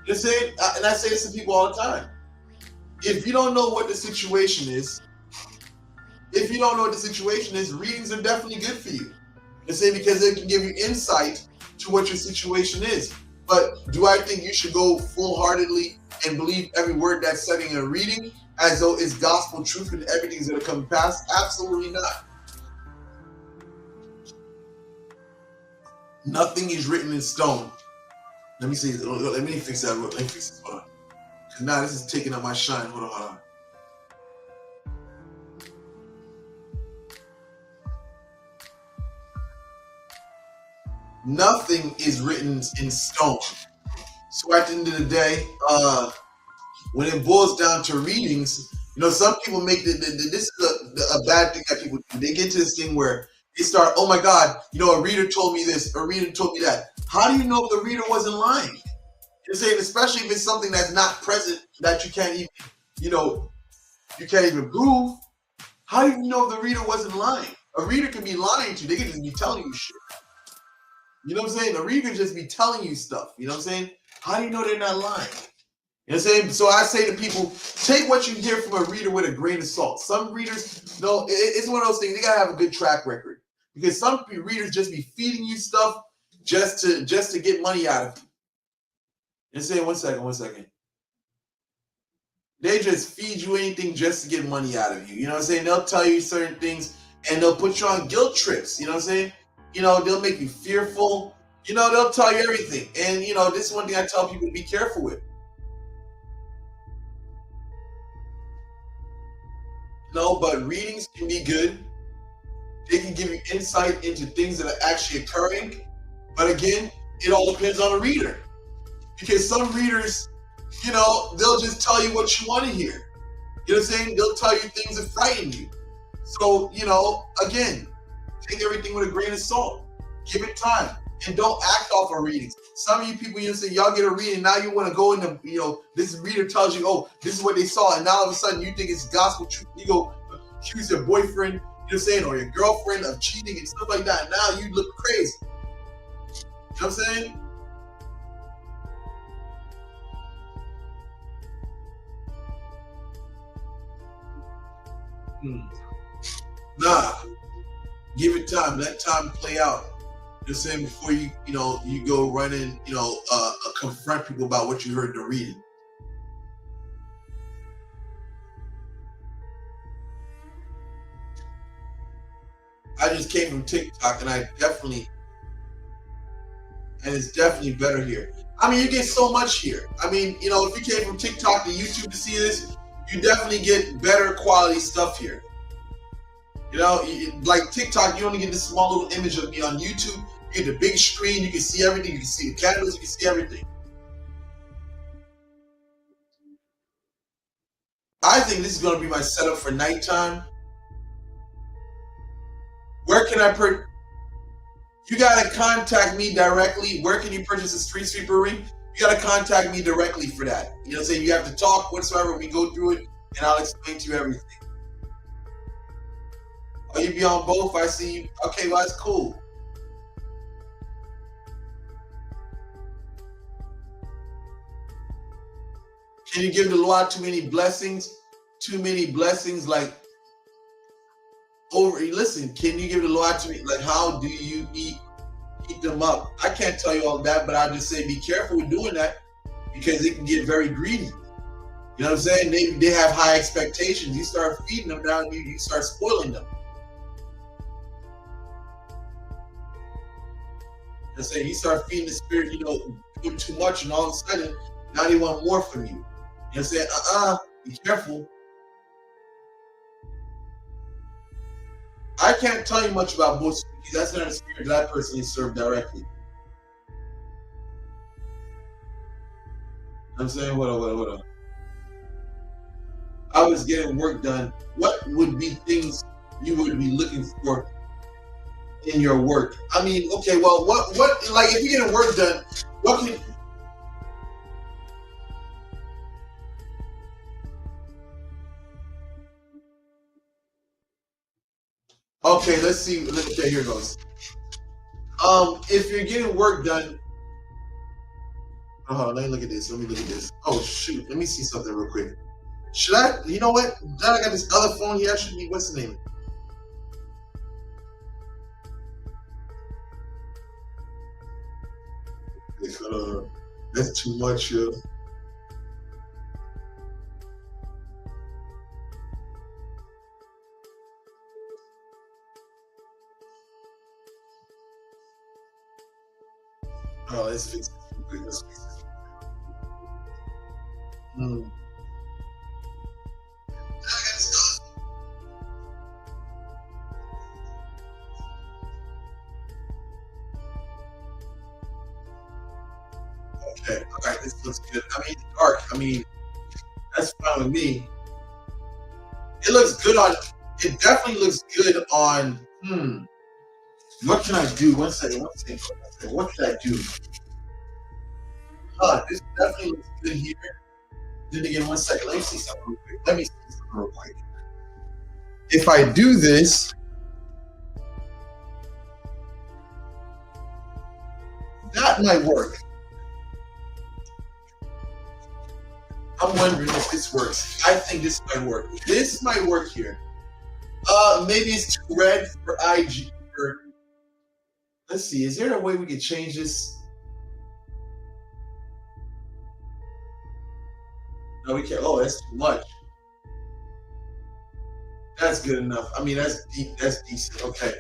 what I'm saying? And I say this to people all the time. If you don't know what the situation is, readings are definitely good for you. You know what I'm saying? Because they can give you insight to what your situation is. But do I think you should go full-heartedly and believe every word that's said in a reading as though it's gospel truth and everything's going to come past? Absolutely not. Nothing is written in stone. Let me see. Let me fix that. Let me fix this. Hold on. Because now this is taking up my shine. Hold on. Nothing is written in stone. So at the end of the day, when it boils down to readings, some people make this is a bad thing that people do. They get to this thing where they start, oh my God, a reader told me this, a reader told me that. How do you know if the reader wasn't lying? You're saying, especially if it's something that's not present, that you can't even, you can't even prove. How do you know if the reader wasn't lying? A reader can be lying to you. They can just be telling you shit. You know what I'm saying? A reader can just be telling you stuff. You know what I'm saying? How do you know they're not lying? You know what I'm saying? So I say to people, take what you hear from a reader with a grain of salt. Some readers, it's one of those things. They gotta have a good track record, because some readers just be feeding you stuff just to get money out of you. And say, one second. They just feed you anything just to get money out of you. You know what I'm saying? They'll tell you certain things and they'll put you on guilt trips. You know what I'm saying? They'll make you fearful. They'll tell you everything. And, this is one thing I tell people to be careful with. But readings can be good. They can give you insight into things that are actually occurring. But again, it all depends on the reader. Because some readers, they'll just tell you what you want to hear. You know what I'm saying? They'll tell you things that frighten you. So, again, take everything with a grain of salt. Give it time. And don't act off of readings. Some of you people, say, y'all get a reading, now you want to go into, this reader tells you, oh, this is what they saw, and now all of a sudden you think it's gospel truth. You go accuse your boyfriend, or your girlfriend of cheating and stuff like that. Now you look crazy. You know what I'm saying? Nah. Give it time. Let time play out. Just saying, before you go running, confront people about what you heard in the reading. I just came from TikTok, and it's definitely better here. I mean, you get so much here. I mean, if you came from TikTok to YouTube to see this, you definitely get better quality stuff here. Like TikTok, you only get this small little image of me. On YouTube, you get the big screen, you can see everything, you can see the candles, you can see everything. I think this is going to be my setup for nighttime. Where can I You got to contact me directly. Where can you purchase a Street Sweeper ring? You got to contact me directly for that. You know what I'm saying? You have to talk whatsoever. We go through it, and I'll explain to you everything. Oh, you be on both? I see you. Okay, well, that's cool. Can you give the Lord too many blessings? Too many blessings, like over. Listen, can you give the Lord to me? Like, how do you eat them up? I can't tell you all that, but I just say be careful with doing that, because it can get very greedy. You know what I'm saying? They have high expectations. You start feeding them down, you start spoiling them. And say you start feeding the spirit, doing too much, and all of a sudden now they want more from you. You know what I'm saying? Be careful. I can't tell you much about books because that's not a spirit that I personally serve directly. You know what I'm saying? What up? I was getting work done. What would be things you would be looking for in your work? I mean, okay, well, what, like, if you're getting work done, what can, okay, let's see, okay, here goes. If you're getting work done, let me look at this, oh, shoot, let me see something real quick. Should I, you know what, now I got this other phone here, I should be, what's the name? That's too much, Oh, let's fix it. Let's fix it. Hmm. Okay, all right, this looks good. I mean, it's dark. I mean, that's fine with me. It looks good on. It definitely looks good on. What can I do? One second. One second. What can I do? This definitely looks good here. Then again, one second. Let me see something real quick. If I do this, that might work. I'm wondering if this works. I think this might work. This might work here. Maybe it's too red for IG. Let's see. Is there a way we can change this? No, we can't. Oh, that's too much. That's good enough. I mean, that's deep. That's decent. Okay.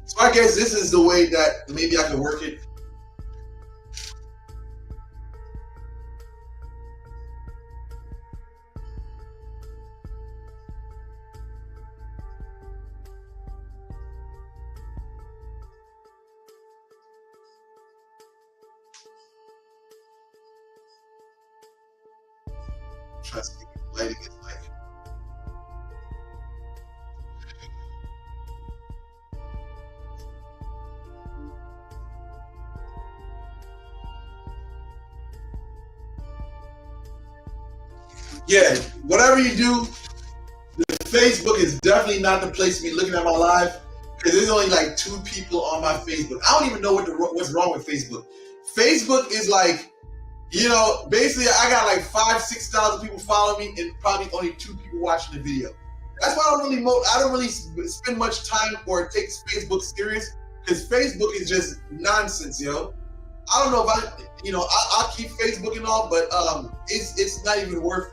So I guess this is the way that maybe I can work it. Try to see what lighting is like. Yeah, whatever you do, Facebook is definitely not the place to be looking at my live because there's only like 2 people on my Facebook. I don't even know what's wrong with Facebook. Facebook is like, you know, basically I got like 5,000-6,000 people following me and probably only 2 people watching the video. That's why I don't really spend much time or take Facebook serious because Facebook is just nonsense, yo. I don't know if I'll keep Facebook and all, but it's not even worth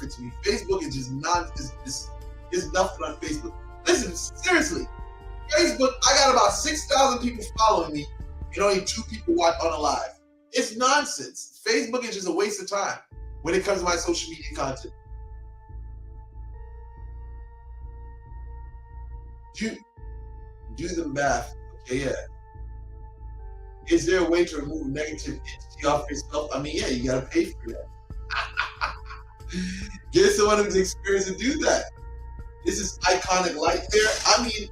it to me. Facebook is just nonsense. It's nothing on Facebook. Listen, seriously, Facebook, I got about 6,000 people following me and only 2 people watch on a live. It's nonsense. Facebook is just a waste of time when it comes to my social media content. Do the math. Okay, yeah. Is there a way to remove negative entity off yourself? I mean, yeah, you gotta pay for that. Get someone who's experienced to do that. This is iconic light there. I mean,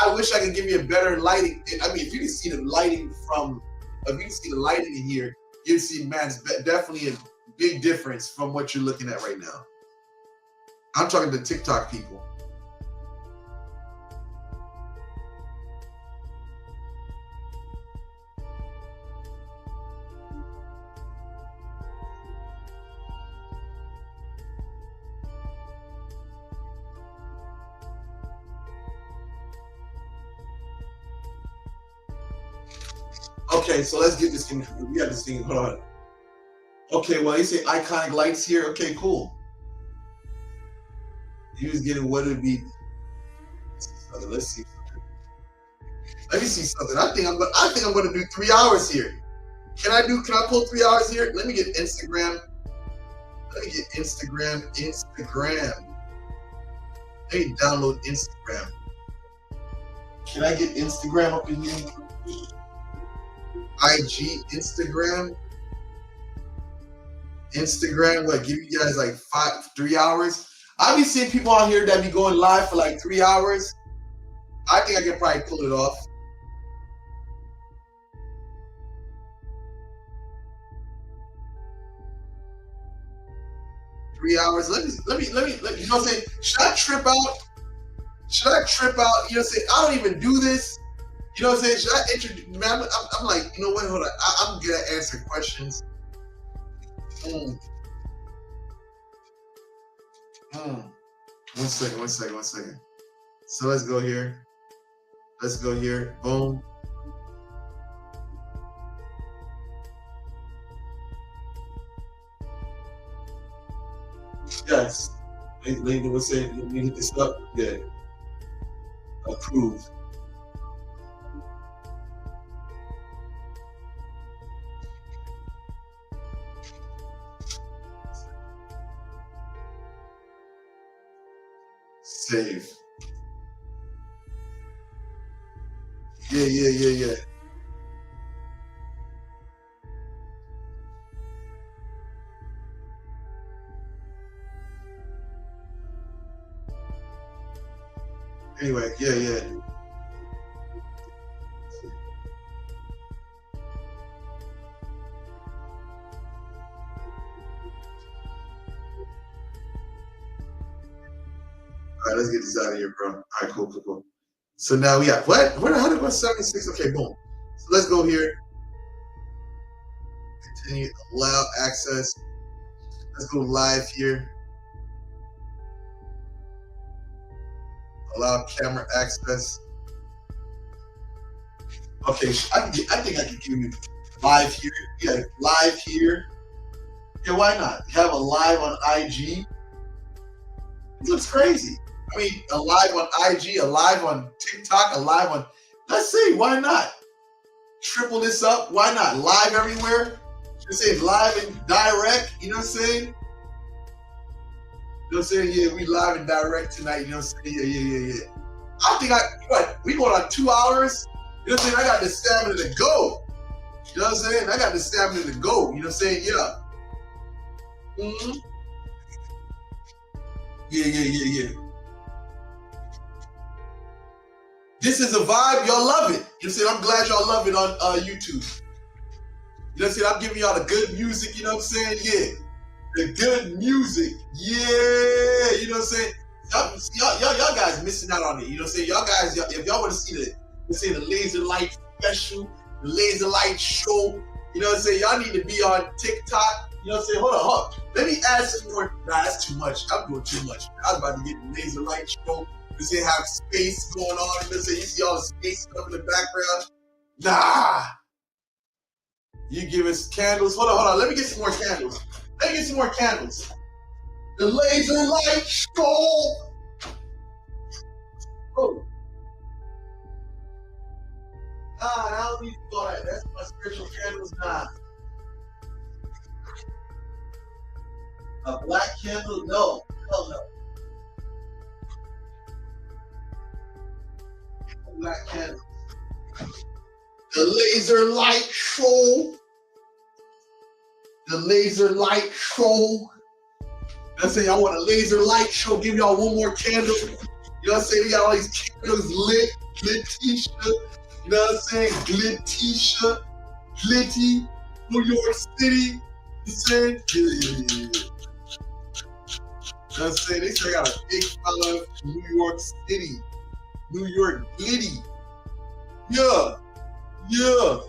I wish I could give you a better lighting. I mean, if you can see the lighting in here, you'd see, man, it's definitely a big difference from what you're looking at right now. I'm talking to TikTok people. Okay, so let's get this thing. We got this thing. Hold on. Okay, well, you say iconic lights here. Okay, cool. He was getting what would be. Let's see. Let me see something. I think I'm going to do 3 hours here. Can I pull 3 hours here? Let me get Instagram. Let me get Instagram. Let me download Instagram. Can I get Instagram up in here? IG, Instagram, what, give you guys like 3 hours? I be seeing people on here that be going live for like 3 hours. I think I can probably pull it off. $3. Let me, you know what I'm saying? Should I trip out? You know what I'm saying? I don't even do this. You know what I'm saying? Should I introduce, man, I'm like, you know what, hold on. I'm good at answering questions. One second. So let's go here. Boom. Yes. Later, what's it? Let me hit this up. Yeah. Approve. Save. Yeah. Anyway, yeah. All right, let's get this out of here, bro. All right, cool. So now we have what? How did it go 76? Okay, boom. So let's go here. Continue, allow access. Let's go live here. Allow camera access. Okay, I think I can give you live here. Yeah, live here. Yeah, why not? Have a live on IG. It looks crazy. I mean, a live on IG, a live on TikTok, a live on. Let's see, why not? Triple this up. Why not? Live everywhere. Just say live and direct. You know what I'm saying? You know what I'm saying? Yeah, we live and direct tonight. You know what I'm saying? Yeah. I think we going on 2 hours. You know what I'm saying? I got the stamina to go. You know what I'm saying? I got the stamina to go. You know what I'm saying? Yeah. Yeah. This is a vibe. Y'all love it. You know what I'm saying? I'm glad y'all love it on YouTube. You know what I'm saying? I'm giving y'all the good music. You know what I'm saying? Yeah. The good music. Yeah. You know what I'm saying? Y'all guys missing out on it. You know what I'm saying? Y'all guys, if y'all want to see the laser light special, the laser light show, you know what I'm saying? Y'all need to be on TikTok. You know what I'm saying? Hold on. Let me add some more. Nah, that's too much. I'm doing too much. I was about to get the laser light show. You see, have space going on. You know what I'm saying? You see all the space stuff in the background. Nah. You give us candles. Hold on. Let me get some more candles. The laser light show. Oh. Nah, I don't need to do all that. That's my spiritual candles. Nah. A black candle? No. Hell no. Black candles. The laser light show. Let's say y'all want a laser light show. Give y'all one more candle. You know what I'm saying? We got all these candles lit. Glittisha. You know what I'm saying? Glittisha. Glitty. New York City. You know what I'm saying? Yeah. You know what I'm saying? They say I got a big fella from New York City. New York Glitty. Yeah. You know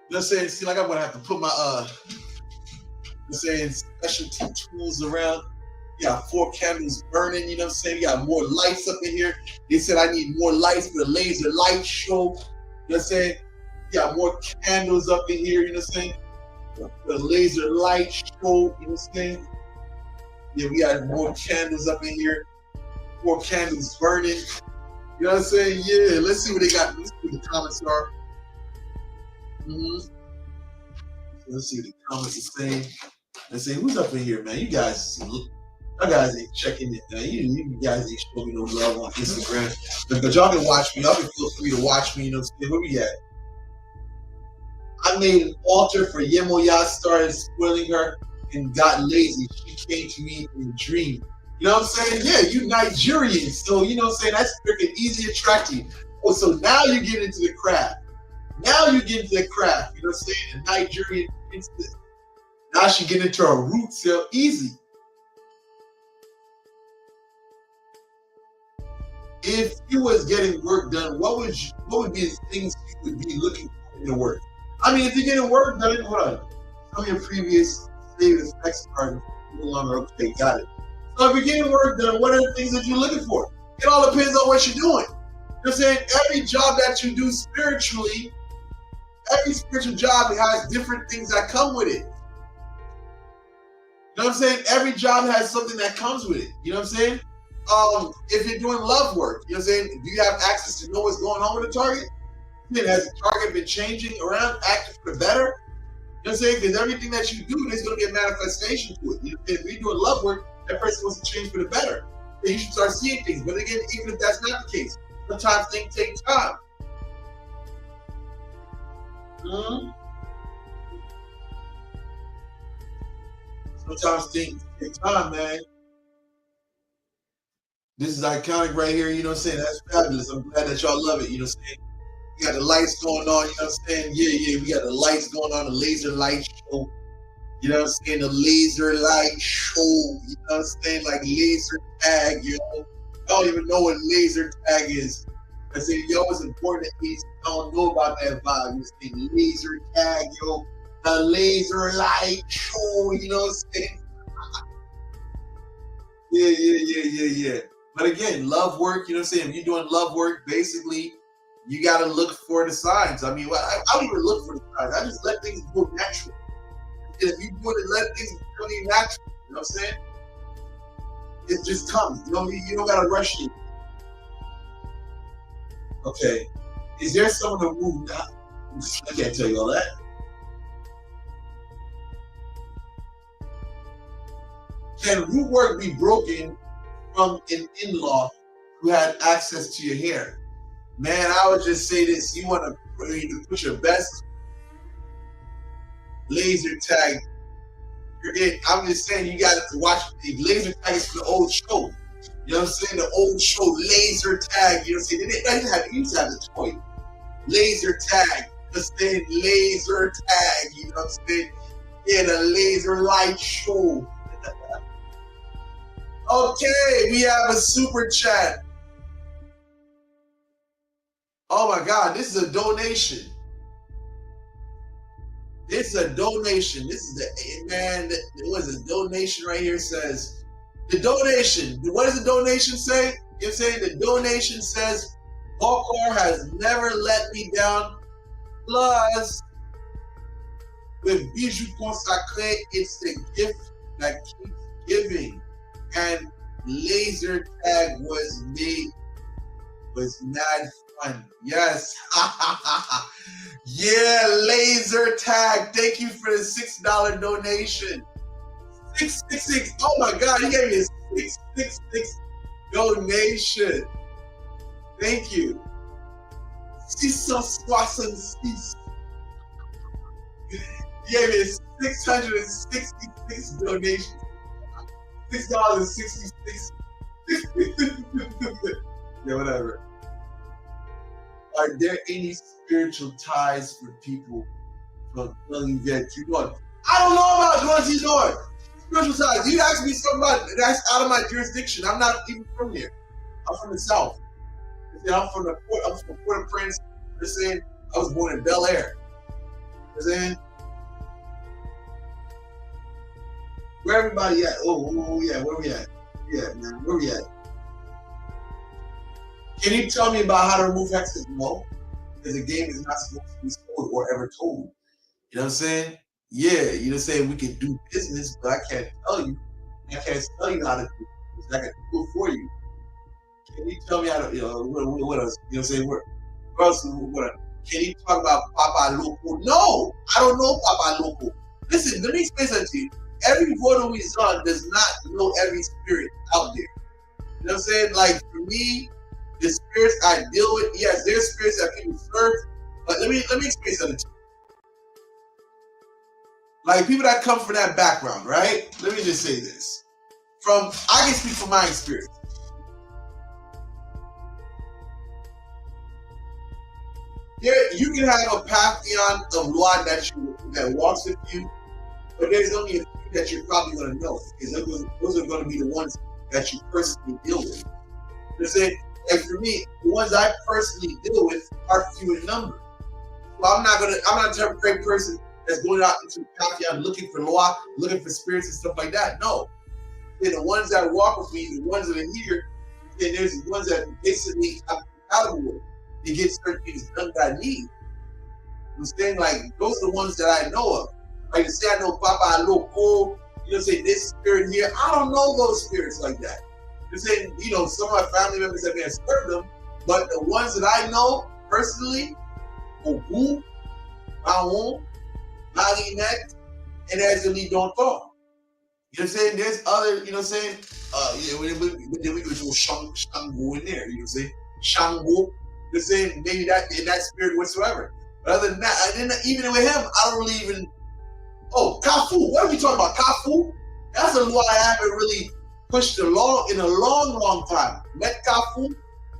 what I'm saying? See, like I'm gonna have to put my specialty tools around. You got 4 candles burning, you know what I'm saying? You got more lights up in here. They said I need more lights for the laser light show. You know what I'm saying? You got more candles up in here, you know what I'm saying? The laser light show, you know what I'm saying? Yeah, we got more candles up in here. 4 candles burning. You know what I'm saying? Yeah, let's see what they got. Let's see what the comments are. Let's see what the comments are saying. and say, who's up in here, man? You guys ain't checking it, man. You guys ain't showing me no love on Instagram. But y'all can watch me. Y'all can feel free to watch me. You know what I'm saying? Where we at? I made an altar for Yemoya, started spoiling her, and got lazy. She came to me in a dream. You know what I'm saying? Yeah, you Nigerian. So, you know what I'm saying? That's freaking easy attracting. Oh, so now you get into the craft. Now you get into the craft. You know what I'm saying? The Nigerian princess. Now she get into her root cell easy. If you was getting work done, what would be the things you would be looking for in the work? I mean, if you're getting work done, hold on. Some of your previous save effects are no longer okay. Got it. So if you're getting work done, what are the things that you're looking for? It all depends on what you're doing. You know what I'm saying? Every job that you do spiritually, every spiritual job has different things that come with it. You know what I'm saying? Every job has something that comes with it. You know what I'm saying? If you're doing love work, you know what I'm saying? Do you have access to know what's going on with the target? Has the target been changing around, acting for the better? You know what I'm saying? Because everything that you do, there's going to be a manifestation to it. You know, if you're doing love work, that person wants to change for the better. Then you should start seeing things. But again, even if that's not the case, sometimes things take time. Sometimes things take time, man. This is iconic right here, you know what I'm saying? That's fabulous. I'm glad that y'all love it, you know what I'm saying? We got the lights going on, you know what I'm saying? Yeah, we got the lights going on, the laser light show. You know what I'm saying? The laser light show, you know what I'm saying? Like laser tag, you know? I don't even know what laser tag is. I say, yo, it's important that these don't know about that vibe. You saying laser tag, yo, the laser light show, you know what I'm saying? Yeah. But again, love work, you know what I'm saying? If you're doing love work, basically, you got to look for the signs. I mean, I don't even look for the signs. I just let things go natural. And if you do it, let things go natural. You know what I'm saying? It just comes. You don't got to rush it. Okay. Is there someone to move now? I can't tell you all that. Can root work be broken from an in-law who had access to your hair? Man, I would just say this. You want to put your best laser tag. I'm just saying you got to watch the laser tag is for the old show. You know what I'm saying? The old show laser tag. You know what I'm saying? They used to have the toy. Laser tag. Just saying laser tag. You know what I'm saying? Yeah, the laser light show. Okay, we have a super chat. Oh my God, this is a donation. This is a donation. This is what is a donation right here? It says the donation. What does the donation say? You're saying the donation says Volcor has never let me down. Plus, with Bijou Consacré, it's the gift that keeps giving. And laser tag was mad fun. Yes. Yeah, laser tag. Thank you for the $6 donation. 666. Oh my God, he gave me a 666 donation. Thank you. 666. He gave me a 666 donation. $6.66. Yeah, whatever. Are there any spiritual ties for people from that you know? I don't know about what he's doing. Spiritual ties. You asked me something about that's out of my jurisdiction. I'm not even from here. I'm from the South. I'm from Port-au-Prince. They're saying I was born in Bel Air. They're saying where everybody at? Oh yeah, where we at? Yeah, man, where we at? Can you tell me about how to remove hexes? No, because the game is not supposed to be sold or ever told. You know what I'm saying? Yeah, you know what I'm saying? We can do business, but I can't tell you. I can't tell you how to do business. I can do it for you. Can you tell me how to, what else? You know what I'm saying? What else? Can you talk about Papa Loco? No, I don't know Papa Loco. Listen, let me explain something to you. every vodou is on does not know every spirit out there. You know what I'm saying? Like for me, the spirits I deal with, yes, there's spirits that people serve, but let me explain something to you. Like people that come from that background, right? Let me just say this. I can speak from my experience. You can have a pantheon of Lord that walks with you, but there's only a few that you're probably going to know, because those are going to be the ones that you personally deal with. You know, like for me, the ones I personally deal with are few in number. So I'm not the type of great person that's going out into the pantheon looking for Lord, looking for spirits and stuff like that. No. And the ones that walk with me, the ones that are here, and there's the ones that basically I'm compatible with to get certain things done that I need. I'm saying, like, those are the ones that I know of. Like to say I know Papa Loco, you know, say this spirit here. I don't know those spirits like that. You're saying, you know, some of my family members have been served them, but the ones that I know personally, Ogu, Maon, Lineage, and Azali don't talk. You know what I'm saying? There's other, you know what I'm saying? Then we go to Shango in there, you know what I'm saying? Shango, you know what I'm saying? Maybe that in that spirit whatsoever. But other than that, even with him, I don't really even. Oh, Kafu. What are we talking about? Kafu? That's a law I haven't really pushed in a long time. Met Kafu.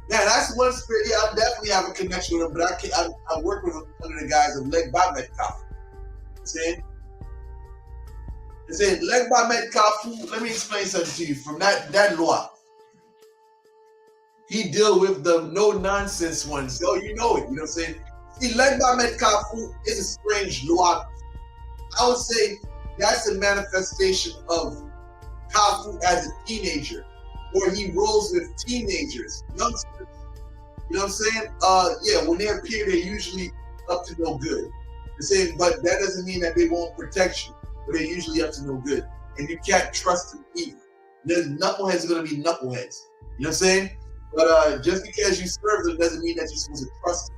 Man, that's one spirit. Yeah, I definitely have a connection with him, but I work with one of the guys of Leg by Met Kafu. You know it said Leg by Met Kafu. Let me explain something to you. From that law, he deal with the no nonsense ones. Oh, you know it. You know what I'm saying? See, Leg by Met Kafu is a strange law. I would say that's a manifestation of Kafu as a teenager, where he rolls with teenagers, youngsters. You know what I'm saying? Yeah, when they appear, they're usually up to no good. The same, but that doesn't mean that they won't protect you, but they're usually up to no good. And you can't trust them either. There's knuckleheads are going to be knuckleheads. You know what I'm saying? But just because you serve them doesn't mean that you're supposed to trust them.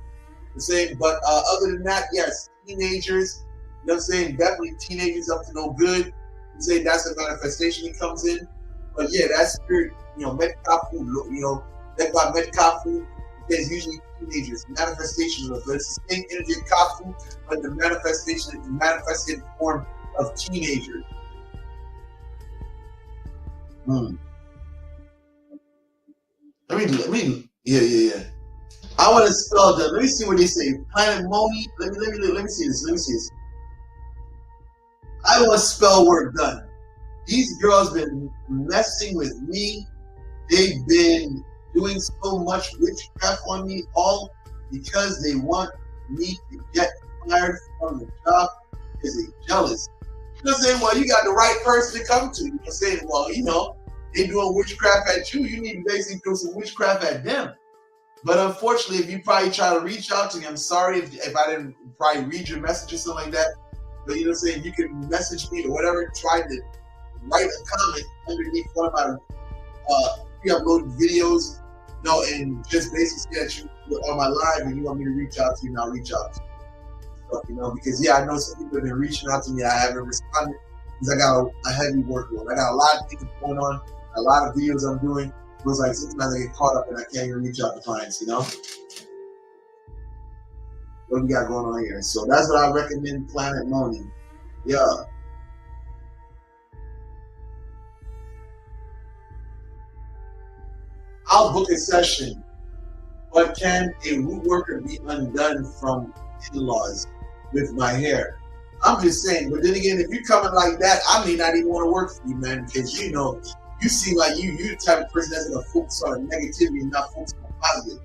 The same, but other than that, yes, teenagers, you know what I'm saying? Definitely teenagers up to no good. You say that's a manifestation he comes in. But yeah, that spirit, you know, Metkafu, you know, that by Metkafu, there's usually teenagers, manifestations of it. It's the same energy of Kafu, but the manifestation is manifested in form of teenagers. Let me, yeah. I want to spell them. Let me see what they say. Planet Moni. Let me see this. I want spell work done. These girls been messing with me. They've been doing so much witchcraft on me, all because they want me to get fired from the job because they're jealous. You know what I'm saying? Well, you got the right person to come to. You know what I'm saying? Well, you know, they doing witchcraft at you. You need to basically do some witchcraft at them. But unfortunately, if you probably try to reach out to me, I'm sorry if I didn't probably read your message or something like that. But you know what I'm saying? You can message me or whatever. Try to write a comment underneath one of my pre-uploaded videos, you know, and just basically say that you were on my live and you want me to reach out to you, and I'll reach out to you. So, you know, because yeah, I know some people have been reaching out to me. I haven't responded because I got a heavy workload. I got a lot of things going on, a lot of videos I'm doing. It was like sometimes I get caught up and I can't even reach out to clients, you know? What we got going on here? So that's what I recommend, Planet Moni. Yeah. I'll book a session, but can a root worker be undone from in-laws with my hair? I'm just saying, but then again, if you're coming like that, I may not even want to work for you, man, because you know, you seem like you're the type of person that's gonna focus on negativity and not focus on positive.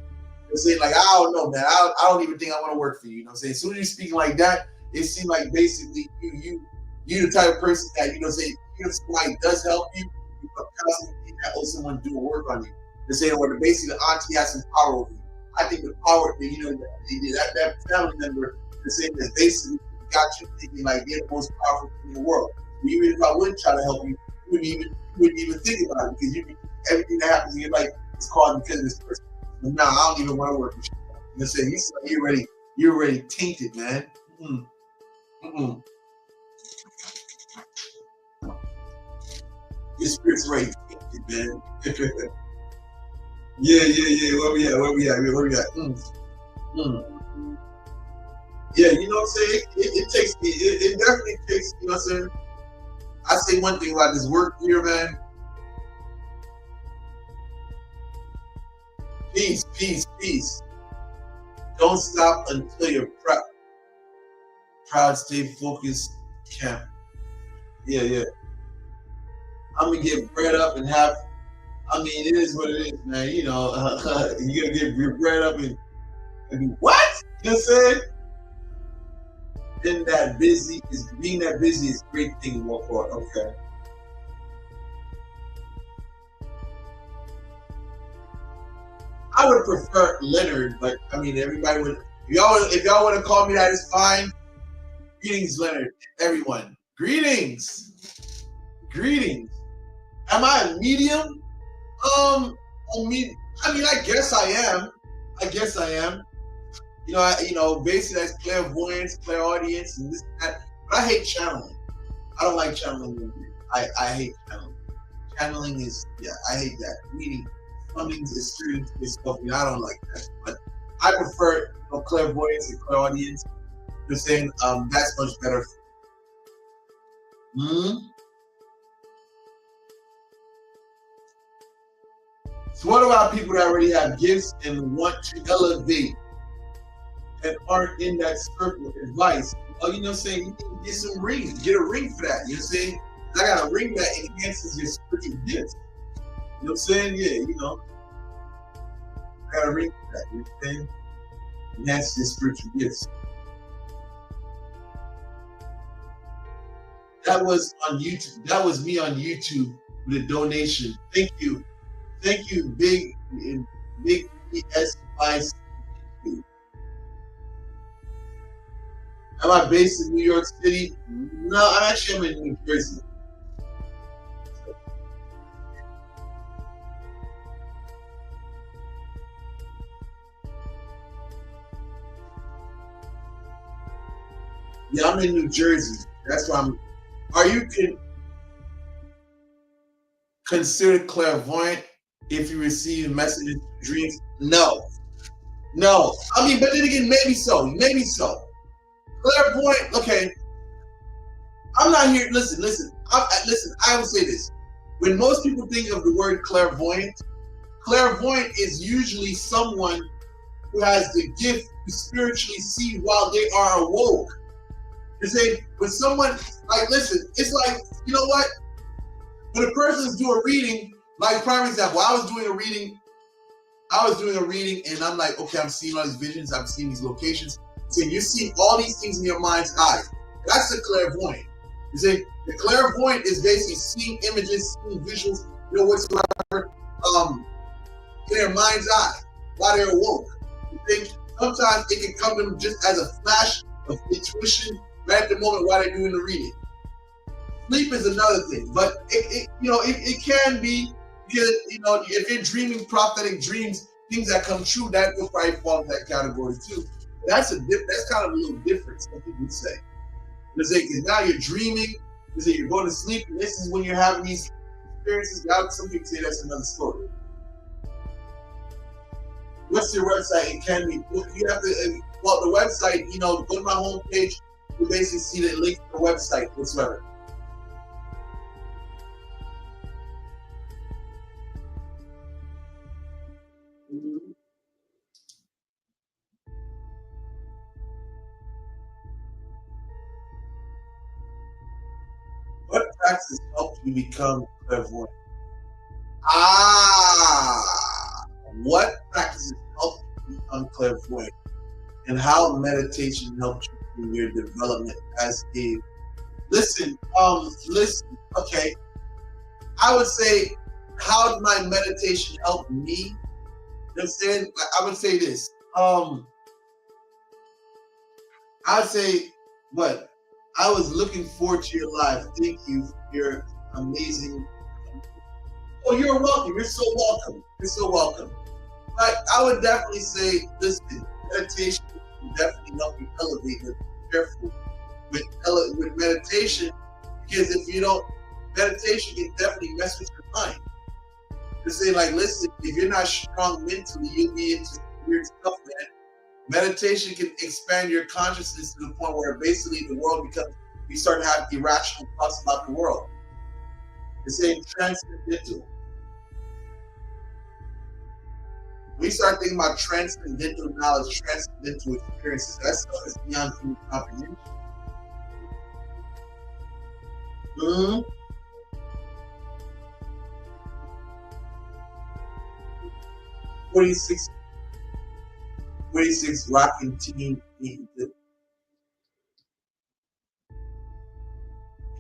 You're saying like, I don't know, man. I don't even think I want to work for you. You know what I'm saying? As soon as you're speaking like that, it seems like basically you the type of person that, you know, say if somebody does help you, you constantly think that someone's doing work on you. They're saying, well, basically the auntie has some power over you. I think the power, you know, that family member is saying that basically got you thinking like they're the most powerful thing in the world. Even if I wouldn't try to help you, you wouldn't even think about it because everything that happens in your life is caused because of this person. But now I don't even want to work with you. You know, say you're already tainted, man. Your spirit's right, man. Yeah. Where we at? Where we at? Mm. Yeah, you know what I'm saying? It takes me, it definitely takes, you know what I'm saying? I say one thing about this work here, man. Peace. Don't stop until you're proud, stay focused, camp. Yeah. I'm gonna get bred up and have, I mean, it is what it is, man. You know, you're gonna get bred up and what? You know what I'm saying? Being that busy is a great thing to work for. Okay. I would prefer Leonard, but I mean, everybody would. If y'all want to call me that, it's fine. Greetings, Leonard. Everyone. Greetings. Am I a medium? I guess I am. Basically that's clairvoyance, clairaudience, and this and that. But I hate channeling. I don't like channeling. I hate channeling. Channeling is, I hate that. Meaning, summons is certain stuff. I don't like that. But I prefer clairvoyance and clairaudience. You're saying that's much better. So what about people that already have gifts and want to elevate and aren't in that circle of advice? Oh, you know what I'm saying? You can get some rings. Get a ring for that. You know what I'm saying? I got a ring that enhances your spiritual gifts. You know what I'm saying? Yeah, I got a ring for that. You know what I'm saying? Enhances your spiritual gifts. That was on YouTube. That was me on YouTube with a donation. Thank you, big ESY. Am I based in New York City? No, I'm in New Jersey. Yeah, I'm in New Jersey. That's why I'm. Are you considered clairvoyant if you receive messages in dreams? No. I mean, but then again, maybe so. Clairvoyant. Okay. I'm not here. Listen. I will say this. When most people think of the word clairvoyant is usually someone who has the gift to spiritually see while they are awoke. You say, when someone, listen, it's like, you know what? When a person's doing a reading, like, prime example, I was doing a reading and I'm like, okay, I'm seeing all these visions, I'm seeing these locations. So you're seeing all these things in your mind's eye. That's the clairvoyant. You see, the clairvoyant is basically seeing images, seeing visuals, whatsoever, in their mind's eye while they're awoke. You think sometimes it can come to them just as a flash of intuition right at the moment while they're doing the reading. Sleep is another thing, but it can be, because if you're dreaming prophetic dreams, things that come true, that will probably fall in that category too. That's kind of a little different. Some people say, because now you're dreaming, because you're going to sleep, and this is when you're having these experiences. Some people say that's another story. What's your website? It can be. You have to. Well, the website. Go to my homepage. You basically see the link to the website whatsoever. What practice helped you become clairvoyant? What practices helped you become clairvoyant? And how meditation helped you in your development as a listen, okay. I would say, how did my meditation help me? You know what I'm saying? I would say this. I would say what? I was looking forward to your life. Thank you for your amazing. Oh, you're welcome. You're so welcome. But I would definitely say, listen, meditation will definitely help you elevate. But be careful with meditation, because if you don't, meditation can definitely mess with your mind. To say like, listen, if you're not strong mentally, you'll be into weird stuff, man. Meditation can expand your consciousness to the point where basically the world becomes, you start to have irrational thoughts about the world. It's saying transcendental. We start thinking about transcendental knowledge, transcendental experiences. That stuff is beyond human comprehension. 46 rocking team.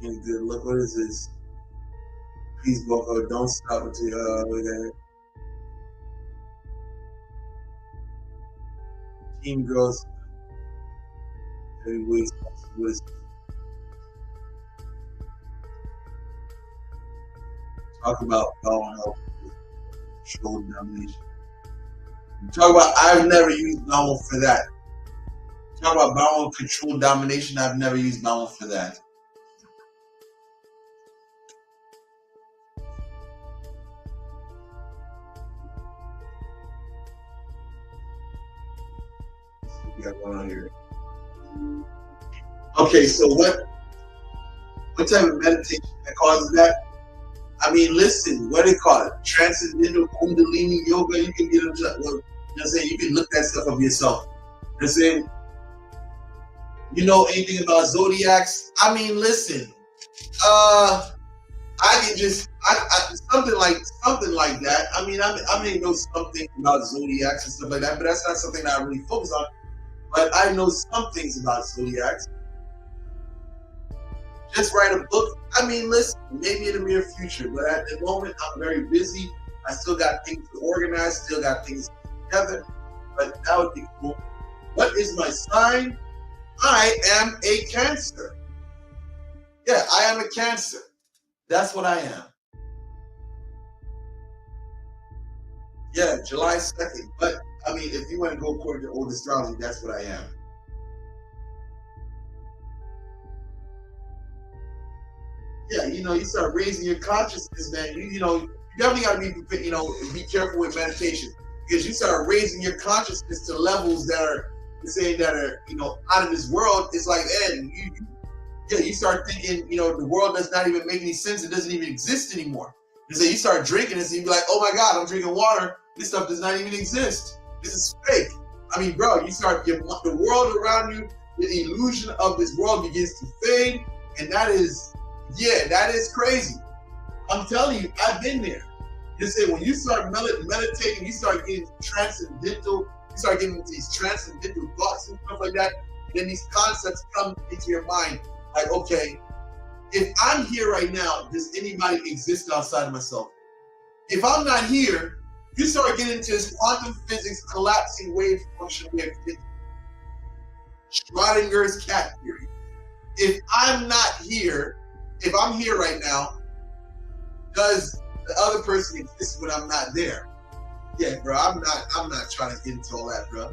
Good look. What is this? Please go. Don't stop until Team girls. Heavyweights. Talk about power help, control domination. Talk about I've never used Bowel for that. Talk about Bowel control domination. I've never used Bowel for that. We got going on here. Okay, so what type of meditation that causes that? I mean, listen, what do they call it? Transcendental Kundalini yoga. You can get into, well, you know what I'm saying? You can look that stuff up yourself. You know what I'm saying? You know anything about zodiacs? I mean, listen, I can just something like that. I mean, I may know something about zodiacs and stuff like that, but that's not something that I really focus on. But I know some things about zodiacs. Just write a book. I mean, listen, maybe in the near future, but at the moment, I'm very busy. I still got things to organize, still got things together, but that would be cool. What is my sign? I am a Cancer. Yeah, I am a Cancer. That's what I am. Yeah, July 2nd. But, I mean, if you want to go according to old astrology, that's what I am. Yeah, you know, you start raising your consciousness, man. You know, you definitely got to be, you know, be careful with meditation, because you start raising your consciousness to levels that are, saying that are, you know, out of this world. It's like, you start thinking, you know, the world does not even make any sense. It doesn't even exist anymore. You say you start drinking this, and you be like, oh my God, I'm drinking water. This stuff does not even exist. This is fake. I mean, bro, you start, the world around you, the illusion of this world begins to fade, and that is, yeah, that is crazy. I'm telling you, I've been there. You say when you start meditating, you start getting transcendental. You start getting these transcendental thoughts and stuff like that. And then these concepts come into your mind. Like, okay, if I'm here right now, does anybody exist outside of myself? If I'm not here, you start getting into this quantum physics collapsing wave function way of thinking. Schrodinger's cat theory. If I'm not here, if I'm here right now, does the other person exist when I'm not there? Yeah, bro, I'm not trying to get into all that, bro.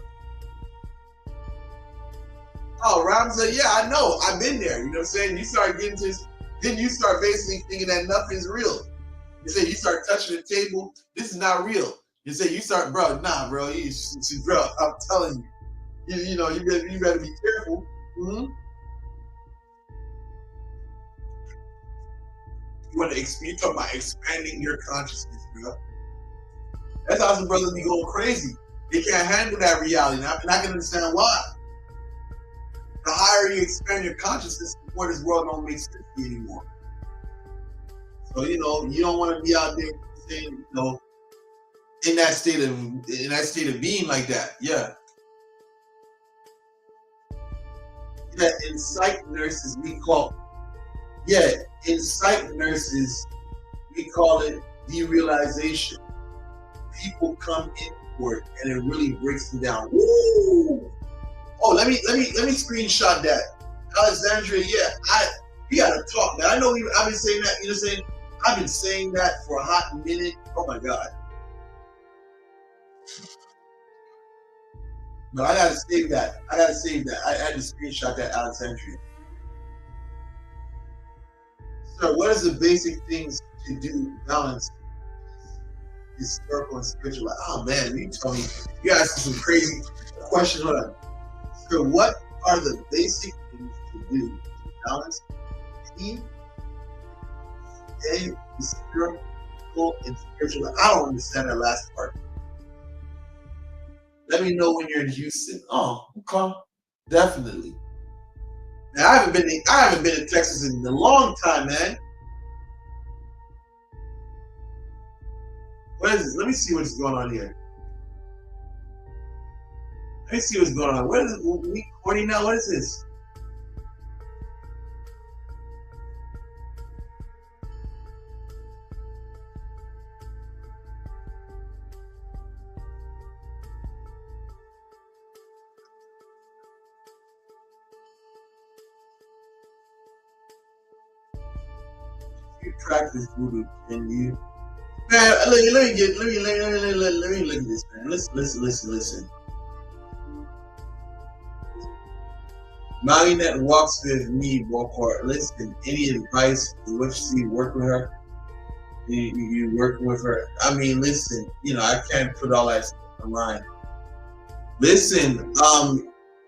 Oh, Ramza, yeah, I know. I've been there. You know what I'm saying? You start getting to this, then you start basically thinking that nothing's real. You say you start touching the table, this is not real. You say you start, bro, nah, bro, bro, I'm telling you. You know, you better be careful. Mm-hmm. You talk about expanding your consciousness, bro. That's how some brothers be going crazy. They can't handle that reality. And I can understand why. The higher you expand your consciousness, the more this world don't make sense to you anymore. So, you know, you don't want to be out there saying, you know, in that state of being like that. Yeah. Yeah, in psych nurses we call it derealization. People come in for it and it really breaks them down. Woo! Oh, let me screenshot that. Alexandria, yeah, we gotta talk, man. I know I've been saying that, you know what I'm saying? I've been saying that for a hot minute. Oh my God. But I gotta save that. I had to screenshot that, Alexandria. So what is the basic things to do balance historical and spiritual life? Oh man, you tell me, you asked some crazy questions. Hold on. So what are the basic things to do to balance the historical and spiritual life? I don't understand that last part. Let me know when you're in Houston. Oh, okay. Definitely. Now, I haven't been in Texas in a long time, man. What is this? Let me see what's going on here. Let me see what's going on. What is it? Week 40 now? What is this? You practice voodoo, can you? Man, let me look at this, man. Listen. Marionette walks with me, Walker. Listen, any advice? What you see, work with her. You work with her. I mean, listen. I can't put all that stuff online. Listen,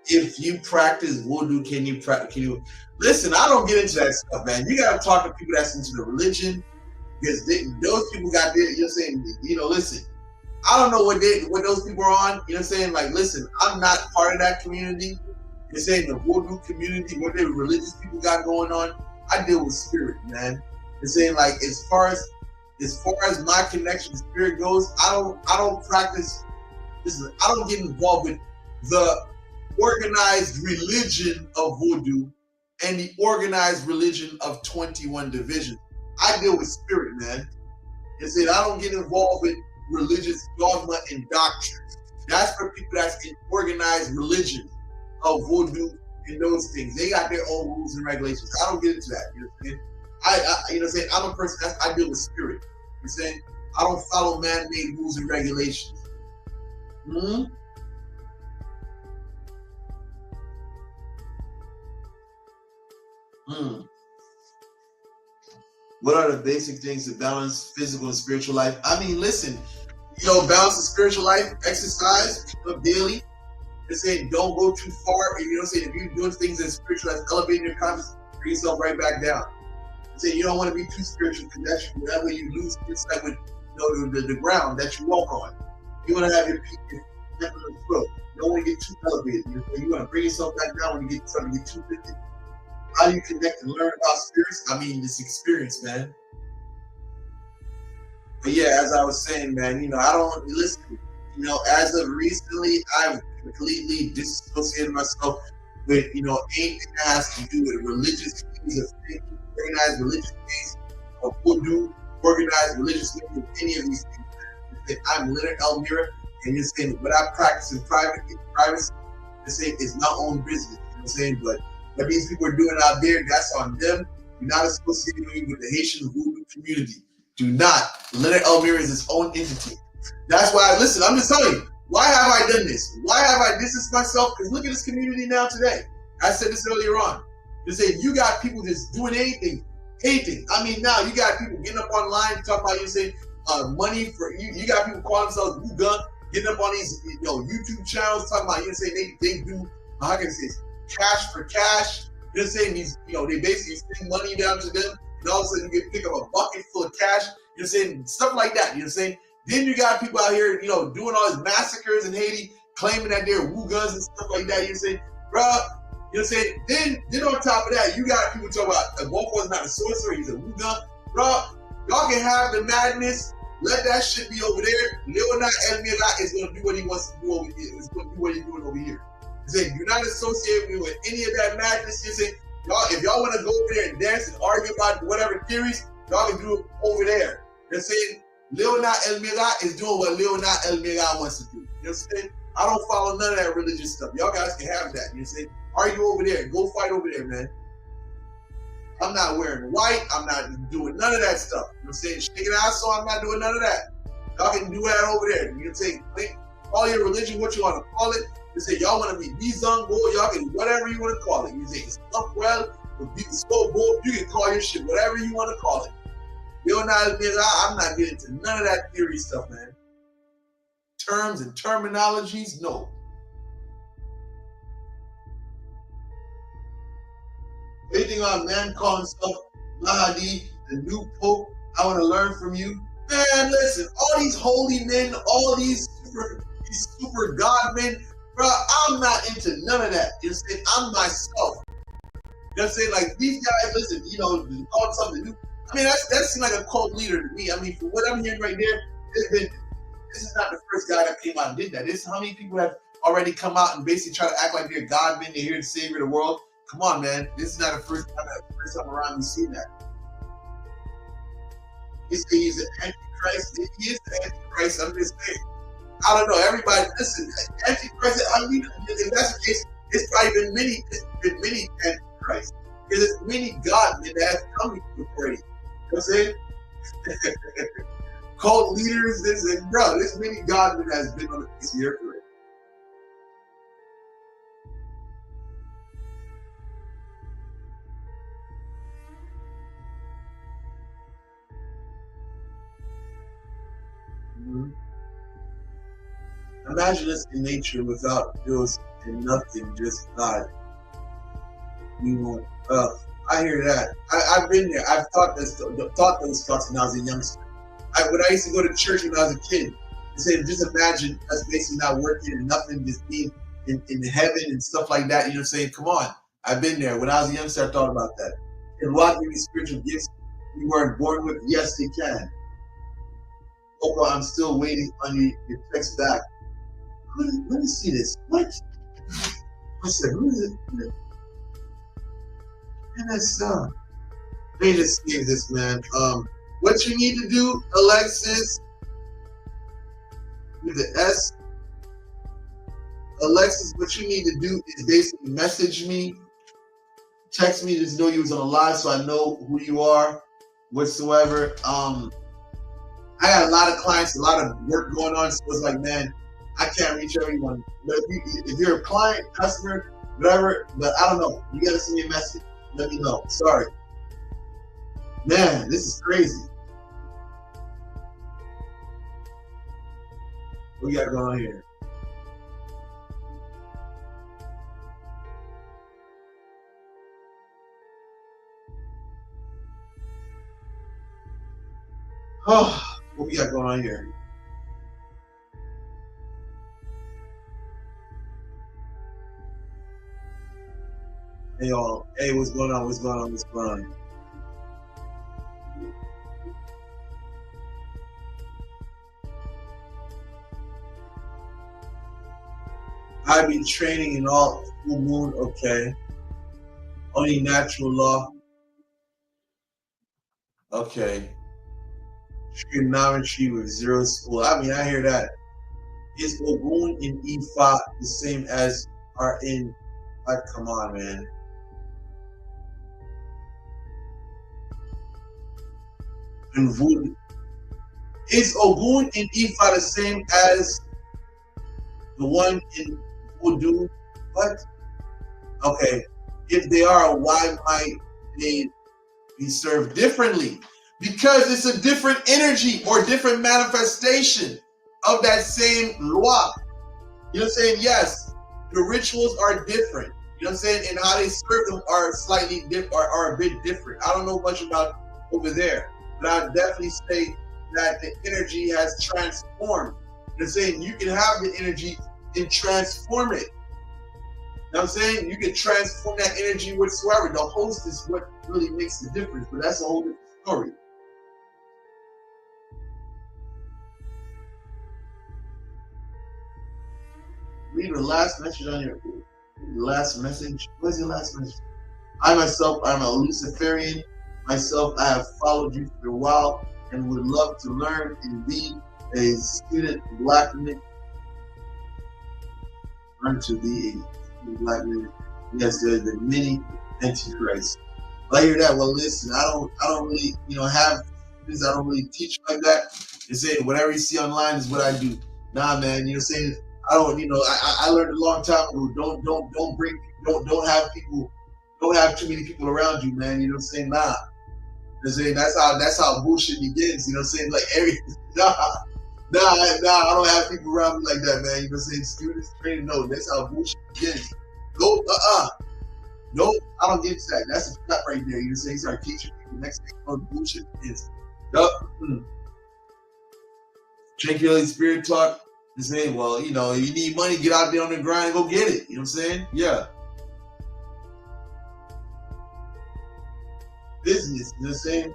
if you practice voodoo, can you listen? I don't get into that stuff, man. You gotta talk to people that's into the religion. Because those people got there, listen, I don't know what those people are on, like, listen, I'm not part of that community. You're saying the voodoo community, what their religious people got going on, I deal with spirit, man. You're saying, like, as far as my connection to spirit goes, I don't practice, listen, I don't get involved with the organized religion of voodoo and the organized religion of 21 divisions. I deal with spirit, man. And said I don't get involved with religious dogma and doctrine. That's for people that's in organized religion of voodoo and those things. They got their own rules and regulations. I don't get into that. You know what I'm saying? I'm a person I deal with spirit. You know what I'm saying? I don't follow man-made rules and regulations. Hmm? Hmm. What are the basic things to balance physical and spiritual life? I mean, listen, balance the spiritual life, exercise daily. They're saying don't go too far. And if you're doing things in spiritual life, elevating your consciousness, bring yourself right back down. They say you don't want to be too spiritual because that way you lose insight with the ground that you walk on. You want to have your feet in the throat. You don't want to get too elevated. You want to bring yourself back down when you start to get too lifted. How do you connect and learn about spirits? I mean, this experience, man. But yeah, as I was saying, man, I don't listen. As of recently, I've completely disassociated myself with, anything that has to do with religious things of thinking, organized religious things, or voodoo, organized religious things, of any of these things. I'm Leonard Elmira, and you're saying what I practice in privacy, is my own business. You know what I'm saying? But what these people are doing out there, that's on them. Do not associate me with the Haitian voodoo community. Do not. Leonard Elmira is its own entity. That's why, listen, I'm just telling you, why have I done this? Why have I distanced myself? Because look at this community now today. I said this earlier on. They say you got people just doing anything. I mean, now you got people getting up online talking about money for you. You got people calling themselves Wuga, getting up on these YouTube channels talking about they do how can I say cash for cash. They're saying these they basically send money down to them, and all of a sudden you get pick up a bucket full of cash. You're saying stuff like that. You know what I'm saying? Then you got people out here, doing all these massacres in Haiti, claiming that they're Wugas and stuff like that. You know what I'm saying, bro? You know what I'm saying? Then on top of that, you got people talking about Agwoko is not a sorcerer, he's a Wuga. Bro, y'all can have the madness. Let that shit be over there. Leonard Elmira is going to do what he wants to do over here. He's going to do what he's doing over here. He said, do not associate me with any of that madness. He said, if y'all want to go over there and dance and argue about whatever theories, y'all can do it over there. They're saying Leonard Elmira is doing what Leonard Elmira wants to do. You know what I'm saying? I don't follow none of that religious stuff. Y'all guys can have that. You know what I'm saying? Argue over there. Go fight over there, man. I'm not wearing white. I'm not doing none of that stuff. You know what I'm saying? Shaking ass, so I'm not doing none of that. Y'all can do that over there. You know what I'm saying? Call your religion what you want to call it. You say y'all want to be Bizongo, y'all can whatever you want to call it. You say stuff well, So bold, you can call your shit whatever you want to call it. I'm not getting into none of that theory stuff, man. Terms and terminologies, no. Anything on man calling himself Mahdi, the new pope, I want to learn from you. Man, listen, all these holy men, all these super God men, bro, I'm not into none of that. You know what I'm saying? I'm myself. You know what I'm saying? Like, these guys, listen, call something new. I mean, that seems like a cult leader to me. I mean, for what I'm hearing right there, this is not the first guy that came out and did that. This is how many people have already come out and basically try to act like they're God men, they're here to savior the world. Come on, man. This is not the first time around we see that. He's the Antichrist. He is the Antichrist. I'm just saying. I don't know. Everybody, listen. Antichrist. I mean, if that's the case, it's probably been many Antichrists. Because there's many God men that have come before you. You know what I'm saying? Cult leaders, there's many God men that has been on the face of the earth already. Imagine us in nature without bills and nothing, just God. I hear that. I've been there. I've thought those thoughts when I was a youngster. When I used to go to church when I was a kid, I said, just imagine us basically not working and nothing, just being in heaven and stuff like that. You know what I'm saying? Come on. I've been there. When I was a youngster, I thought about that. Can God give me spiritual gifts we weren't born with? Yes, they can. Oh, I'm still waiting on your text back. Let me see this. What? I said, who is it? And that's let me just see this, man. What you need to do, Alexis, with the S. Alexis, what you need to do is basically message me, text me, just know you was on a live so I know who you are whatsoever. I got a lot of clients, a lot of work going on, so it's like, man, I can't reach everyone. But if you're a client, customer, whatever, but I don't know. You gotta send me a message. Let me know. Sorry. Man, this is crazy. What we got going on here? Oh, what we got going on here? Hey y'all, hey, what's going on? What's going on? What's going on? I be training in all full moon, okay. Only natural law. Okay. Trigonometry with zero school. I mean, I hear that. Is Ogun in Ifa the same as are in, like, come on, man. In Voodoo. Is Ogun in Ifa the same as the one in Voodoo? What? Okay. If they are, why might they be served differently? Because it's a different energy or different manifestation of that same loi. You know what I'm saying? Yes, the rituals are different. You know what I'm saying? And how they serve them are slightly different, are a bit different. I don't know much about over there, but I'd definitely say that the energy has transformed. You know what I'm saying? You can have the energy and transform it. You know what I'm saying? You can transform that energy whatsoever. The host is what really makes the difference, but that's a whole different story. Read the last message on your last message. What's your last message? I myself, I'm a Luciferian. Myself, I have followed you for a while and would love to learn and be a student black man. Learn to be a black man. Yes, there's the many antichrists. I hear that. Well, listen, I don't really, have things. I don't really teach like that. And say whatever you see online is what I do. Nah, man, saying I don't, I learned a long time ago. Don't have people Don't have too many people around you, man. You know what I'm saying? Nah. You know what I'm saying? That's how bullshit begins. You know what I'm saying? Like nah, I don't have people around me like that, man. You know what I'm saying? Students, training, no, that's how bullshit begins. Go, no, I don't get that. That's a trap right there. You know what I'm saying? You start teaching people next thing you know, bullshit begins. Yup. Drink your Holy Spirit talk. You saying, well, you know, you need money, get out there on the grind and go get it. You know what I'm saying? Yeah. Business, you know what I'm saying?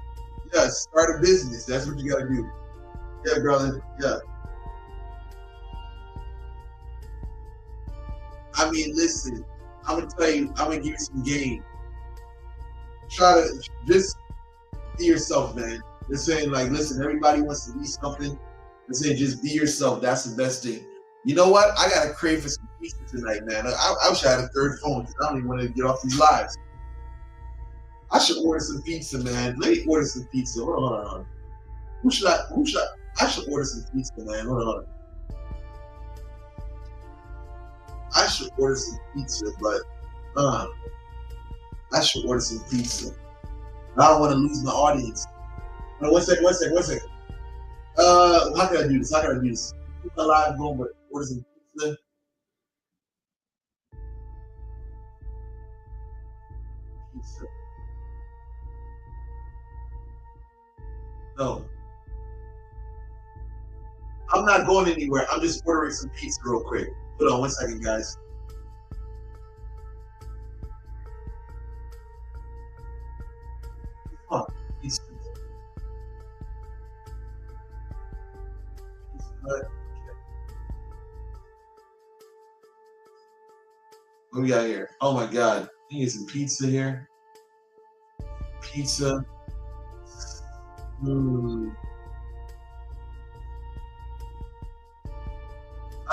Yeah, start a business. That's what you gotta do. Yeah, brother. Yeah. I mean, listen, I'm gonna tell you, I'm gonna give you some game. Try to just be yourself, man. They're saying, like, listen, everybody wants to be something. They're saying, just be yourself. That's the best thing. You know what? I got to crave for some pizza tonight, man. I wish I had a third phone because I don't even want to get off these lives. I should order some pizza, man. Let me order some pizza. Hold on. Who should I? I should order some pizza, man. Hold on. I should order some pizza, but I should order some pizza. I don't want to lose my audience. No, one second. How can I do this? Keep my live going, but order some pizza. No. I'm not going anywhere. I'm just ordering some pizza real quick. Hold on 1 second, guys. Oh, pizza. What we got here? Oh my God. I need some pizza here. Pizza.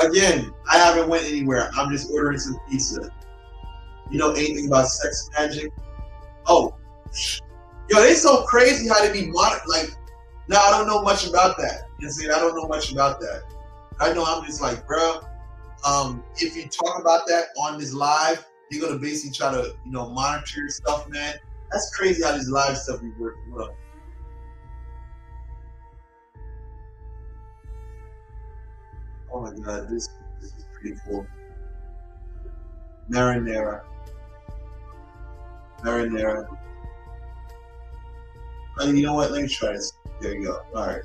Again, I haven't went anywhere. I'm just ordering some pizza. You know anything about sex magic? Oh, yo, it's so crazy how they be like. Now I don't know much about that. You know, I don't know much about that. I know I'm just like, bro. If you talk about that on this live, you're gonna basically try to, you know, monitor your stuff, man. That's crazy how this live stuff be working. Look. Oh my God, this is pretty cool. Marinara. Oh, you know what? Let me try this. There you go. All right.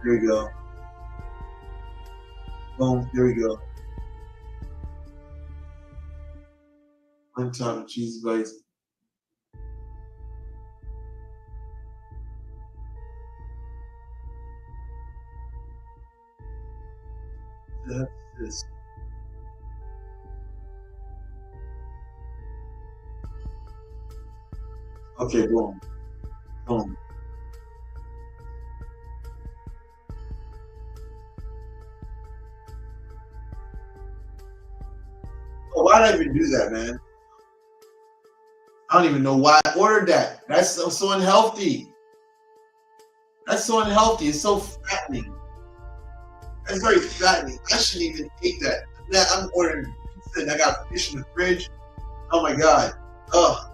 There we go. Boom. There we go. On top of cheese bites. That's this. Okay, boom. Boom. Oh, why did I even do that, man? I don't even know why I ordered that. That's so unhealthy. That's so unhealthy. It's so fattening. That's very fattening. I shouldn't even eat that. Now I'm ordering pizza and I got fish in the fridge. Oh my God. Oh.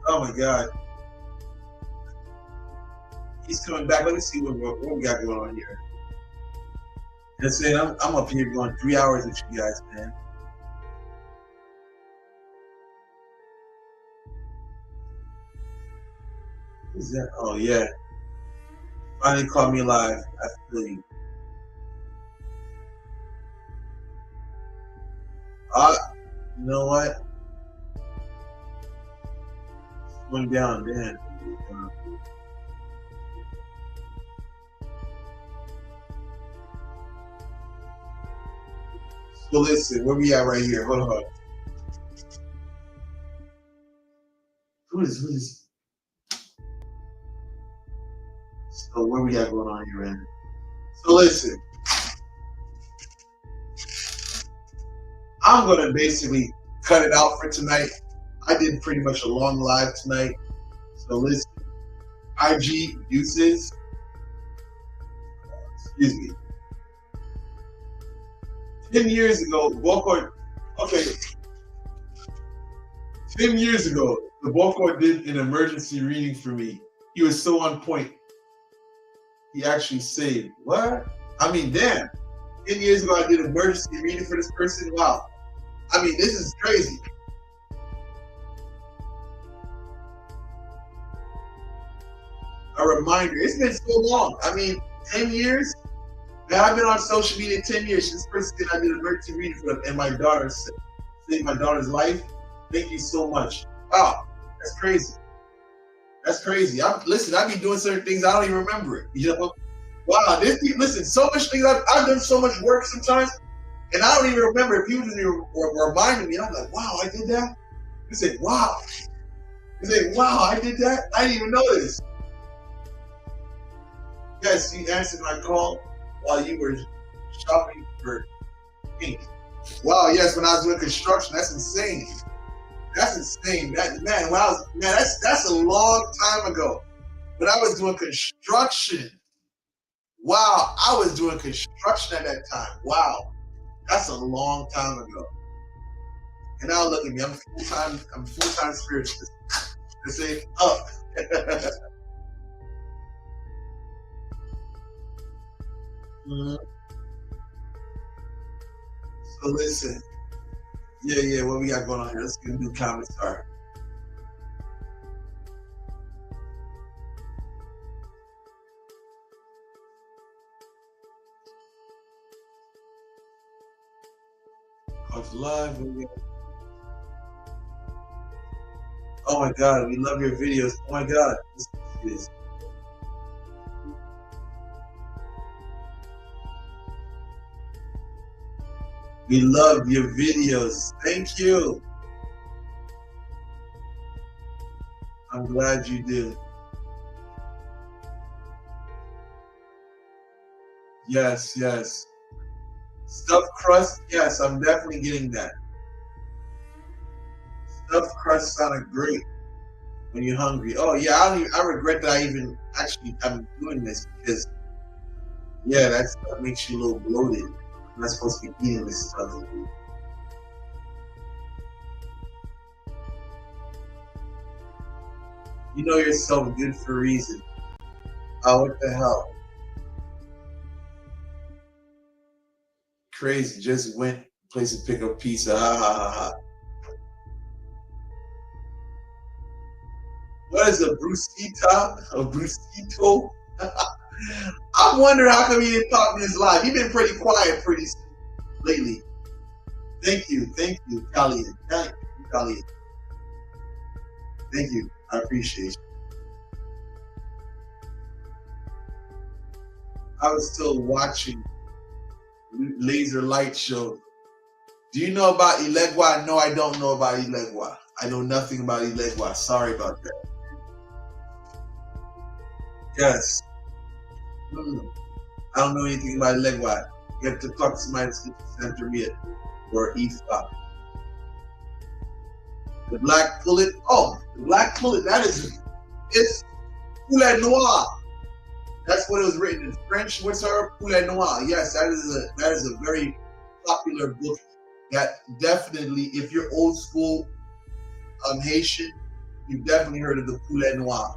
Oh my God. He's coming back. Let me see what we got going on here. That's it. I'm up here going 3 hours with you guys, man. Who's that? Oh yeah. Finally caught me alive. I feel you. You know what? It's going down, man. So listen, where we at right here? Hold on. Who is? So where we at going on here, man? So listen, I'm gonna basically cut it out for tonight. I did pretty much a long live tonight. So listen, IG uses, excuse me, 10 years ago, Okay, 10 years ago, the Boko did an emergency reading for me. He was so on point. He actually saved. What? I mean, damn. 10 years ago, I did an emergency reading for this person. Wow. I mean, this is crazy. A reminder. It's been so long. I mean, 10 years? Man, I've been on social media 10 years. This person said I did an emergency reading for them, and my daughter saved my daughter's life. Thank you so much. Wow, that's crazy. That's crazy. Listen, I be doing certain things I don't even remember it. You know? Wow, listen, so much things I've done so much work sometimes, and I don't even remember. People just reminding me. I'm like, wow, I did that. They say, wow. They say, wow, I did that. I didn't even know this. Yes, you answered my call while you were shopping for ink. Wow, yes, when I was doing construction, that's insane. That's insane. That's a long time ago. When I was doing construction. Wow, I was doing construction at that time. Wow, that's a long time ago. And now look at me, I'm full-time spiritualist. They say up. So listen. Yeah, what we got going on here? Let's get a new comment start. It's live. Oh my God, we love your videos. Oh my God, this. We love your videos. Thank you. I'm glad you do. Yes. Stuffed crust, yes, I'm definitely getting that. Stuffed crust sounded great when you're hungry. Oh yeah, I regret that I'm doing this because that stuff makes you a little bloated. I'm not supposed to be eating this stuff. You know yourself good for a reason. Oh, what the hell? Crazy. Just went place to pick up pizza. Ha. What is a bruschetta? A bruschetto? I'm wondering how come he didn't talk in his life. He's been pretty quiet lately. Thank you, Italian. Thank you, Italian. Thank you. I appreciate you. I was still watching Laser Light Show. Do you know about Ilegua? No, I don't know about Ilegua. I know nothing about Ilegua. Sorry about that. Yes. I don't know anything about Ilegua. You have to talk to somebody that's Centurion or Ifa. The black pullet. Oh, the black pullet. It's poulet noir. That's what it was written in French. What's her poulet noir? Yes, that is a very popular book. That definitely, if you're old school Haitian, you've definitely heard of the poulet noir.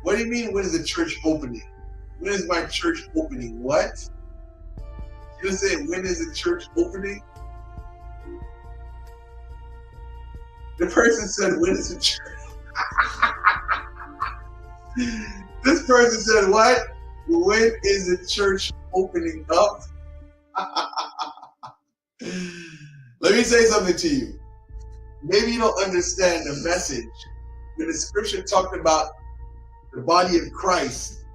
What do you mean? When is the church opening? When is my church opening? What? You're saying when is the church opening? The person said, when is the church? This person said, what? When is the church opening up? Let me say something to you. Maybe you don't understand the message. When the scripture talked about the body of Christ,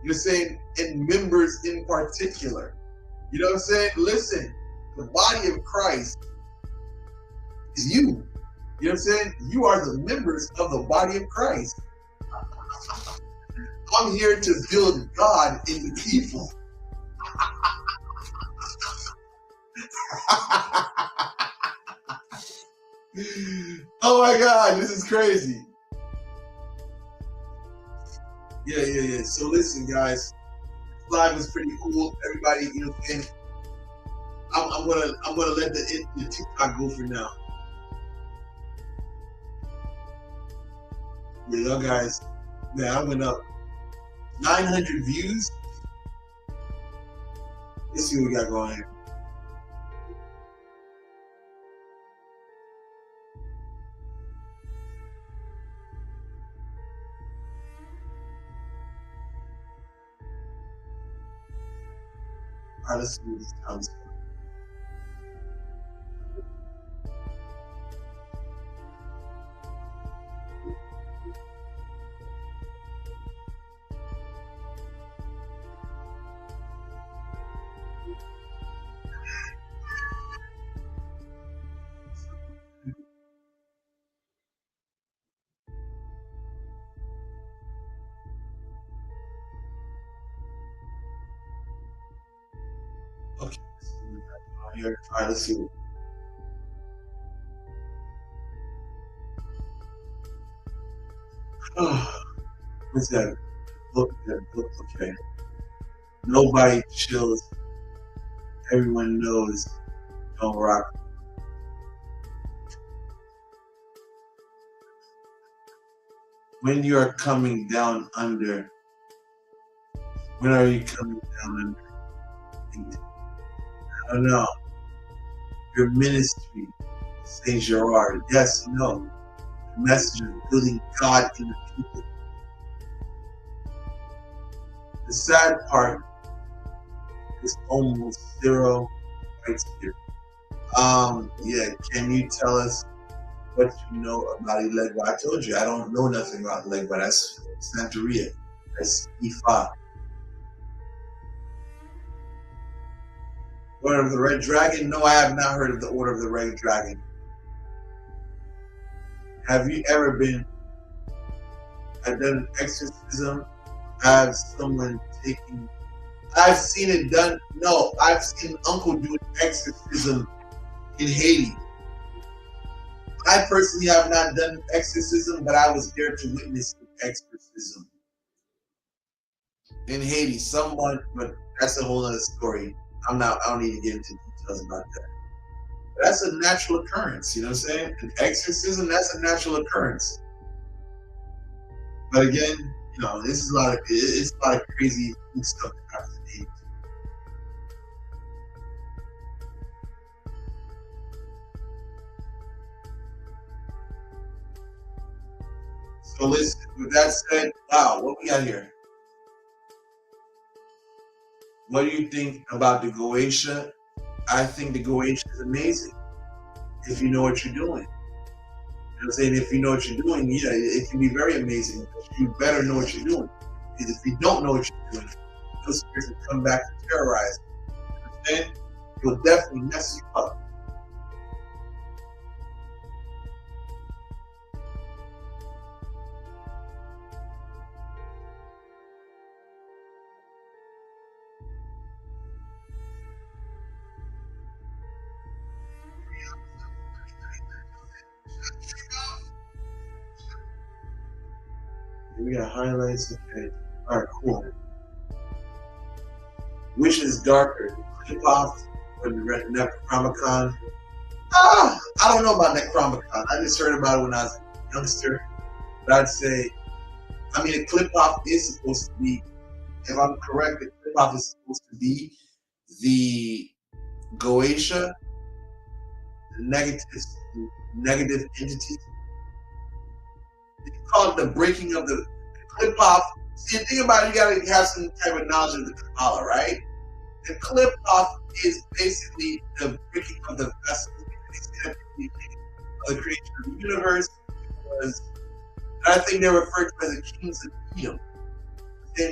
you're saying, and members in particular. You know what I'm saying? Listen, the body of Christ is you. You know what I'm saying? You are the members of the body of Christ. I'm here to build God in the people. Oh my God, this is crazy. Yeah. So listen, guys, live was pretty cool. Everybody, you know, I'm gonna let the TikTok go for now. Yeah, y'all guys, man, I went up 900 views. Let's see what we got going here. All right, let's see what this comes. Okay, let's see what we got going here. All right, let's see. What's that? Look, that book. Okay. Nobody chills. Everyone knows. Don't rock. When you are coming down under. When are you coming down under? I don't know. Your ministry, Saint Gerard. Yes, no. The message of building God in the people. The sad part is almost zero right here. Yeah, can you tell us what you know about Ilegba? I told you I don't know nothing about Ilegba. That's Santeria. That's Ifa. Order of the Red Dragon? No, I have not heard of the Order of the Red Dragon. Have you ever been done an exorcism? Have someone taking? I've seen it done. No, I've seen Uncle do an exorcism in Haiti. I personally have not done an exorcism, but I was there to witness an exorcism in Haiti. Someone, but that's a whole other story. I don't need to get into details about that. But that's a natural occurrence. You know what I'm saying? An exorcism, that's a natural occurrence. But again, this is it's a lot of crazy stuff that happens in Haiti. So listen, with that said, wow, what we got here? What do you think about the Goetia? I think the Goetia is amazing if you know what you're doing. You know what I'm saying? If you know what you're doing, yeah, it can be very amazing. But you better know what you're doing. Because if you don't know what you're doing, those spirits will come back to terrorize you. You know what I'm saying? It will definitely mess you up. We got highlights. Okay. All right, cool. Which is darker, the Clip-Off or the Necronomicon? I don't know about Necronomicon. I just heard about it when I was a youngster. But I'd say, I mean, a Clip-Off is supposed to be, if I'm correct, the Clip-Off is supposed to be the Goetia, the negative entities. You call it the breaking of the Clip-Off. See, the thing about it, you gotta have some type of knowledge of the Kabbalah, right? The Clip-Off is basically the breaking of the vessel of the creation of the universe. Because I think they're referred to as the kings of Edom.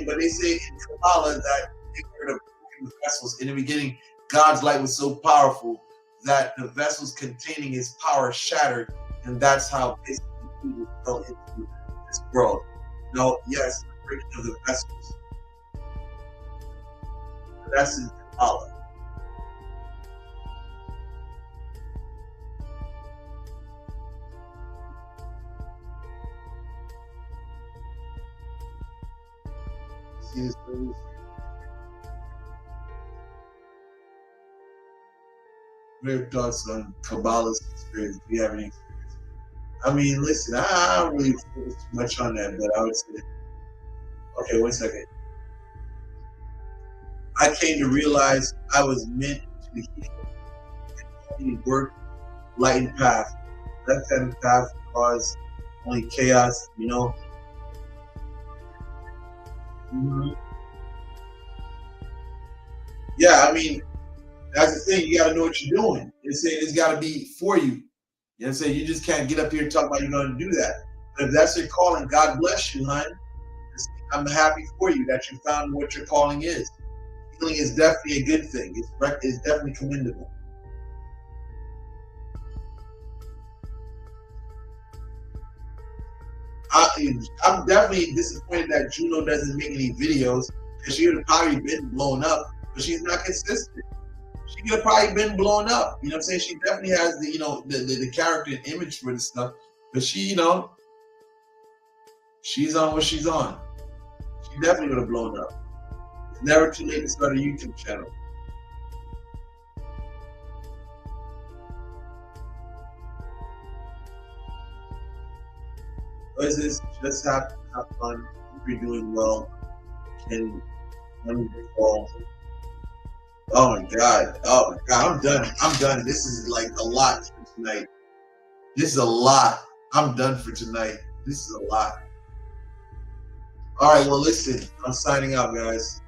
But they say in Kabbalah that they were the broken vessels. In the beginning, God's light was so powerful that the vessels containing his power shattered, and that's how basically people fell into this world. No, yes, the breaking of the vessels. That's in Kabbalah. See this movie? What are your thoughts on Kabbalah's experience? Do you have any experience? I mean, listen, I don't really focus too much on that, but I would say, okay, 1 second. I came to realize I was meant to heal and work lighten path. Left hand path cause only chaos, you know. Mhm. Yeah, I mean, that's the thing. You got to know what you're doing. It's saying it's got to be for you. You know what I'm saying? You just can't get up here and talk about you're going to do that. But if that's your calling, God bless you, hon. I'm happy for you that you found what your calling is. Healing is definitely a good thing. It's definitely commendable. I'm definitely disappointed that Juno doesn't make any videos because she would have probably been blown up, but she's not consistent. She could have probably been blown up. You know what I'm saying? She definitely has the, the character and image for this stuff, but she, she's on what she's on. She definitely would have blown up. It's never too late to start a YouTube channel. But it's just have fun. If you're doing well, can fall. Oh my god. Oh my god. I'm done. I'm done. This is like a lot for tonight. This is a lot. I'm done for tonight. This is a lot. All right. Well, listen. I'm signing out, guys.